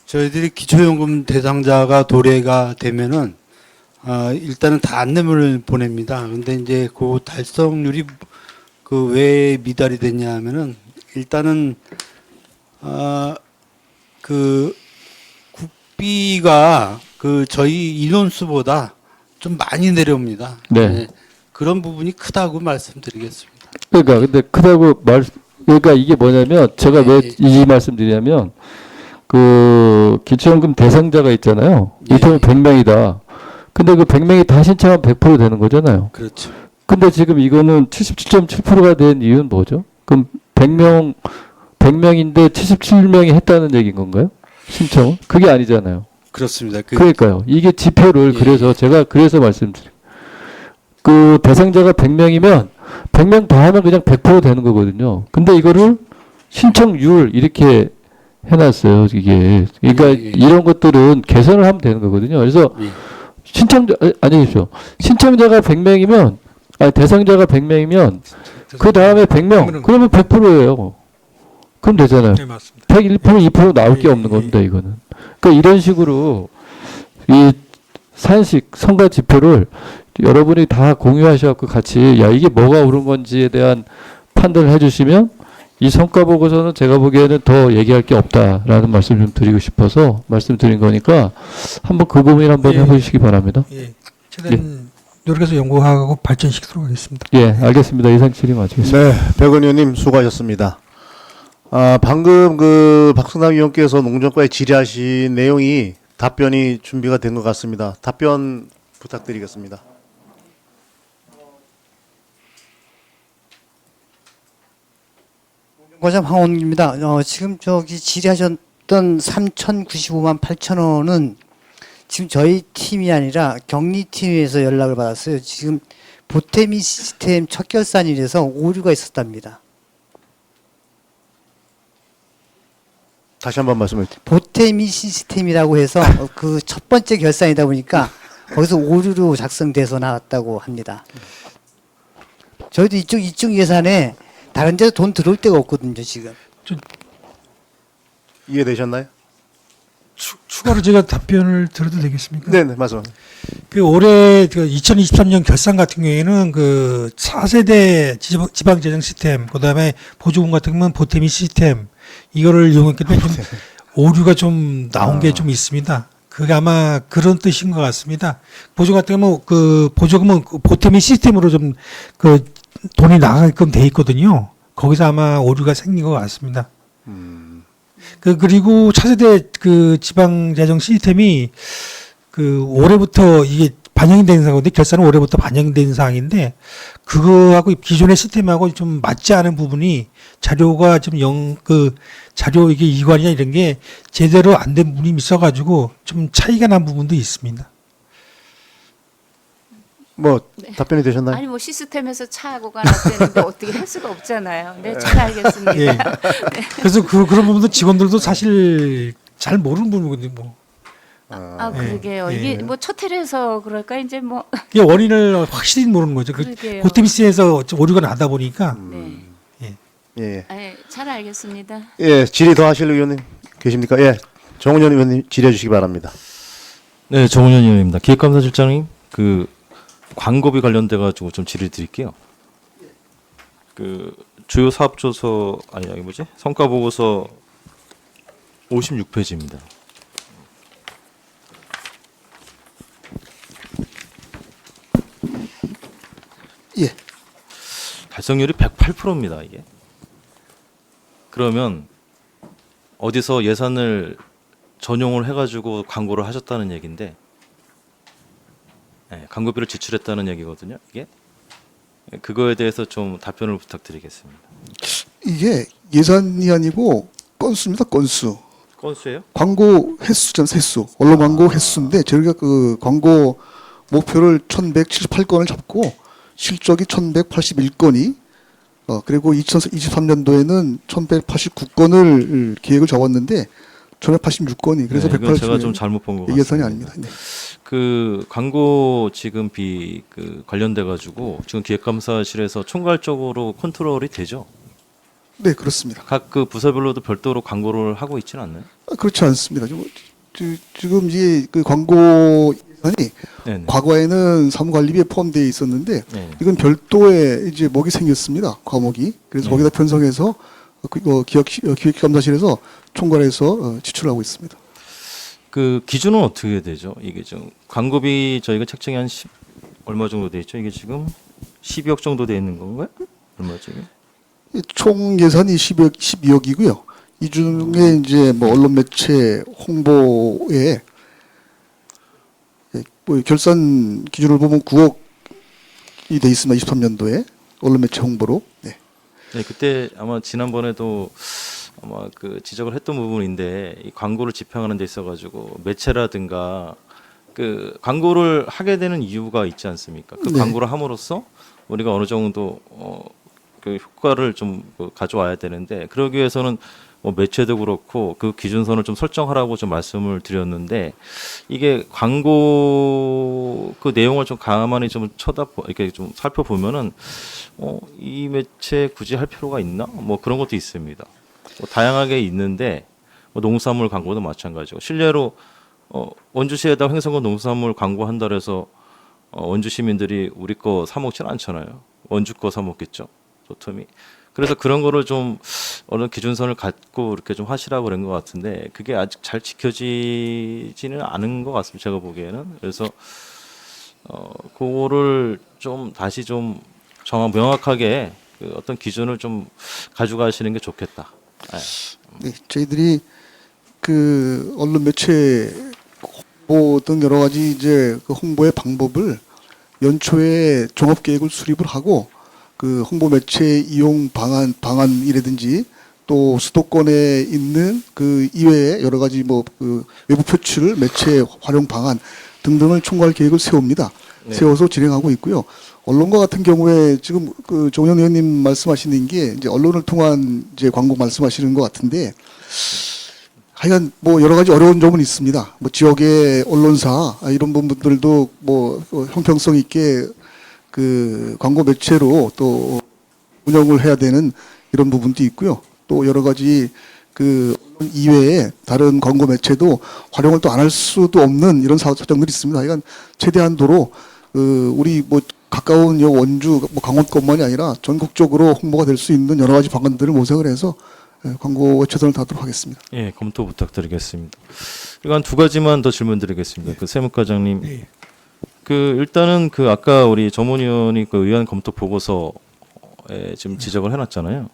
[SPEAKER 7] 저희들이 기초연금 대상자가 도래가 되면은 일단은 다 안내문을 보냅니다. 근데 이제 그 달성률이 그 왜 미달이 됐냐 하면은 일단은 그 국비가 그 저희 인원수보다 좀 많이 내려옵니다.
[SPEAKER 8] 네.
[SPEAKER 7] 그런 부분이 크다고 말씀드리겠습니다.
[SPEAKER 8] 그러니까 근데 크다고 그러니까 이게 뭐냐면 제가 왜 이 말씀드리냐면 그 기초연금 대상자가 있잖아요. 이를테면 100명이다. 근데 그 100명이 다 신청하면 100% 되는 거잖아요.
[SPEAKER 7] 그렇죠.
[SPEAKER 8] 근데 지금 이거는 77.7%가 된 이유는 뭐죠? 그럼 100명인데 77명이 했다는 얘기인 건가요? 신청은? 그게 아니잖아요.
[SPEAKER 7] 그렇습니다.
[SPEAKER 8] 그러니까요. 이게 지표를 그래서 제가 말씀드려요. 그 대상자가 100명이면 100명 다 하면 그냥 100% 되는 거거든요. 근데 이거를 신청률 이렇게 해놨어요. 이게 그러니까 이런 것들은 개선을 하면 되는 거거든요. 그래서 신청자가 100명이면 대상자가 100명이면 그 다음에 100명 그러면 100%예요. 그럼 되잖아요.
[SPEAKER 4] 네, 맞습니다.
[SPEAKER 8] 101%, 2% 나올 게 없는 겁니다. 이거는. 그러니까 이런 식으로 이 산식 성과 지표를 여러분이 다 공유하셔갖고 같이 야 이게 뭐가 옳은 건지에 대한 판단을 해주시면 이 성과 보고서는 제가 보기에는 더 얘기할 게 없다라는 말씀을 좀 드리고 싶어서 말씀드린 거니까 한번 그 고민 한번 해보시기 바랍니다.
[SPEAKER 4] 최대한 노력해서 연구하고 발전시키도록 하겠습니다.
[SPEAKER 8] 예, 알겠습니다. 이상 질의 마치겠습니다.
[SPEAKER 3] 네, 백원 의원님 수고하셨습니다. 방금 그 박승남 의원께서 농정과에 질의하신 내용이 답변이 준비가 된 것 같습니다. 답변 부탁드리겠습니다.
[SPEAKER 14] 과장 황원입니다. 지금 질의하셨던 3,095만 8천 원은 지금 저희 팀이 아니라 격리팀에서 연락을 받았어요. 지금 보태미 시스템 첫 결산일에서 오류가 있었답니다.
[SPEAKER 3] 다시 한번 말씀해 주세요.
[SPEAKER 14] 보태미 시스템이라고 해서 그 첫 번째 결산이다 보니까 거기서 오류로 작성돼서 나왔다고 합니다. 저희도 이쪽 예산에 다른 데서 돈 들어올 데가 없거든요, 지금.
[SPEAKER 3] 이해되셨나요?
[SPEAKER 4] 추가로 제가 답변을 드려도 되겠습니까?
[SPEAKER 3] 네, 네, 맞습니다.
[SPEAKER 4] 그 올해 그 2023년 결산 같은 경우에는 그 4세대 지방재정 시스템, 그다음에 보조금 같은 경우는 보태미 시스템 이거를 이용했기 때문에 좀 오류가 좀 나온 게 좀 있습니다. 그게 아마 그런 뜻인 것 같습니다. 보조 같은 경우는 그 보조금은 그 보태미 시스템으로 좀 그 돈이 나가게끔 돼 있거든요. 거기서 아마 오류가 생긴 것 같습니다. 그리고 차세대 그 지방재정 시스템이 그 올해부터 이게 반영이 된 사항인데 결산은 올해부터 반영된 사항인데 그거하고 기존의 시스템하고 좀 맞지 않은 부분이 자료가 좀 자료 이게 이관이나 이런 게 제대로 안 된 부분이 있어가지고 좀 차이가 난 부분도 있습니다.
[SPEAKER 3] 뭐 답변이 되셨나요?
[SPEAKER 2] 아니 뭐 시스템에서 차고가 났다는데 어떻게 할 수가 없잖아요. 네, 잘 알겠습니다.
[SPEAKER 4] 예. 그래서 그런 부분도 직원들도 사실 잘 모르는 부분이거든요. 뭐.
[SPEAKER 2] 아 그러게요. 이게 뭐 첫 해에서 그럴까 이제 뭐
[SPEAKER 4] 이게 원인을 확실히 모르는 거죠.
[SPEAKER 2] 그러게요.
[SPEAKER 4] 보태미스에서 오류가 나다 보니까.
[SPEAKER 2] 네.
[SPEAKER 3] 예.
[SPEAKER 2] 네, 잘 알겠습니다.
[SPEAKER 3] 예, 질의 더 하실 의원님 계십니까? 예. 정은현 의원님 질의해 주시기 바랍니다.
[SPEAKER 13] 네, 정은현 의원입니다. 기획감사실장님, 그 광고비 관련돼 가지고 좀 질의 드릴게요. 그 주요 사업조서 여기 뭐지? 성과 보고서 56페이지입니다.
[SPEAKER 17] 예.
[SPEAKER 13] 달성률이 108%입니다, 이게. 그러면 어디서 예산을 전용을 해가지고 광고를 하셨다는 얘기인데, 네, 광고비를 지출했다는 얘기거든요. 이게 그거에 대해서 좀 답변을 부탁드리겠습니다.
[SPEAKER 17] 이게 예산이 아니고 건수입니다. 건수.
[SPEAKER 13] 건수예요?
[SPEAKER 17] 광고 횟수잖아요. 횟수. 언론 광고 횟수인데 저희가 그 광고 목표를 1178건을 잡고 실적이 1181건이 그리고 2023년도에는 1189건을 계획을 적었는데 1186건이 그래서
[SPEAKER 13] 네, 이건
[SPEAKER 17] 180.
[SPEAKER 13] 제가 좀 잘못 본 것 같습니다.
[SPEAKER 17] 예산이 아닙니다. 네.
[SPEAKER 13] 그 광고 지급비 그 관련돼 가지고 지금 기획감사실에서 총괄적으로 컨트롤이 되죠?
[SPEAKER 17] 네, 그렇습니다.
[SPEAKER 13] 각 그 부서별로도 별도로 광고를 하고 있지는 않나요?
[SPEAKER 17] 그렇지 않습니다. 지금 이제 그 광고 예산이
[SPEAKER 13] 네네.
[SPEAKER 17] 과거에는 사무관리비에 포함되어 있었는데
[SPEAKER 13] 네.
[SPEAKER 17] 이건 별도의 이제 목이 생겼습니다. 과목이. 그래서
[SPEAKER 13] 네.
[SPEAKER 17] 거기다 편성해서 기획감사실에서 총괄해서 지출하고 있습니다.
[SPEAKER 13] 그 기준은 어떻게 되죠? 이게 좀 광고비 저희가 책정이 한 10 얼마 정도 돼 있죠? 이게 지금 12억 정도 돼 있는 건가요? 얼마죠?
[SPEAKER 17] 총 예산이 12억이고요. 이 중에 이제 뭐 언론 매체 홍보에 뭐 결산 기준을 보면 9억이 돼 있습니다. 23년도에 언론 매체 홍보로. 네.
[SPEAKER 13] 네, 그때 아마 지난번에도 아마 그 지적을 했던 부분인데 이 광고를 집행하는 데 있어가지고 매체라든가 그 광고를 하게 되는 이유가 있지 않습니까? 그
[SPEAKER 17] 네.
[SPEAKER 13] 광고를 함으로써 우리가 어느 정도 그 효과를 좀 가져와야 되는데 그러기 위해서는 뭐 매체도 그렇고 그 기준선을 좀 설정하라고 좀 말씀을 드렸는데 이게 광고 그 내용을 좀 가만히 좀 이렇게 좀 살펴보면은 이 매체 굳이 할 필요가 있나? 뭐 그런 것도 있습니다. 뭐 다양하게 있는데 뭐 농수산물 광고도 마찬가지고 실례로 원주시에다 횡성군 농수산물 광고한다 그래서 원주 시민들이 우리 거 사 먹진 않잖아요. 원주 거 사 먹겠죠. 도톰이. 그래서 그런 거를 좀 어느 기준선을 갖고 이렇게 좀 하시라고 그런 것 같은데 그게 아직 잘 지켜지지는 않은 것 같습니다. 제가 보기에는. 그래서 그거를 좀 다시 좀 명확하게 그 어떤 기준을 좀 가져가시는 게 좋겠다.
[SPEAKER 17] 네, 저희들이 그 언론 매체 홍보 등 여러 가지 이제 그 홍보의 방법을 연초에 종합 계획을 수립을 하고 그 홍보 매체 이용 방안이라든지 또 수도권에 있는 그 이외에 여러 가지 뭐 그 외부 표출 매체 활용 방안 등등을 총괄 계획을 세웁니다.
[SPEAKER 13] 네.
[SPEAKER 17] 세워서 진행하고 있고요. 언론과 같은 경우에 지금 그 정영 의원님 말씀하시는 게 이제 언론을 통한 이제 광고 말씀하시는 것 같은데 하여간 뭐 여러 가지 어려운 점은 있습니다. 뭐 지역의 언론사 이런 부분들도 뭐 형평성 있게 그 광고 매체로 또 운영을 해야 되는 이런 부분도 있고요. 또 여러 가지 그 이외에 다른 광고 매체도 활용을 또 안 할 수도 없는 이런 사정들이 있습니다. 그러니까 최대한도로 우리 뭐 가까운 요 원주 뭐 강원권만이 아니라 전국적으로 홍보가 될 수 있는 여러 가지 방안들을 모색을 해서 광고에 최선을 다하도록 하겠습니다.
[SPEAKER 13] 예, 검토 부탁드리겠습니다. 그리고 한 두 가지만 더 질문드리겠습니다. 그 세무과장님, 그 일단은 그 아까 우리 정원 의원이 그 의안 검토 보고서에 지금 지적을 해놨잖아요.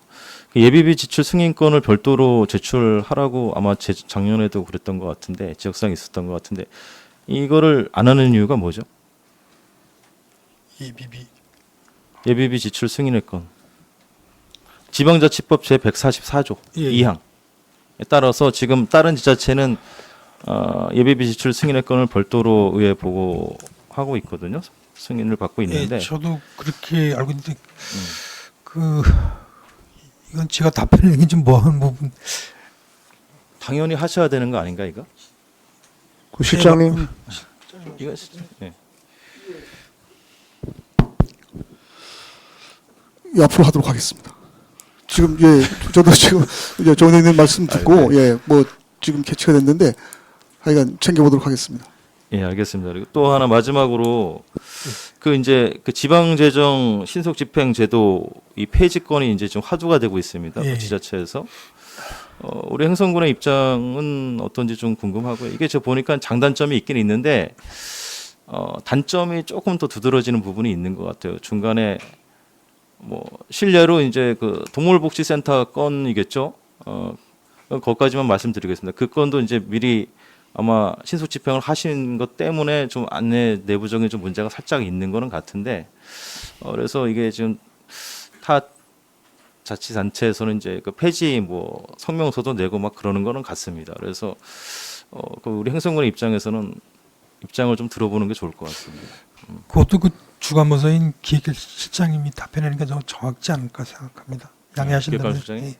[SPEAKER 13] 그 예비비 지출 승인권을 별도로 제출하라고 아마 작년에도 그랬던 것 같은데 지적사항이 있었던 것 같은데 이거를 안 하는 이유가 뭐죠? 예비비 지출 승인의권 지방자치법 제144조 2항에 따라서 지금 다른 지자체는 예비비 지출 승인의권을 별도로 의회 보고하고 있거든요. 승인을 받고 있는데.
[SPEAKER 4] 저도 그렇게 알고 있는데 이건 제가 답변을 내긴 좀 뭐한 부분.
[SPEAKER 13] 당연히 하셔야 되는 거 아닌가 이거?
[SPEAKER 3] 그 실장님.
[SPEAKER 13] 이거 네.
[SPEAKER 17] 예, 앞으로 하도록 하겠습니다. 지금 저도 지금 이제 정 의원님 말씀 듣고 뭐 지금 캐치가 됐는데 하여간 챙겨보도록 하겠습니다.
[SPEAKER 13] 예, 알겠습니다. 그리고 또 하나 마지막으로 그 이제 그 지방재정 신속집행제도 이 폐지건이 이제 좀 화두가 되고 있습니다. 그 지자체에서 우리 행성군의 입장은 어떤지 좀 궁금하고요. 이게 저 보니까 장단점이 있긴 있는데 단점이 조금 더 두드러지는 부분이 있는 것 같아요. 중간에 뭐 실례로 이제 그 동물복지센터 건이겠죠. 거기까지만 말씀드리겠습니다. 그 건도 이제 미리 아마 신속 집행을 하신 것 때문에 좀 안내 내부적인 좀 문제가 살짝 있는 거는 같은데 그래서 이게 지금 타 자치단체에서는 이제 그 폐지 뭐 성명서도 내고 막 그러는 거는 같습니다. 그래서 그 우리 행성군의 입장에서는 입장을 좀 들어보는 게 좋을 것 같습니다.
[SPEAKER 4] 그것도 그 주관부서인 기획실장님이 답변하니까 좀 정확지 않을까 생각합니다. 양해하신다면.
[SPEAKER 13] 기획관수장님.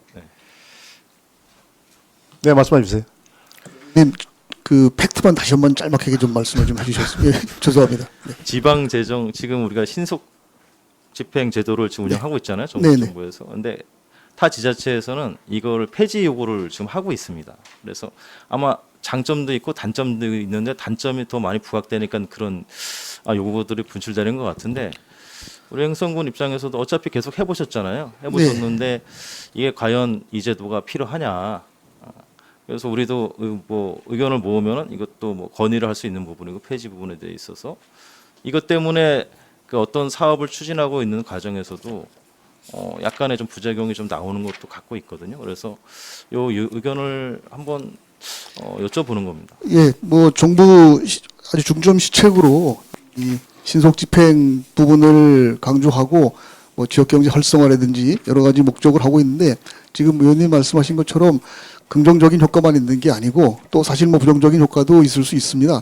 [SPEAKER 3] 네, 말씀해 주세요.
[SPEAKER 17] 님, 그 팩트만 다시 한번 짤막하게 좀 말씀을 좀 해주셨으면 죄송합니다.
[SPEAKER 13] 지방 재정 지금 우리가 신속 집행 제도를 지금 운영하고 있잖아요. 정부에서. 근데 타 지자체에서는 이걸 폐지 요구를 지금 하고 있습니다. 그래서 아마 장점도 있고 단점도 있는데 단점이 더 많이 부각되니까 그런 요구들이 분출되는 것 같은데 우리 행성군 입장에서도 어차피 계속 해보셨잖아요. 해보셨는데 이게 과연 이 제도가 필요하냐. 그래서 우리도 뭐 의견을 모으면은 이것도 뭐 건의를 할 수 있는 부분이고 폐지 부분에 대해 있어서 이것 때문에 그 어떤 사업을 추진하고 있는 과정에서도 약간의 좀 부작용이 좀 나오는 것도 갖고 있거든요. 그래서 요 의견을 한번 여쭤보는 겁니다.
[SPEAKER 17] 예, 뭐 정부 아주 중점 시책으로 이 신속 집행 부분을 강조하고 뭐 지역 경제 활성화라든지 여러 가지 목적을 하고 있는데 지금 의원님 말씀하신 것처럼 긍정적인 효과만 있는 게 아니고 또 사실 뭐 부정적인 효과도 있을 수 있습니다.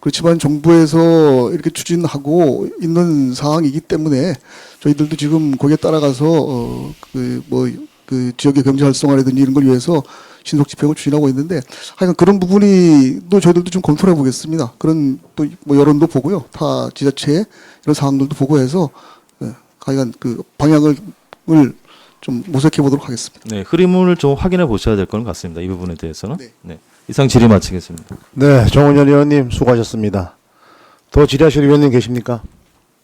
[SPEAKER 17] 그렇지만 정부에서 이렇게 추진하고 있는 상황이기 때문에 저희들도 지금 거기에 따라가서 그 지역의 경제 활성화라든지 이런 걸 위해서 신속 집행을 추진하고 있는데 하여간 그런 부분이 또 저희들도 좀 검토를 해보겠습니다. 그런 또 뭐 여론도 보고요. 타 지자체의 이런 상황들도 보고 해서 하여간 그 방향을 좀 모색해 보도록 하겠습니다.
[SPEAKER 13] 네, 흐름을 좀 확인해 보셔야 될 것 같습니다. 이 부분에 대해서는. 네. 이상 질의 마치겠습니다.
[SPEAKER 3] 네, 정은현 의원님 수고하셨습니다. 더 질의하실 의원님 계십니까?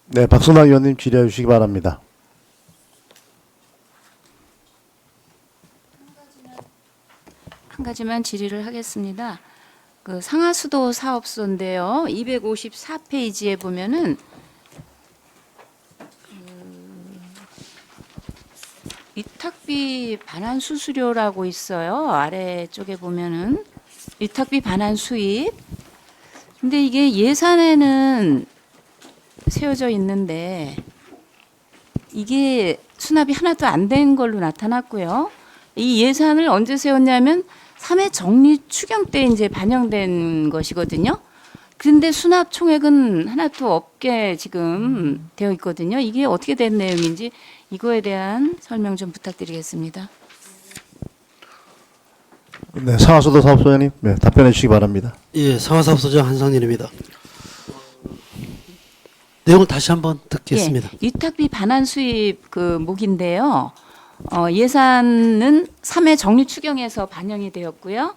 [SPEAKER 3] 네, 박순환 의원님 질의해 주시기 바랍니다.
[SPEAKER 2] 한 가지만 질의를 하겠습니다. 그 상하수도 사업소인데요. 254페이지에 보면은 위탁비 반환 수수료라고 있어요. 아래쪽에 보면은 위탁비 반환 수입. 근데 이게 예산에는 세워져 있는데 이게 수납이 하나도 안 된 걸로 나타났고요. 이 예산을 언제 세웠냐면 3회 정리 추경 때 이제 반영된 것이거든요. 근데 수납 총액은 하나도 없게 지금 되어 있거든요. 이게 어떻게 된 내용인지 이거에 대한 설명 좀 부탁드리겠습니다.
[SPEAKER 3] 네, 상하수도 사업소장님, 네, 답변해 주시기 바랍니다.
[SPEAKER 18] 예, 상하사업소장 한상일입니다. 내용을 다시 한번 듣겠습니다.
[SPEAKER 2] 예, 위탁비 반환 수입 그 목인데요. 예산은 3회 정리 추경에서 반영이 되었고요.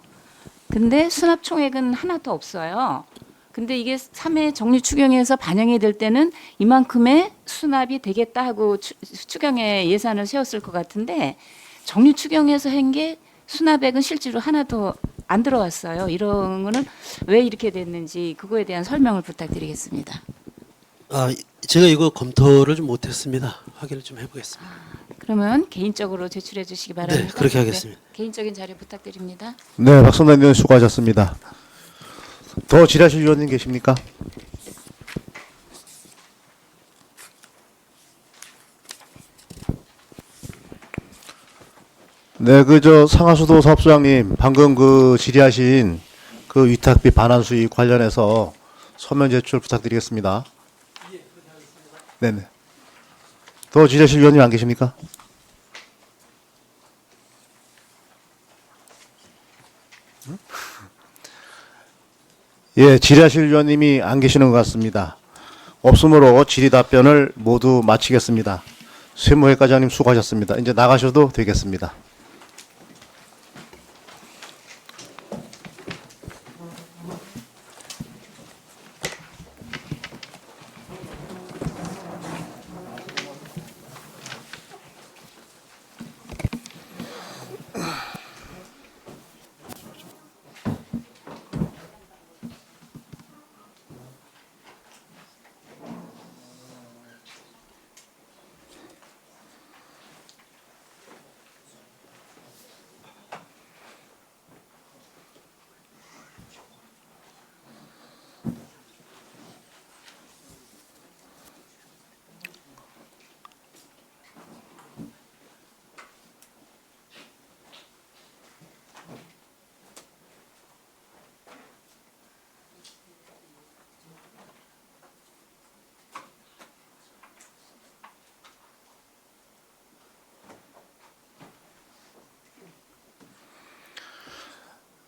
[SPEAKER 2] 근데 수납 총액은 하나도 없어요. 근데 이게 3회 정리 추경에서 반영이 될 때는 이만큼의 수납이 되겠다 하고 추경에 예산을 세웠을 것 같은데 정리 추경에서 한 게 수납액은 실제로 하나도 안 들어왔어요. 이런 거는 왜 이렇게 됐는지 그거에 대한 설명을 부탁드리겠습니다.
[SPEAKER 18] 제가 이거 검토를 좀 못했습니다. 확인을 좀 해보겠습니다.
[SPEAKER 2] 그러면 개인적으로 제출해 주시기 바랍니다.
[SPEAKER 18] 네, 그렇게 하겠습니다.
[SPEAKER 2] 개인적인 자료 부탁드립니다.
[SPEAKER 3] 네, 박성남 의원 수고하셨습니다. 더 질의하실 위원님 계십니까? 네, 상하수도 사업소장님 방금 질의하신 위탁비 반환 수익 관련해서 서면 제출 부탁드리겠습니다. 네네. 더 질의하실 위원님 안 계십니까? 예, 질의하실 위원님이 안 계시는 것 같습니다. 없으므로 질의 답변을 모두 마치겠습니다. 세무회과장님 수고하셨습니다. 이제 나가셔도 되겠습니다.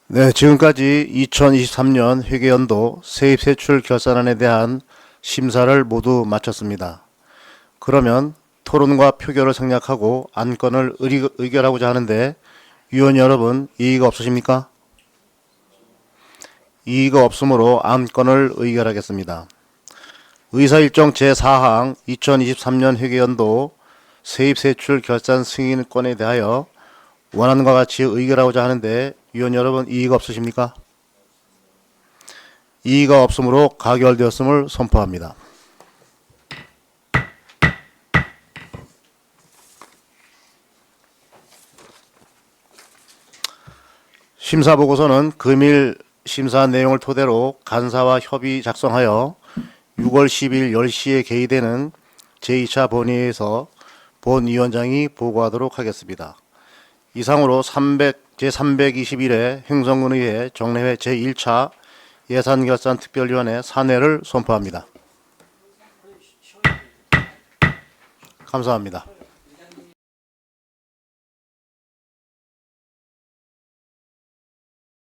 [SPEAKER 3] 네, 지금까지 2023년 회계연도 세입세출 결산안에 대한 심사를 모두 마쳤습니다. 그러면 토론과 표결을 생략하고 안건을 의결하고자 하는데 위원 여러분 이의가 없으십니까? 이의가 없으므로 안건을 의결하겠습니다. 의사일정 제4항 2023년 회계연도 세입세출 결산 승인권에 대하여 원하는 것과 같이 의결하고자 하는데 위원 여러분 이의가 없으십니까? 이의가 없으므로 가결되었음을 선포합니다. 심사보고서는 금일 심사 내용을 토대로 간사와 협의 작성하여 6월 10일 10시에 개의되는 제2차 본회의에서 본위원장이 보고하도록 하겠습니다. 이상으로 제321회 행정군의회 정례회 제1차 예산결산특별위원회 산회를 선포합니다. 감사합니다.